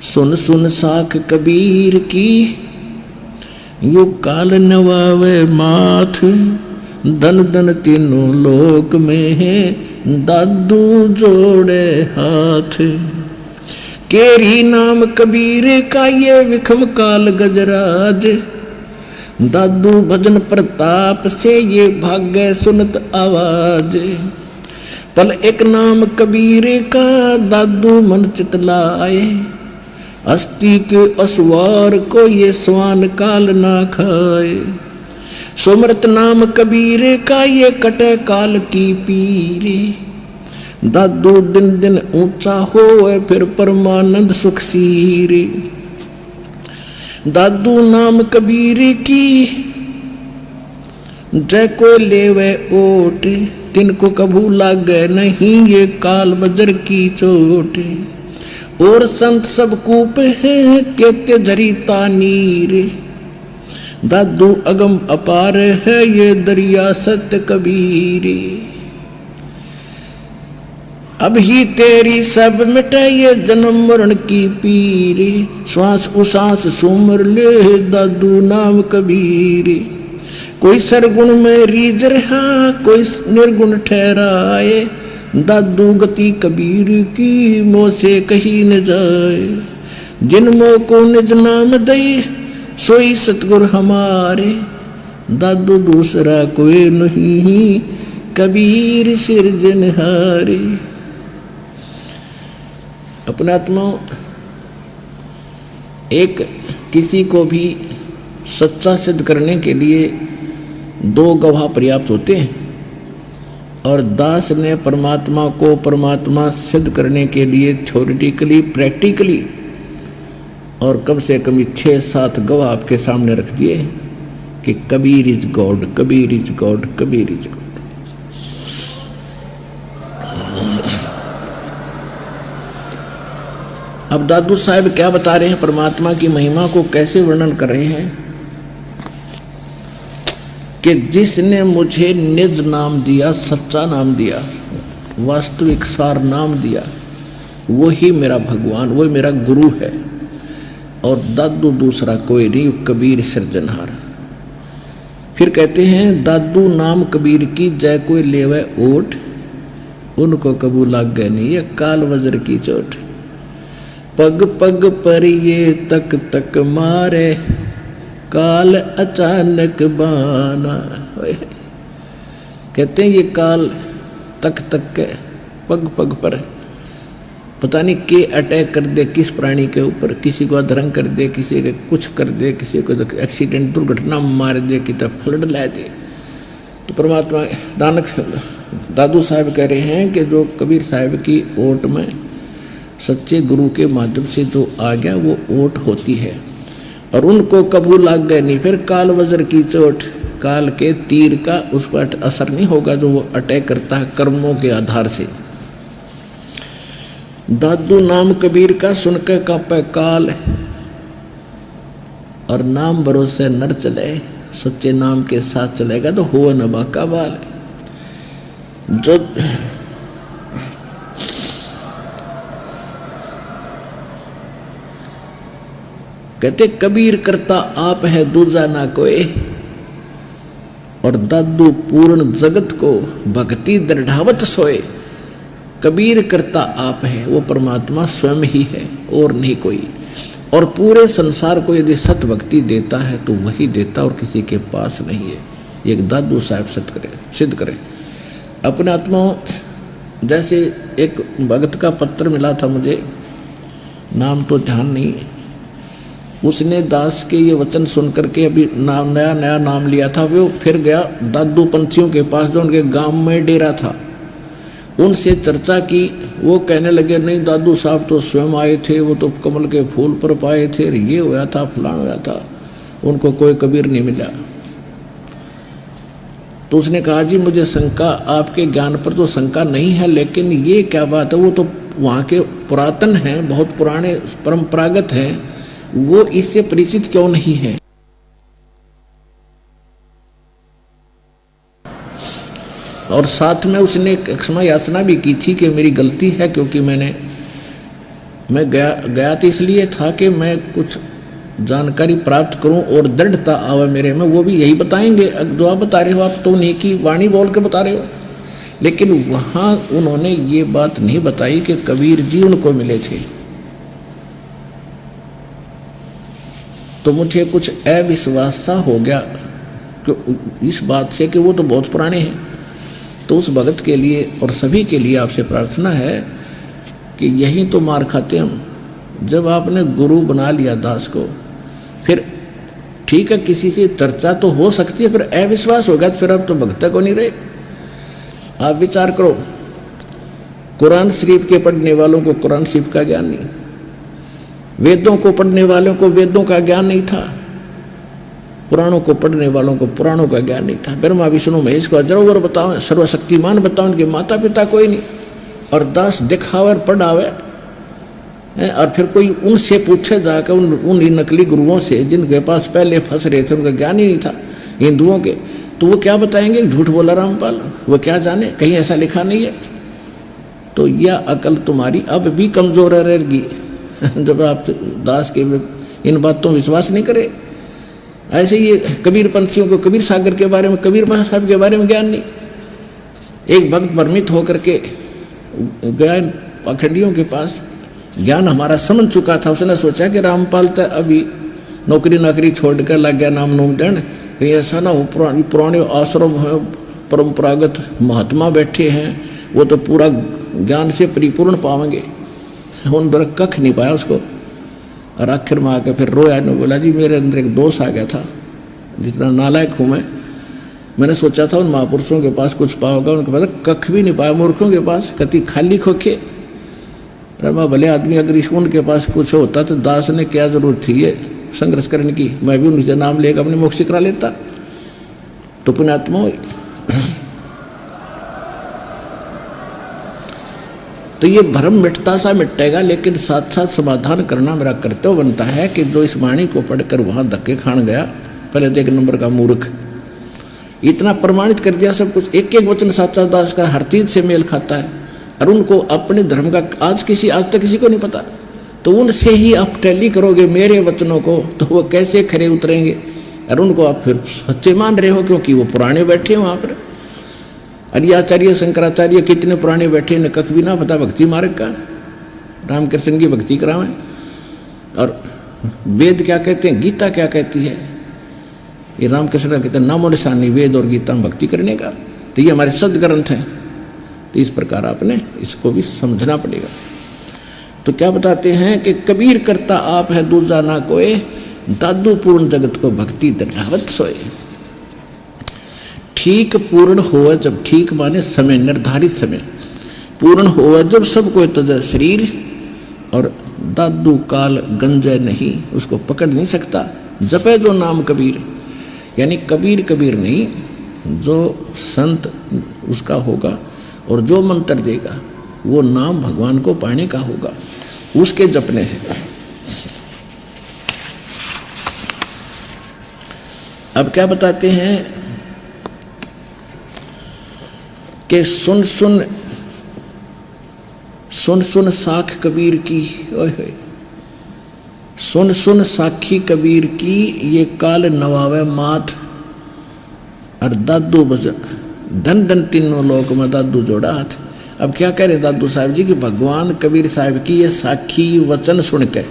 सुन सुन साख कबीर की यो काल नवावे माथ। धन धन तीनों लोक में है दादू जोड़े हाथ। केरी नाम कबीर का ये विखम काल गजराज। दादू भजन प्रताप से ये भाग्य सुनत आवाज। पल एक नाम कबीर का दादू मन चित लाए। अस्थि के असवार को ये स्वान काल ना खाए। सुमरत नाम कबीर का ये कटे काल की पीरे। दादू दिन दिन ऊंचा होए फिर परमानंद सुख सीरे। दादू नाम कबीर की जय को लेवे ओट। तिनको कभू लागे नहीं ये काल बजर की चोट। और संत सब कूप है केते झरीता नीर। दादू अगम अपार है ये दरिया सत्य कबीर। अब ही तेरी सब मिटे ये जन्म मरण की पीर। श्वास उसास सुमर ले दादू नाम कबीर। कोई सरगुण में रीझ रहा कोई निर्गुण ठहराए। दादू गति कबीर की मोह से कही न जाए। जिन मोह को निज नाम दई सोई सतगुर हमारे। दादू दूसरा कोई नहीं कबीर सिरजनहारे। अपना आत्मा एक किसी को भी सच्चा सिद्ध करने के लिए दो गवाह पर्याप्त होते हैं। और दास ने परमात्मा को परमात्मा सिद्ध करने के लिए थ्योरेटिकली प्रैक्टिकली और कम से कम 6-7 गवाह आपके सामने रख दिए कि Kabir is God, Kabir is God, Kabir is God. अब दादू साहब क्या बता रहे हैं, परमात्मा की महिमा को कैसे वर्णन कर रहे हैं कि जिसने मुझे निज नाम दिया, सच्चा नाम दिया, वास्तविक सार नाम दिया, वही मेरा भगवान, वही मेरा गुरु है। और दादू दूसरा कोई नहीं, कबीर सिरजनहार। फिर कहते हैं दादू नाम कबीर की जय कोई लेवे ओट। उनको कबू लाग गए नहीं ये काल वज्र की चोट। पग पग पर ये तक तक मारे काल अचानक बाना। कहते हैं ये काल तक तक के पग पग पर पता नहीं के अटैक कर दे किस प्राणी के ऊपर, किसी को अधरंग कर दे, किसी के कुछ कर दे, किसी को एक्सीडेंट दुर्घटना मार दे, कि तब फ्लड ला दे। तो परमात्मा नानक दादू साहब कह रहे हैं कि जो कबीर साहब की ओट में सच्चे गुरु के माध्यम से जो आ गया वो ओट होती है, और उनको कबू लाग गए नहीं, फिर काल वज्र की चोट, काल के तीर का उस पर असर नहीं होगा जो वो अटैक करता है कर्मों के आधार से। दादू नाम कबीर का सुनकर कांपे काल, और नाम भरोसे नर चले, सच्चे नाम के साथ चलेगा तो हो न बाका बाल। जो कहते कबीर करता आप है दूजा ना कोई, और दादू पूर्ण जगत को भक्ति दृढ़ावत सोए। कबीर करता आप है, वो परमात्मा स्वयं ही है और नहीं कोई, और पूरे संसार को यदि सत भक्ति देता है तो वही देता और किसी के पास नहीं है। एक दादू साहब सिद्ध करे अपने आत्माओं। जैसे एक भगत का पत्र मिला था मुझे, नाम तो ध्यान नहीं, उसने दास के ये वचन सुन करके अभी नया नाम लिया था, वो फिर गया दादू पंथियों के पास जो उनके गांव में डेरा था, उनसे चर्चा की। वो कहने लगे नहीं दादू साहब तो स्वयं आए थे, वो तो कमल के फूल पर पाए थे, ये हुआ था फलान हुआ था, उनको कोई कबीर नहीं मिला। तो उसने कहा जी मुझे शंका, आपके ज्ञान पर तो शंका नहीं है, लेकिन ये क्या बात है, वो तो वहाँ के पुरातन हैं, बहुत पुराने परंपरागत हैं, वो इससे परिचित क्यों नहीं है। और साथ में उसने क्षमा याचना भी की थी कि मेरी गलती है, क्योंकि मैं गया तो इसलिए था कि मैं कुछ जानकारी प्राप्त करूं और दृढ़ता आवे मेरे में, वो भी यही बताएंगे जो आप बता रहे हो, आप तो उन्हीं की वाणी बोल के बता रहे हो। लेकिन वहाँ उन्होंने ये बात नहीं बताई कि कबीर जी उनको मिले थे। तो मुझे कुछ अविश्वास सा हो गया इस बात से कि वो तो बहुत पुराने हैं। तो उस भगत के लिए और सभी के लिए आपसे प्रार्थना है कि यही तो मार खाते हम। जब आपने गुरु बना लिया दास को, फिर ठीक है किसी से चर्चा तो हो सकती है, फिर अविश्वास हो गया तो फिर अब तो भक्त को नहीं रहे। आप विचार करो, कुरान शरीफ के पढ़ने वालों को कुरान शरीफ का ज्ञान नहीं, वेदों को पढ़ने वालों को वेदों का ज्ञान नहीं था, पुराणों को पढ़ने वालों को पुराणों का ज्ञान नहीं था। ब्रह्मा विष्णु महेश को अजरोवर बताओ, सर्वशक्तिमान बताओ, उनके माता पिता कोई नहीं, और दास दिखावे और पढ़ावे। और फिर कोई उनसे पूछे जाकर उन नकली गुरुओं से जिनके पास पहले फंस रहे थे, उनका ज्ञान ही नहीं था हिंदुओं के, तो वो क्या बताएंगे, झूठ बोला रामपाल, वो क्या जाने, कहीं ऐसा लिखा नहीं है। तो यह अकल तुम्हारी अब भी कमजोर रहेगी जब आप दास के इन बातों विश्वास नहीं करे। ऐसे ये कबीर पंथियों को कबीर सागर के बारे में, कबीर साहब के बारे में ज्ञान नहीं। एक भक्त भ्रमित होकर के गया पाखंडियों के पास, ज्ञान हमारा समझ चुका था, उसने सोचा कि रामपाल तो अभी नौकरी छोड़कर लग गया नाम नूम देन, कहीं ऐसा ना हो पुराने आश्रम है, परंपरागत महात्मा बैठे हैं, वो तो पूरा ज्ञान से परिपूर्ण पाएंगे। उन पर कख नहीं पाया उसको, और आखिर में आकर फिर रोया ने बोला जी मेरे अंदर एक दोष आ गया था, जितना नालायक हूँ मैंने सोचा था उन महापुरुषों के पास कुछ पाओगा, उनके पास कख भी नहीं पाया, मूर्खों के पास कति खाली खोखे। रमा भले आदमी अगर उनके पास कुछ होता तो दास ने क्या जरूरत थी ये संघर्ष करने की, मैं भी उनसे नाम लेकर अपने मोक्ष करा लेता। तो पुण्यात्मा तो ये भ्रम मिटता सा मिटेगा, लेकिन साथ साथ समाधान करना मेरा कर्तव्य बनता है कि जो इस वाणी को पढ़कर वहाँ धक्के खान गया, पहले तो एक नंबर का मूर्ख, इतना प्रमाणित कर दिया सब कुछ, एक एक वचन साचा दास का हर चीज से मेल खाता है, और उनको अपने धर्म का आज तक किसी को नहीं पता। तो उनसे ही आप टैली करोगे मेरे वचनों को, तो वो कैसे खरे उतरेंगे, और उनको आप फिर सच्चे मान रहे हो क्योंकि वो पुराने बैठे हैं वहाँ पर। आर्याचार्य शंकराचार्य कितने पुराने बैठे, न कख भी ना पता भक्ति मार्ग का, रामकृष्ण की भक्ति करावें। और वेद क्या कहते हैं, गीता क्या कहती है, ये रामकृष्ण का कहते हैं नामो निशानी वेद और गीता में भक्ति करने का। तो ये हमारे सदग्रंथ हैं, तो इस प्रकार आपने इसको भी समझना पड़ेगा। तो क्या बताते हैं कि कबीर करता आप है दूजा ना कोई, दादू पूर्ण जगत को भक्ति दृढ़ावत सोए। ठीक पूर्ण हो जब, ठीक माने समय, निर्धारित समय पूर्ण हो जब सब कोई तज शरीर, और दादू काल गंजय नहीं, उसको पकड़ नहीं सकता। जपे जो नाम कबीर, यानी कबीर कबीर नहीं, जो संत उसका होगा और जो मंत्र देगा वो नाम भगवान को पाने का होगा, उसके जपने से। अब क्या बताते हैं कि सुन सुन सुन सुन साख कबीर की, ओए होए, सुन सुन साखी कबीर की, ये काल नवावे माथ, और दादू धन धन तीनों लोक में दादू जोड़ा हाथ। अब क्या कह रहे दादू साहब जी कि भगवान कबीर साहब की ये साखी वचन सुनकर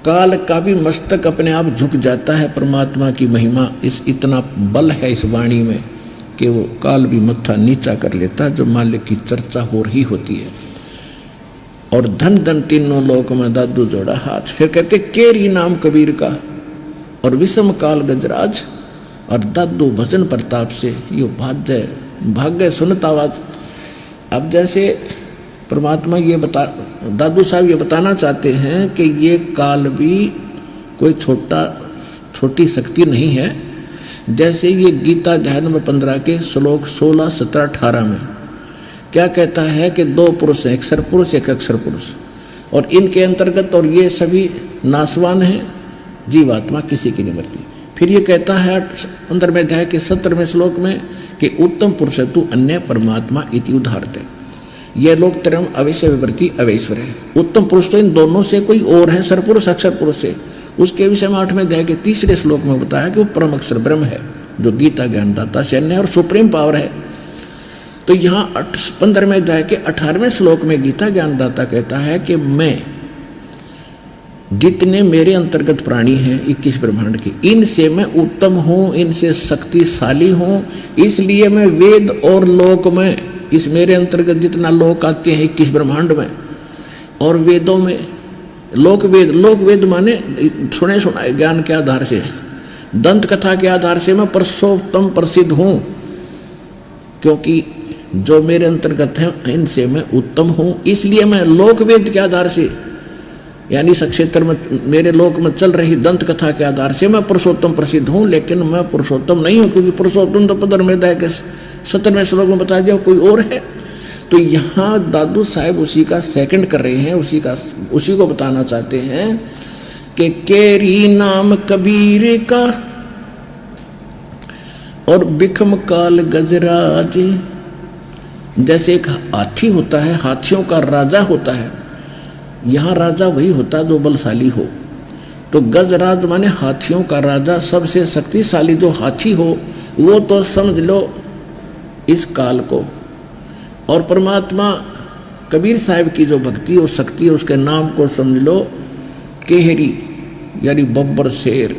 काल का भी मस्तक अपने आप झुक जाता है। परमात्मा की महिमा, इस इतना बल है इस वाणी में कि वो काल भी मत्था नीचा कर लेता है, जो मालिक की चर्चा हो रही होती है। और धन धन तीनों लोक में दादू जोड़ा हाथ। फिर कहते केरी नाम कबीर का, और विषम काल गजराज, और दादू भजन प्रताप से यो भाग्य सुनत आवाज। अब जैसे परमात्मा ये दादू साहब ये बताना चाहते हैं कि ये काल भी कोई छोटी शक्ति नहीं है। जैसे ये गीता अध्याय नंबर 15 के श्लोक 16, 17, 18 में क्या कहता है कि 2 पुरुष हैं, एक सरपुरुष एक अक्षर पुरुष, और इनके अंतर्गत, और ये सभी नासवान हैं, जीवात्मा किसी की नहीं मरती। फिर ये कहता है 15वें अध्याय के 17वें श्लोक में कि उत्तम पुरुष तू अन्य परमात्मा इति उदाहरते, ये लोग तरम अवश्य विवृत्ति अवैश्वर है। उत्तम पुरुष तो इन दोनों से कोई और है, सरपुरुष अक्षर पुरुष से। उसके विषय में 8वें अध्याय के 3रे श्लोक में बताया कि वो परम अक्षर ब्रह्म है, जो गीता ज्ञानदाता सैन्य और सुप्रीम पावर है। तो यहाँ 15वें अध्याय के 18वें श्लोक में गीता ज्ञानदाता कहता है कि मैं जितने मेरे अंतर्गत प्राणी हैं 21 ब्रह्मांड के, इनसे मैं उत्तम हूँ, इनसे शक्तिशाली हूँ, इसलिए मैं वेद और लोक में, इस मेरे अंतर्गत जितना लोक आते हैं 21 ब्रह्मांड में, और वेदों में, लोक वेद माने सुने सुनाए ज्ञान के आधार से, दंत कथा के आधार से मैं पुरुषोत्तम प्रसिद्ध हूँ, क्योंकि जो मेरे अंतर्गत हैं इनसे मैं उत्तम हूँ। इसलिए मैं लोक वेद के आधार से, यानी इस क्षेत्र में मेरे लोक में चल रही दंत कथा के आधार से मैं पुरुषोत्तम प्रसिद्ध हूँ, लेकिन मैं पुरुषोत्तम नहीं हूँ, क्योंकि पुरुषोत्तम तो 15वें अध्याय के 17वें श्लोक में बता दिया कोई और है। तो यहाँ दादू साहब उसी का सेकंड कर रहे हैं, उसी को बताना चाहते हैं कि केरी नाम कबीर का, और बिखम काल गजराज। जैसे एक हाथी होता है, हाथियों का राजा होता है, यहाँ राजा वही होता है जो बलशाली हो। तो गजराज माने हाथियों का राजा, सबसे शक्तिशाली जो हाथी हो वो तो समझ लो इस काल को। और परमात्मा कबीर साहब की जो भक्ति और शक्ति है, उसके नाम को समझ लो केहरी, यानी बब्बर शेर।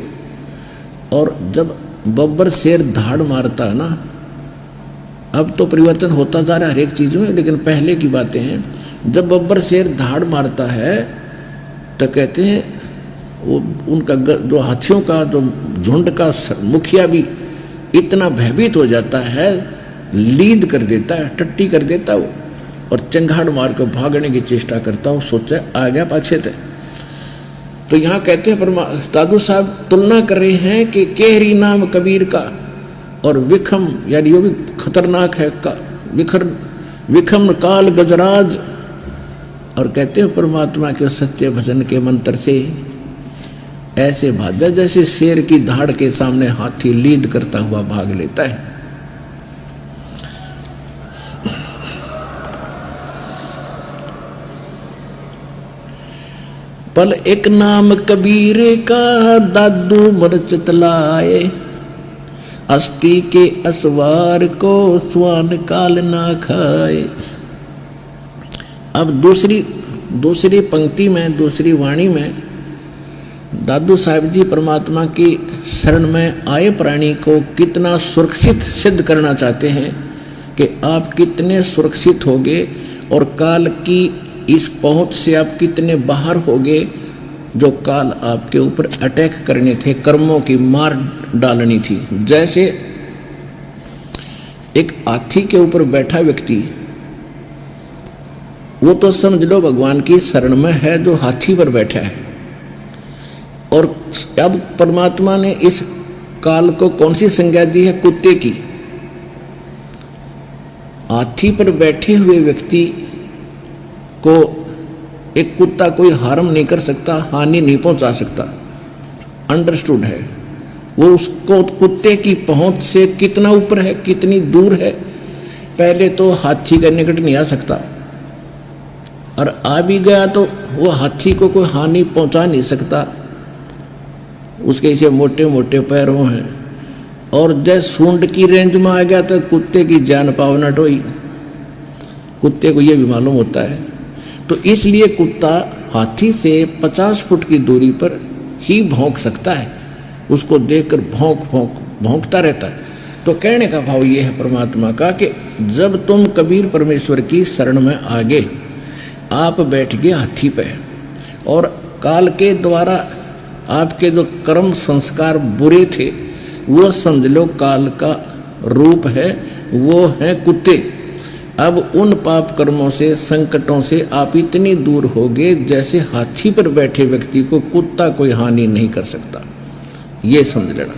और जब बब्बर शेर धाड़ मारता है ना, अब तो परिवर्तन होता जा रहा है हर एक चीज में, लेकिन पहले की बातें हैं, जब बब्बर शेर धाड़ मारता है तो कहते हैं वो उनका जो हाथियों का जो झुंड का मुखिया भी इतना भयभीत हो जाता है, लीद कर देता है, टट्टी कर देता वो, और चंगाड़ मार कर भागने की चेष्टा करता हो, सोचा आ गया पाछे थे। तो यहाँ कहते हैं दादू साहब तुलना कर रहे हैं कि केहरी नाम कबीर का, और विखम, यानी वो भी खतरनाक है, विखम काल गजराज। और कहते हैं परमात्मा के सच्चे भजन के मंत्र से ऐसे भाजा जैसे शेर की धाड़ के सामने हाथी लीद करता हुआ भाग लेता है। पल एक नाम कबीर का दादू मन चितलाए, अस्थि के असवार को स्वान काल ना खाए। अब दूसरी पंक्ति में, दूसरी वाणी में दादू साहब जी परमात्मा की शरण में आए प्राणी को कितना सुरक्षित सिद्ध करना चाहते हैं कि आप कितने सुरक्षित होगे, और काल की इस पहुंच से आप कितने बाहर हो गए। जो काल आपके ऊपर अटैक करने थे, कर्मों की मार डालनी थी। जैसे एक हाथी के ऊपर बैठा व्यक्ति, वो तो समझ लो भगवान की शरण में है जो हाथी पर बैठा है। और अब परमात्मा ने इस काल को कौन सी संज्ञा दी है? कुत्ते की। हाथी पर बैठे हुए व्यक्ति को एक कुत्ता कोई हार्म नहीं कर सकता, हानि नहीं पहुंचा सकता। अंडरस्टूड है। वो उसको कुत्ते की पहुंच से कितना ऊपर है, कितनी दूर है। पहले तो हाथी के निकट नहीं आ सकता, और आ भी गया तो वो हाथी को कोई हानि पहुंचा नहीं सकता। उसके ऐसे मोटे मोटे पैरों हैं। और जैसे सूंड की रेंज में आ गया तो कुत्ते की जान पावना टोई। कुत्ते को ये भी मालूम होता है। तो इसलिए कुत्ता हाथी से 50 फुट की दूरी पर ही भौंक सकता है। उसको देखकर भौंकता रहता है। तो कहने का भाव ये है परमात्मा का कि जब तुम कबीर परमेश्वर की शरण में आ गए, आप बैठ गए हाथी पे, और काल के द्वारा आपके जो कर्म संस्कार बुरे थे वो समझ लो काल का रूप है, वो है कुत्ते। अब उन पाप कर्मों से, संकटों से आप इतनी दूर हो गए जैसे हाथी पर बैठे व्यक्ति को कुत्ता कोई हानि नहीं कर सकता। ये समझ लेना।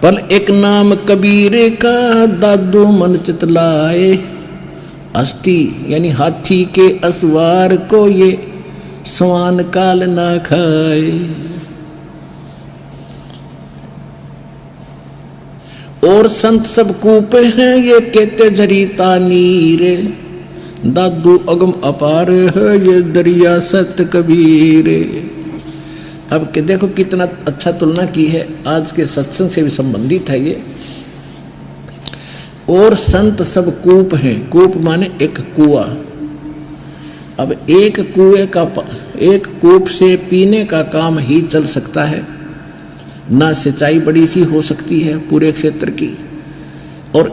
पल एक नाम कबीर का दादू मन चितलाए, अस्थि यानी हाथी के असवार को ये स्वान काल ना खाए। और संत सब कूप हैं ये कहते झरीता नीर, दादू अगम अपार है ये दरिया सत कबीर। अब के देखो कितना अच्छा तुलना की है, आज के सत्संग से भी संबंधित है ये। और संत सब कूप हैं, कूप माने एक कुआं। अब एक कूप से पीने का काम ही चल सकता है, ना सिंचाई बड़ी सी हो सकती है पूरे क्षेत्र की। और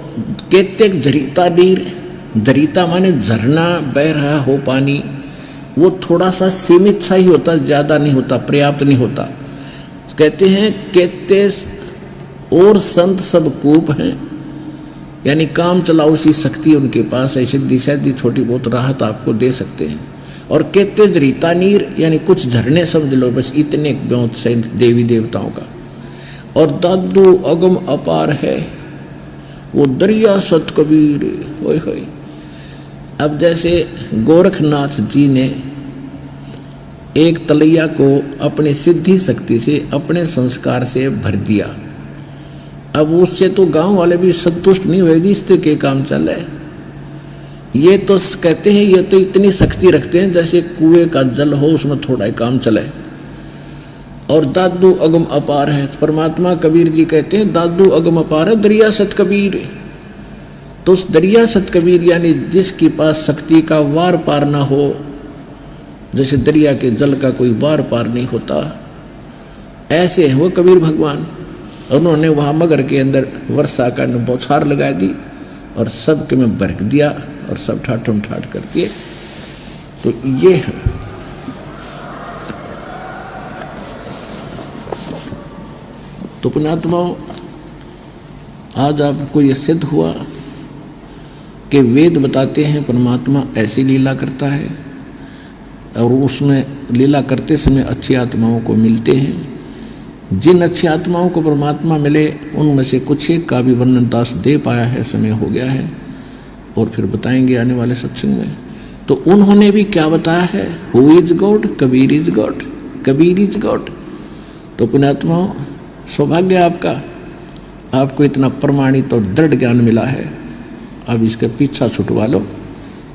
कहते झरीता नीर, झरीता माने झरना बह रहा हो पानी, वो थोड़ा सा सीमित सा ही होता, ज्यादा नहीं होता, पर्याप्त नहीं होता। कहते हैं कहते और संत सब कूप हैं, यानी काम चलाओ सी शक्ति उनके पास है, सिद्धि सैद्धि छोटी बहुत राहत आपको दे सकते हैं। और कहते झरीता नीर यानी कुछ झरने समझ लो, बस इतने ब्योत से देवी देवताओं का। और दादू अगम अपार है वो दरिया सत कबीर। ओए होए। अब जैसे गोरखनाथ जी ने एक तलैया को अपनी सिद्धि शक्ति से, अपने संस्कार से भर दिया। अब उससे तो गांव वाले भी संतुष्ट नहीं हुए, इससे के काम चले। ये तो कहते हैं ये तो इतनी शक्ति रखते हैं जैसे कुएं का जल हो, उसमें थोड़ा ही काम चले। और दादू अगम अपार है, परमात्मा कबीर जी कहते हैं दादू अगम अपार है दरिया सत कबीर। तो उस दरिया सत कबीर यानी जिसके पास शक्ति का वार पार ना हो, जैसे दरिया के जल का कोई वार पार नहीं होता, ऐसे है वो कबीर भगवान। उन्होंने वहाँ मगर के अंदर वर्षा का बौछार लगा दी और सबके में बरक दिया और सब ठाठम ठाठ कर दिए। तो ये है। तो पुण्यात्माओं, आज आपको ये सिद्ध हुआ कि वेद बताते हैं परमात्मा ऐसी लीला करता है, और उसमें लीला करते समय अच्छी आत्माओं को मिलते हैं। जिन अच्छी आत्माओं को परमात्मा मिले उनमें से कुछ एक का भी वर्णन दास दे पाया है, समय हो गया है और फिर बताएंगे आने वाले सत्संग में। तो उन्होंने भी क्या बताया है, who is God, Kabir is God, Kabir is God. तो पुण्यात्माओं, सौभाग्य आपका, आपको इतना प्रमाणित और दृढ़ ज्ञान मिला है। अब इसका पीछा छुटवा लो,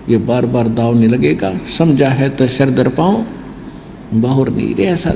ये बार बार दाव नहीं लगेगा। समझा है तो सिर दर पाओ, बाहर नहीं रे ऐसा।